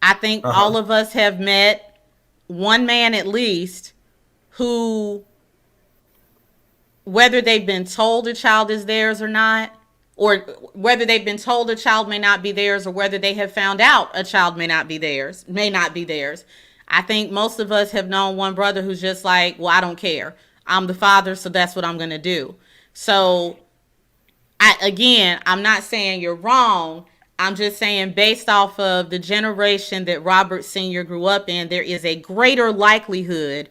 I think Uh all huh. of us have met one man at least who, whether they've been told a child is theirs or not, or whether they've been told a child may not be theirs, or whether they have found out a child may not be theirs. I think most of us have known one brother who's just like, well, I don't care. I'm the father, so that's what I'm going to do. So I'm not saying you're wrong. I'm just saying based off of the generation that Robert Sr. grew up in, there is a greater likelihood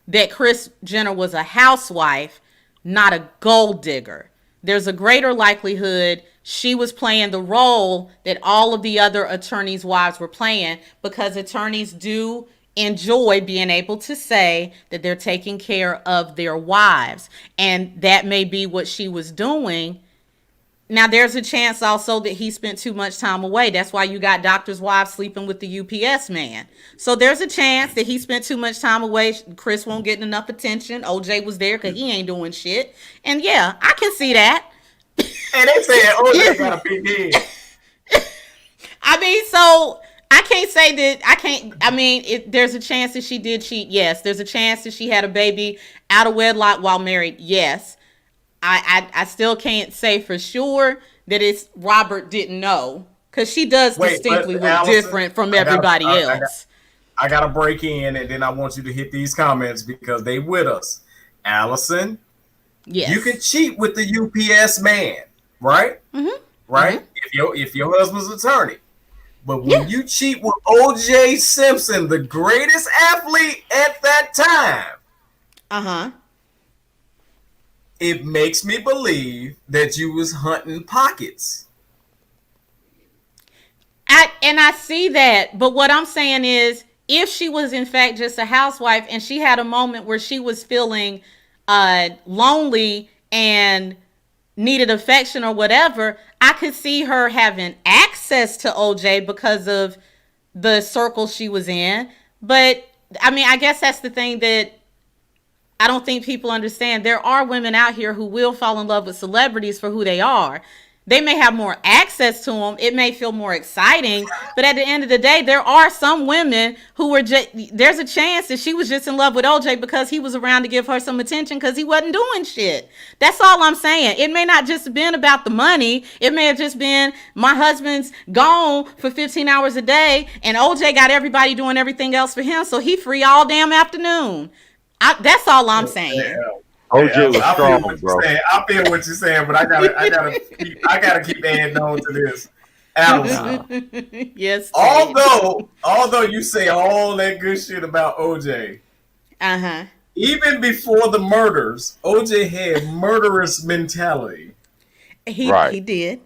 that Kris Jenner was a housewife, not a gold digger. There's a greater likelihood she was playing the role that all of the other attorneys' wives were playing, because attorneys do enjoy being able to say that they're taking care of their wives. And that may be what she was doing. Now, there's a chance also that he spent too much time away. That's why you got doctors' wives sleeping with the UPS man. So there's a chance that he spent too much time away. Kris won't get enough attention. OJ was there because he ain't doing shit. And yeah, I can see that. And they said O.J. got a big head. I mean, so I can't say that I can't. I mean, there's a chance that she did cheat. Yes. There's a chance that she had a baby out of wedlock while married. Yes. I still can't say for sure that it's Robert didn't know, because she does Wait, but distinctly look Allison, different from I gotta, everybody I, else. I gotta break in, and then I want you to hit these comments because they with us. Allison, you can Yes. cheat with the UPS man, right? Mm-hmm. Right? If your husband's attorney. But when Yeah. you cheat with O.J. Simpson, the greatest athlete at that time, Uh-huh. it makes me believe that you was hunting pockets. I see that, but what I'm saying is, if she was in fact just a housewife and she had a moment where she was feeling lonely and needed affection or whatever, I could see her having access to OJ because of the circle she was in. But I mean, I guess that's the thing that I don't think people understand. There are women out here who will fall in love with celebrities for who they are. They may have more access to them. It may feel more exciting, but at the end of the day, there are some women who were just, there's a chance that she was just in love with OJ because he was around to give her some attention because he wasn't doing shit. That's all I'm saying. It may not just been about the money. It may have just been my husband's gone for 15 hours a day and OJ got everybody doing everything else for him, so he free all damn afternoon. That's all I'm saying. Yeah. OJ was I feel strong, what bro. you're saying. I feel what you're saying, but I gotta keep adding on to this. Allison. Yes. Although you say all that good shit about OJ, even before the murders, OJ had murderous mentality. He did.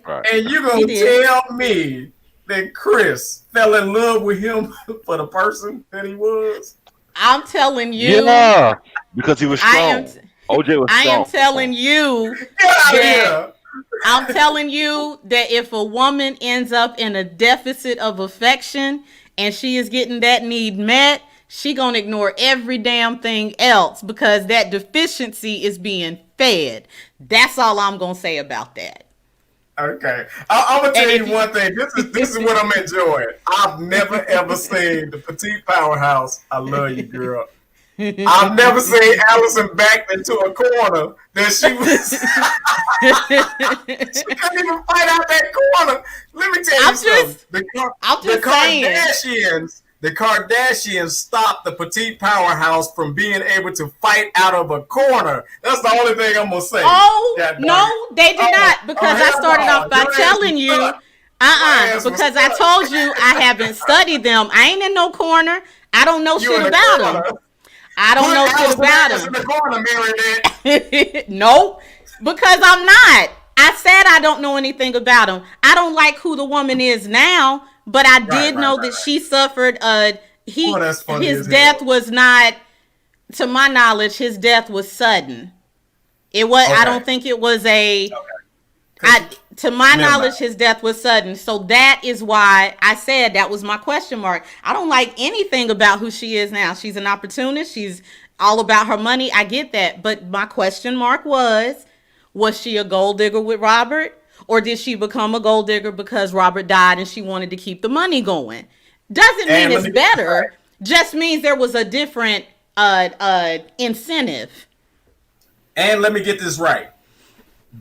Right. And you gonna tell me that Chris fell in love with him for the person that he was? I'm telling you. Yeah, because he was strong. OJ was strong. I am telling you that I'm telling you that if a woman ends up in a deficit of affection and she is getting that need met, she gonna ignore every damn thing else because that deficiency is being fed. That's all I'm gonna say about that. Okay, I'm gonna tell you one thing. This is what I'm enjoying. I've never ever seen the petite powerhouse. I love you, girl. I've never seen Allison backed into a corner that she was. She couldn't even fight out that corner. Let me tell you something. The Kardashians stopped the petite powerhouse from being able to fight out of a corner. That's the only thing I'm gonna say. Oh, no, they did not, because I started off by telling you, because I told you I haven't studied them. I ain't in no corner. I don't know shit about them. I don't know shit about them. In the corner, Mary. Nope, because I'm not. I said I don't know anything about him. I don't like who the woman is now, but I did know that she suffered his death was not, to my knowledge, his death was sudden. It was I don't think it was to my knowledge, his death was sudden. So that is why I said that was my question mark. I don't like anything about who she is now. She's an opportunist. She's all about her money. I get that. But my question mark was she a gold digger with Robert? Or did she become a gold digger because Robert died and she wanted to keep the money going? Doesn't mean it's better. Just means there was a different incentive. And let me get this right.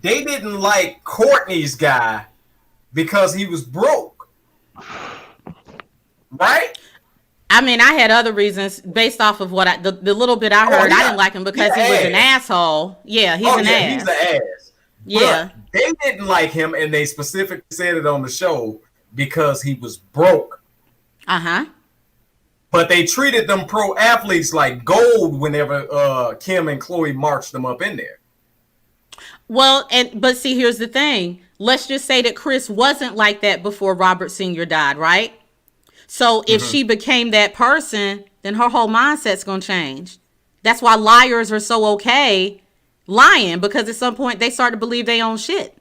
They didn't like Courtney's guy because he was broke. Right? I mean, I had other reasons based off of what the little bit I heard. I didn't like him because he was an asshole. Yeah, he's an ass. He's an ass. Yeah. But they didn't like him, and they specifically said it on the show because he was broke. But they treated them pro athletes like gold whenever Kim and Chloe marched them up in there. Well, but see, here's the thing. Let's just say that Chris wasn't like that before Robert Sr. died, right? So if she became that person, then her whole mindset's going to change. That's why liars are so okay lying, because at some point they start to believe they own shit.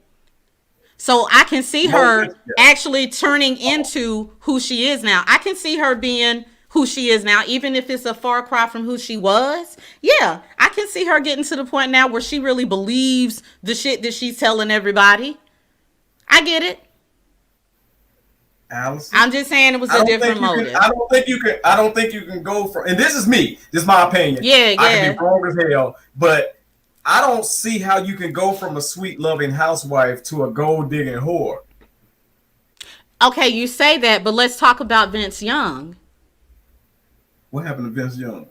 So I can see her actually turning into who she is now. I can see her being who she is now, even if it's a far cry from who she was. Yeah, I can see her getting to the point now where she really believes the shit that she's telling everybody. I get it. Allison, I'm just saying it was a different motive. I don't think you can go from, and this is me. This is my opinion. Yeah. I can be wrong as hell, but I don't see how you can go from a sweet loving housewife to a gold digging whore. Okay, you say that, but let's talk about Vince Young. What happened to Vince Young?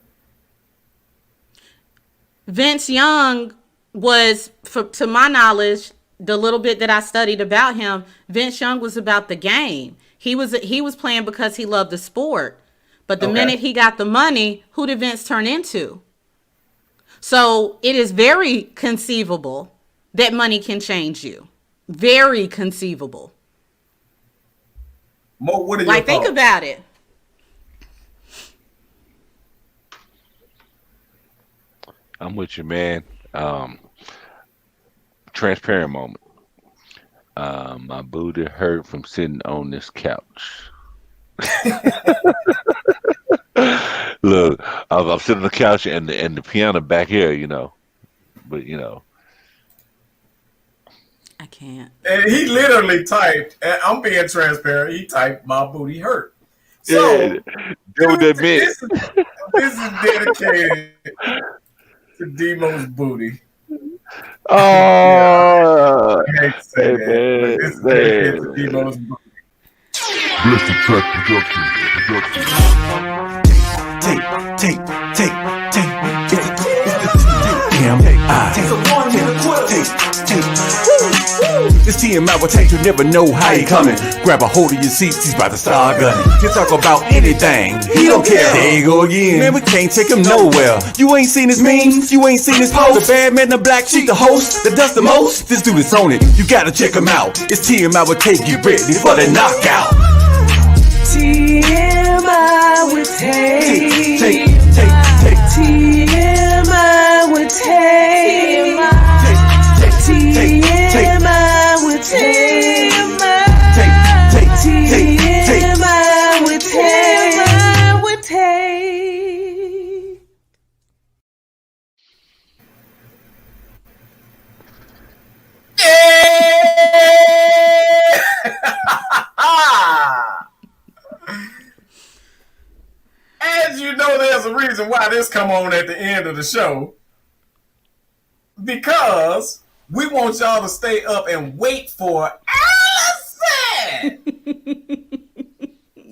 Vince Young was, to my knowledge, the little bit that I studied about him, Vince Young was about the game. He was playing because he loved the sport. But the minute he got the money, who did Vince turn into? So it is very conceivable that money can change you. Very conceivable. Mo, what are your Like, think thoughts? about it. I'm with you, man. Um, transparent moment. My booty hurt from sitting on this couch. Look, I'm sitting on the couch and the piano back here, but I can't. And he literally typed, and I'm being transparent, he typed, my booty hurt. yeah, So, that what that meant. this is dedicated to Demo's booty. Yeah, Oh, I hate to say hey that, but this is dedicated to man. Demo's booty. Bless the track production. Tape, tape, tape, tape. This TMI will take, you never know how he coming. Grab a hold of your seats, he's about to start gunning. He'll talk about anything, he don't care. There you go again, man, we can't take him nowhere. You ain't seen his memes, you ain't seen his post. The bad man, the black sheep, the host that does the most. This dude is on it, you gotta check him out. It's TMI will take you ready for the knockout. TMI with Tate. TMI with Tate. TMI with Tate. TMI with Tate. As you know, there's a reason why this come on at the end of the show. Because we want y'all to stay up and wait for Allison.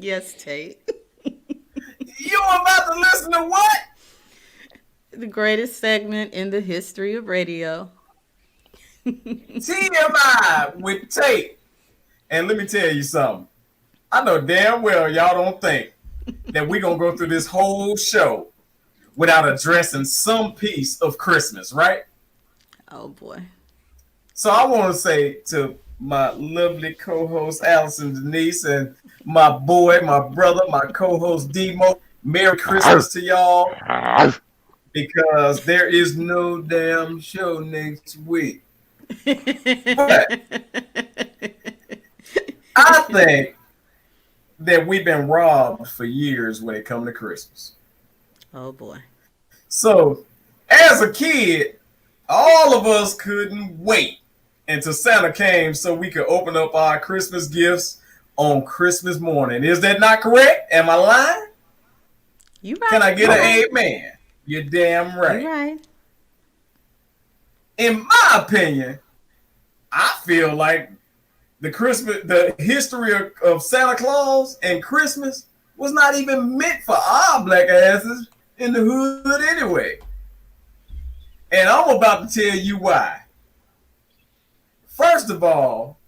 Yes, Tate. You about to listen to what? The greatest segment in the history of radio. TMI with Tate. And let me tell you something. I know damn well y'all don't think that we're going to go through this whole show without addressing some piece of Christmas, right? Oh, boy. So I want to say to my lovely co-host Allison Denise and my boy, my brother, my co-host Demo, Merry Christmas to y'all, because there is no damn show next week. But I think that we've been robbed for years when it comes to Christmas. Oh, boy. So as a kid, all of us couldn't wait until Santa came so we could open up our Christmas gifts on Christmas morning. Is that not correct? Am I lying? You right. Can I get an amen? You're damn right. You right. In my opinion, I feel like the history of Santa Claus and Christmas was not even meant for our black asses in the hood anyway. And I'm about to tell you why. First of all,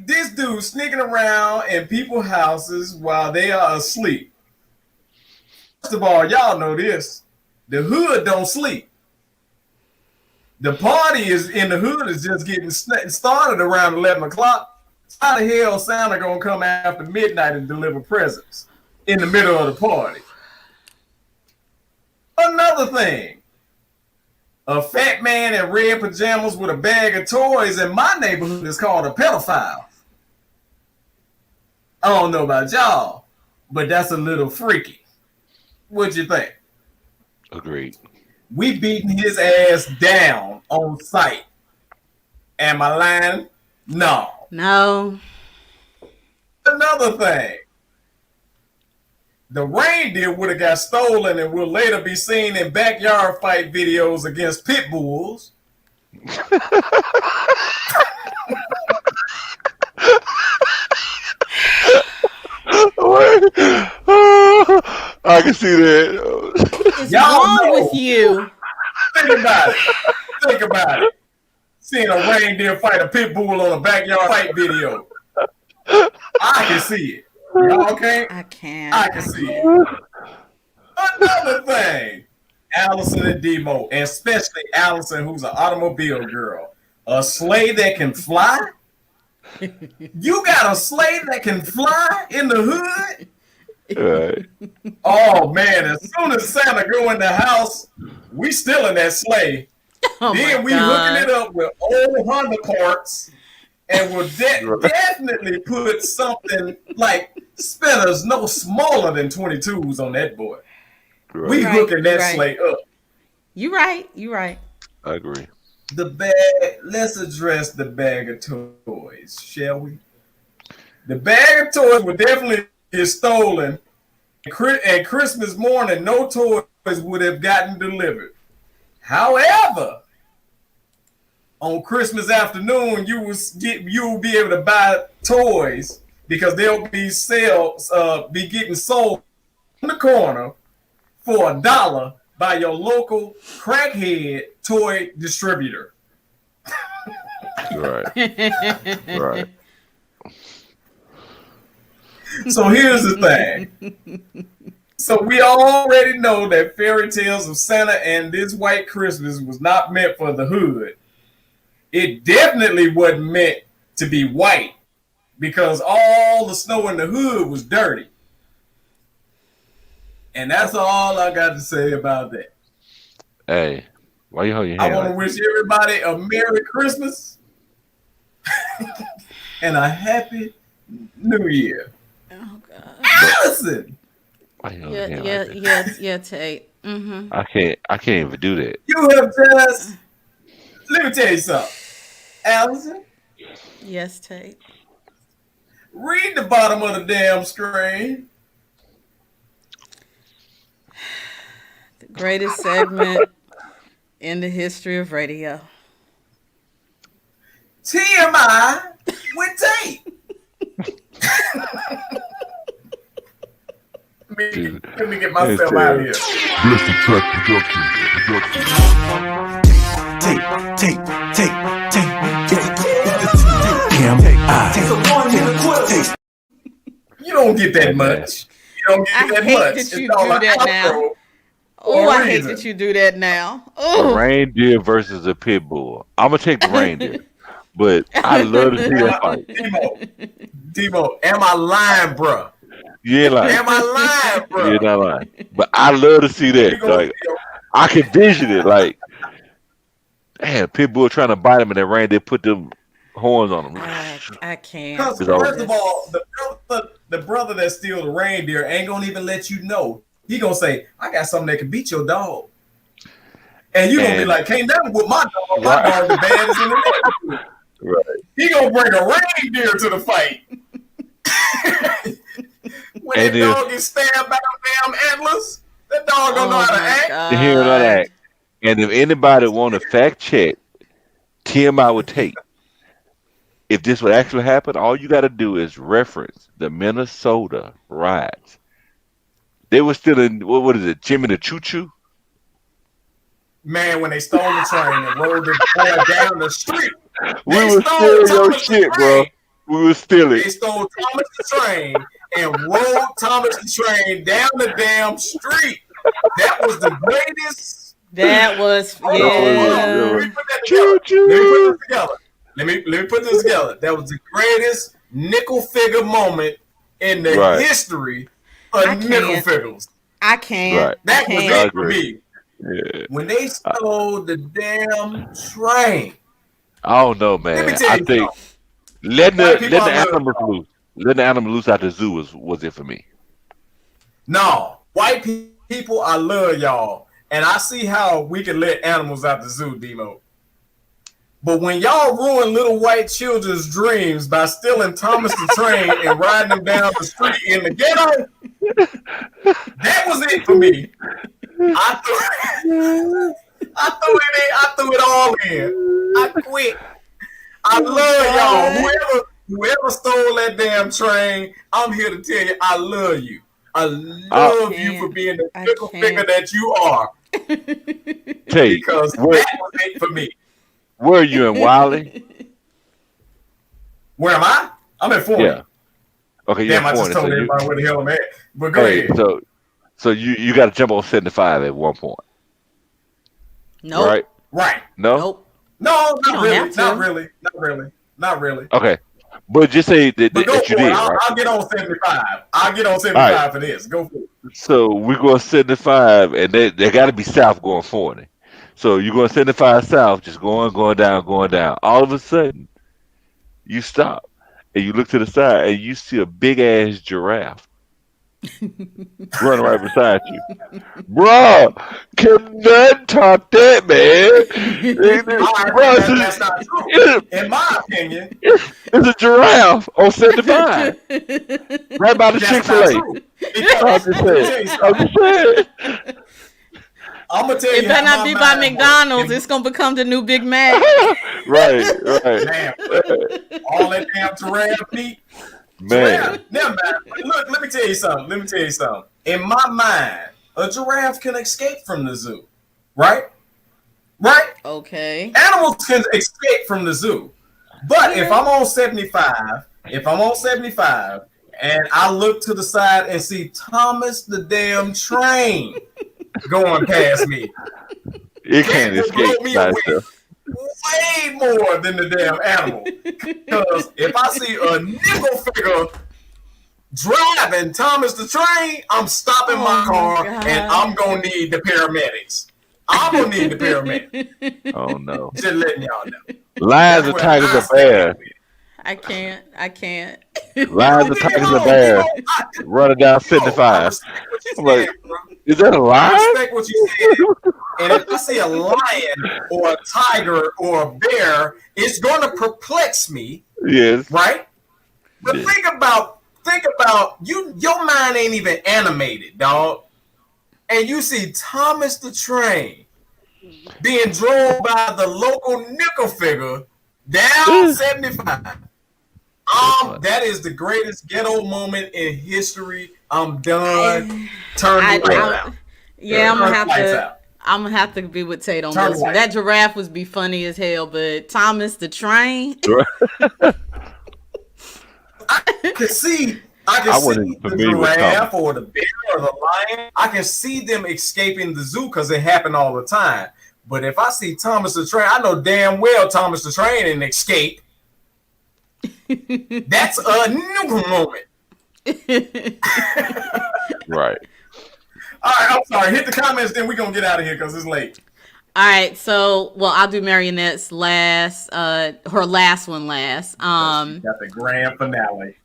this dude sneaking around in people's houses while they are asleep. First of all, y'all know this. The hood don't sleep. The party is in the hood is just getting started around 11 o'clock. How the hell Santa gonna come after midnight and deliver presents in the middle of the party? Another thing, a fat man in red pajamas with a bag of toys in my neighborhood is called a pedophile. I don't know about y'all, but that's a little freaky. What you think? Agreed. We beating his ass down on sight. Am I lying? No. No. Another thing. The reindeer would have got stolen and will later be seen in backyard fight videos against pit bulls. I can see that. What is Y'all wrong know. with you? Think about it. Think about it. Seeing a reindeer fight a pit bull on a backyard fight video. I can see it. Y'all can't? I can't. I can see it. Another thing, Allison and Demo, and especially Allison, who's an automobile girl, a sleigh that can fly. You got a sleigh that can fly in the hood? Right. Oh man, as soon as Santa go in the house, we still in that sleigh. Oh my Then we hooking it God. up with old Honda parts and will Right. definitely put something like spinners no smaller than 22s on that boy. You We Right. right. hooking You that right. sleigh up. You right. You right. I agree. The bag, let's address the bag of toys, shall we? The bag of toys would definitely get stolen. And Christmas morning, no toys would have gotten delivered. However, on Christmas afternoon, you will be able to buy toys because they'll be getting sold in the corner for $1 by your local crackhead toy distributor. Right. Right. So here's the thing. So we already know that fairy tales of Santa and this white Christmas was not meant for the hood. It definitely wasn't meant to be white because all the snow in the hood was dirty. And that's all I got to say about that. Hey, why you hold your I hand want to like wish everybody a Merry Christmas and a Happy New Year. Oh God. Allison, why you hold Yeah. your hand Yeah. like that? Yeah. Tate. Mm-hmm. I can't even do that. you have just, let me tell you something. Allison, Yes, Tate. read the bottom of the damn screen. The greatest segment in the history of radio. TMI with Tate. Dude, Let me get that's myself out of terrible. here. Bless the track production. You don't get that Hey, man. much. You don't get I that hate much. that It's you all do an that now. outro Oh, for a I hate reason. that you do that now. A Oh. reindeer versus a pit bull. I'm gonna take the reindeer, but I love to see Am that I, fight. Demo, am I lying, bruh? You ain't lying. Am I lying, You're bruh? not lying. But I love to see We that. gonna Like see I can vision it. Like, damn, pit bull trying to bite him, and that reindeer put them horns on him. I can't. because It's I over. first of all, just. the brother that steal the reindeer ain't gonna even let you know. He gonna say, "I got something that can beat your dog," and you gonna be And like, "Can't nothing with my dog. My right, dog the baddest in the neighborhood." right. He gonna bring a reindeer to the fight. When And that if dog gets stabbed by them damn antlers, that dog don't know Oh how to my act. you hear that God. act, and if anybody want to fact check TMI would take, if this would actually happen, all you got to do is reference the Minnesota riots. They were still in what is it, Jimmy the Choo Choo? Man, when they stole the train and rolled the boy down the street, We they was stole stealing your Thomas the shit, bro. train. We was stealing. They stole Thomas the train and rolled Thomas the train down the damn street. That was the greatest. That was Hold on, hold on. Let yeah. me put that Choo together. Let me put choo. this together. Let me put this together. That was the greatest nickel figure moment in the Right, history of I nickel can't. figures. I can't. right. I That was I can't. it for agree. me. Yeah. When they I, stole the damn train. I don't know, Let me man. tell I you think something. letting White people, letting I the love animals y'all. loose, letting the animals loose out the zoo was it for me. No, white people, I love y'all. And I see how we can let animals out the zoo, Demo. But when y'all ruin little white children's dreams by stealing Thomas the Train and riding them down the street in the ghetto, that was it for me. I threw, I threw it all in. I quit. I Oh love y'all. God. Whoever stole that damn train, I'm here to tell you, I love you. I I love you for Can't. being the I fickle figure can't. that you are, Tate, because where that was it for me. where are you in Wiley? Where am I? I'm at 40. Yeah. Okay, you're in Damn, I just 40. So told you everybody where the hell I'm at. But go hey, ahead. so you got to jump on 75 at one point, Nope. right? Right. No? Nope. No, You not don't have really. Not to. really. Not really. Not really. Okay. But just say that, But that, go that you for it. did, right? I'll get on 75. I'll get on All right. 75 for this. Go for it. So we're going 75, and they got to be south going 40. So you're going 75 south, just going down, going down. All of a sudden, you stop and you look to the side and you see a big ass giraffe running right beside you. Bro, can none top that, man. Bro, That's not true. In my opinion, it's a giraffe on 75, right by the that's not Chick-fil-A. true. I'm Because just let me saying. tell you I'm something. just saying. I'm gonna tell It you better how not my be by mind McDonald's. works. It's gonna become the new Big Mac. Right, right. Man, all that damn giraffe meat. Man. Never mind. Look, let me tell you something. Let me tell you something. In my mind, a giraffe can escape from the zoo, right? Right? Okay. Animals can escape from the zoo. But if I'm on 75, and I look to the side and see Thomas the damn train going past me, It that can't will blow escape me by away itself. way more than the damn animal. Because if I see a nickel figure driving Thomas the train, I'm stopping my car and I'm gonna need the paramedics. I'm gonna need the paramedics. Oh no. Just letting y'all know. Lions That's or where tigers I or stand bears? with it. I can't. Lions or tigers or bears? Running down I 75. respect what I'm you're like, saying, bro. is that a I lion? respect what you're saying. And if I see a lion or a tiger or a bear, it's gonna perplex me, Yes. right? But Yeah. think about you. Your mind ain't even animated, dog. And you see Thomas the Train being drove by the local nickel figure down 75. That is the greatest ghetto moment in history. I'm done. Turn the lights out. Yeah, Turn the lights out. I'm gonna have to be with Tate on Turn this the one. lights That giraffe would be funny as hell, but Thomas the train. I can see I wasn't even the familiar with Thomas. giraffe or the bear or the lion. I can see them escaping the zoo because it happened all the time. But if I see Thomas the Train, I know damn well Thomas the Train didn't escape. That's a new moment. Right. All right, I'm sorry. Hit the comments, then we're going to get out of here because it's late. All right, so I'll do Marionette's last, her last one last. She got the grand finale.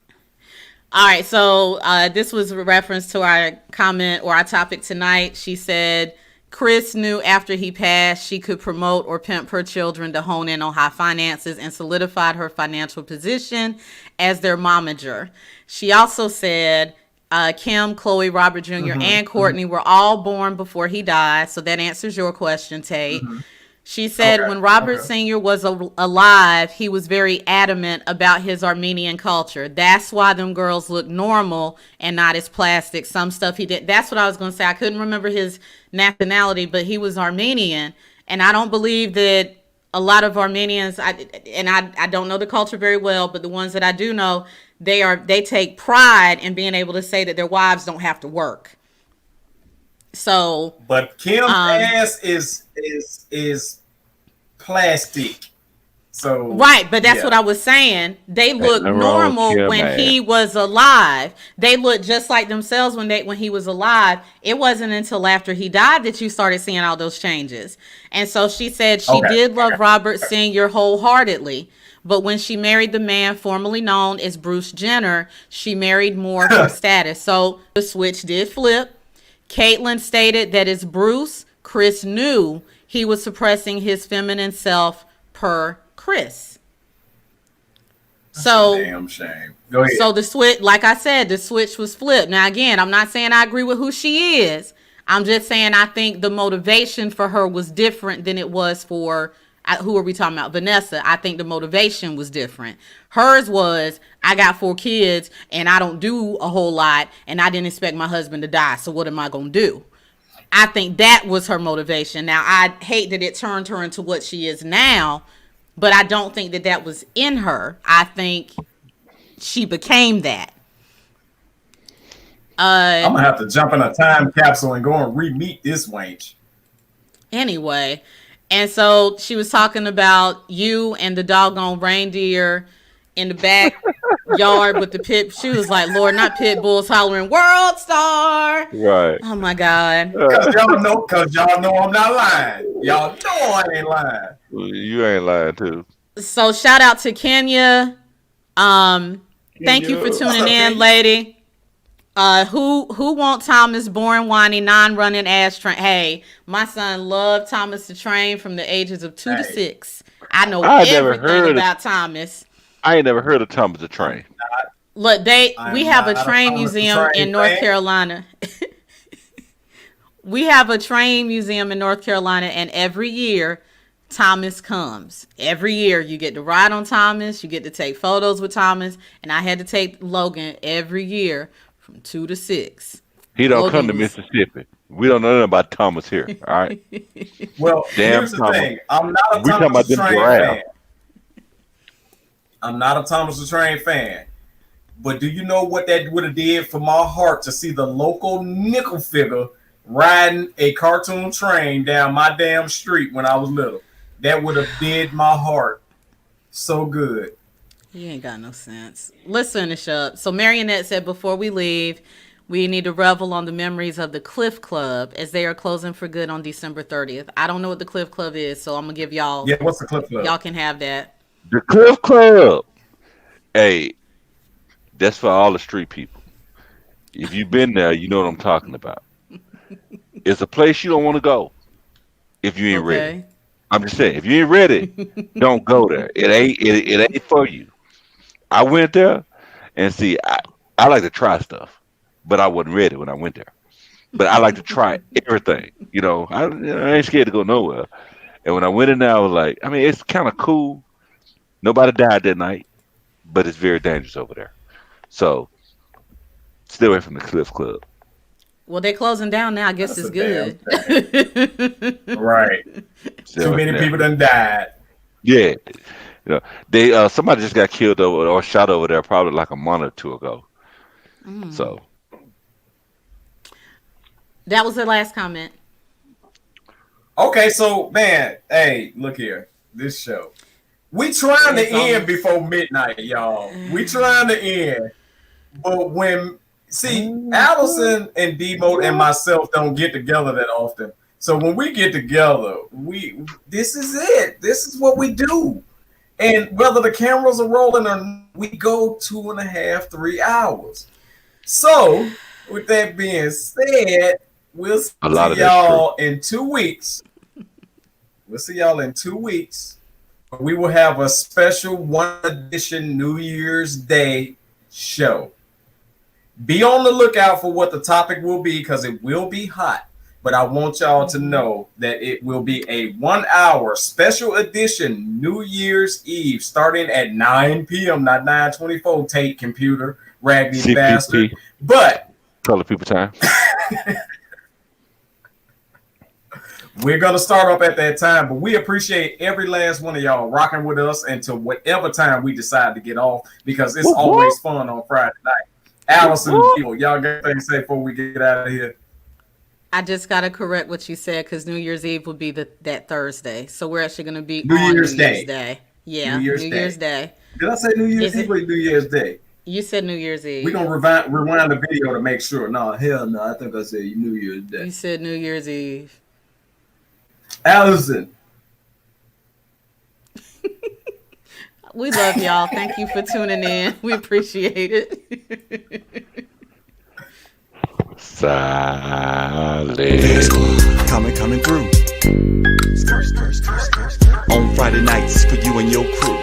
All right, so this was a reference to our comment or our topic tonight. She said Chris knew after he passed she could promote or pimp her children to hone in on high finances and solidified her financial position as their momager. She also said Kim, Chloe, Robert junior and Courtney were all born before he died. So that answers your question, Tate. She said when Robert Sr. was alive, he was very adamant about his Armenian culture. That's why them girls look normal and not as plastic. Some stuff he did. That's what I was going to say. I couldn't remember his nationality, but he was Armenian. And I don't believe that a lot of Armenians, I don't know the culture very well, but the ones that I do know, they take pride in being able to say that their wives don't have to work. So, but Kim's ass is plastic. So right, but that's what I was saying. They look normal when he was alive. They look just like themselves when he was alive. It wasn't until after he died that you started seeing all those changes. And so she said she did love Robert Sr. wholeheartedly. But when she married the man formerly known as Bruce Jenner, she married more for status. So the switch did flip. Caitlyn stated that as Bruce, Chris knew he was suppressing his feminine self per Chris. So that's a damn shame. Go ahead. So the switch, like I said, the switch was flipped. Now again, I'm not saying I agree with who she is. I'm just saying I think the motivation for her was different than it was for who are we talking about? Vanessa. I think the motivation was different. Hers was, I got 4 kids and I don't do a whole lot and I didn't expect my husband to die. So what am I going to do? I think that was her motivation. Now, I hate that it turned her into what she is now, but I don't think that was in her. I think she became that. I'm going to have to jump in a time capsule and go and re-meet this wench. Anyway, and so she was talking about you and the doggone reindeer in the backyard with the pit. She was like, Lord, not pit bulls hollering, World Star. Right. Oh my God. Cause y'all know I'm not lying. Y'all know I ain't lying. You ain't lying too. So shout out to Kenya. Thank you for tuning in, lady. Who want Thomas boring, whiny, non-running ass train? Hey, my son loved Thomas the Train from the ages of 2 to 6. I know everything about Thomas. I ain't never heard of Thomas the Train. Look, we have a train museum in North Carolina. We have a train museum in North Carolina, and every year Thomas comes. Every year you get to ride on Thomas, you get to take photos with Thomas, and I had to take Logan every year from 2 to 6. He don't come to Mississippi. We don't know nothing about Thomas here. All right. Well, here's the thing. I'm not a Thomas the Train fan. I'm not a Thomas the Train fan. But do you know what that would have did for my heart to see the local nickel figure riding a cartoon train down my damn street when I was little? That would have did my heart so good. You ain't got no sense. Let's finish up. So Marionette said, before we leave, we need to revel on the memories of the Cliff Club as they are closing for good on December 30th. I don't know what the Cliff Club is, so I'm going to give y'all. Yeah, what's the Cliff Club? Y'all can have that. The Cliff Club. Hey, that's for all the street people. If you've been there, you know what I'm talking about. It's a place you don't want to go if you ain't ready. I'm just saying, if you ain't ready, don't go there. It ain't for you. I went there, and see, I like to try stuff, but I wasn't ready when I went there. But I like to try everything. You know, I ain't scared to go nowhere. And when I went in there, I was like, I mean, it's kind of cool. Nobody died that night, but it's very dangerous over there. So, stay away from the Cliff Club. Well, they're closing down now. I guess it's good. Right. Too many people done died. Yeah. You know, they somebody just got killed over or shot over there probably like a month or two ago. So that was the last comment. Okay, so man, hey, look here. This show. We trying to end before midnight, y'all. We trying to end. But when Allison and D-Mode and myself don't get together that often. So when we get together, this is it. This is what we do. And whether the cameras are rolling or not, we go 2.5, 3 hours. So with that being said, we'll see y'all in 2 weeks. We'll see y'all in 2 weeks. We will have a special one edition New Year's Day show. Be on the lookout for what the topic will be because it will be hot. But I want y'all to know that it will be a 1 hour special edition New Year's Eve starting at 9 p.m. Not 9:24. Tate computer, raggedy bastard. But color people time. We're going to start up at that time, but we appreciate every last one of y'all rocking with us until whatever time we decide to get off because it's always fun on Friday night. Allison, y'all got anything to say before we get out of here? I just got to correct what you said because New Year's Eve will be that Thursday. So we're actually going to be New on Year's New Year's Day. Yeah, New Year's Day. Did I say New Year's Eve or New Year's Day? You said New Year's Eve. We're going to rewind the video to make sure. No, hell no. I think I said New Year's Day. You said New Year's Eve. Allison. We love y'all. Thank you for tuning in. We appreciate it. Silent. Coming through. On Friday nights for you and your crew.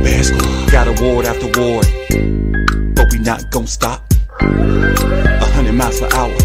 Bad Squad. Got award after award, but we not gonna stop. 100 miles per hour.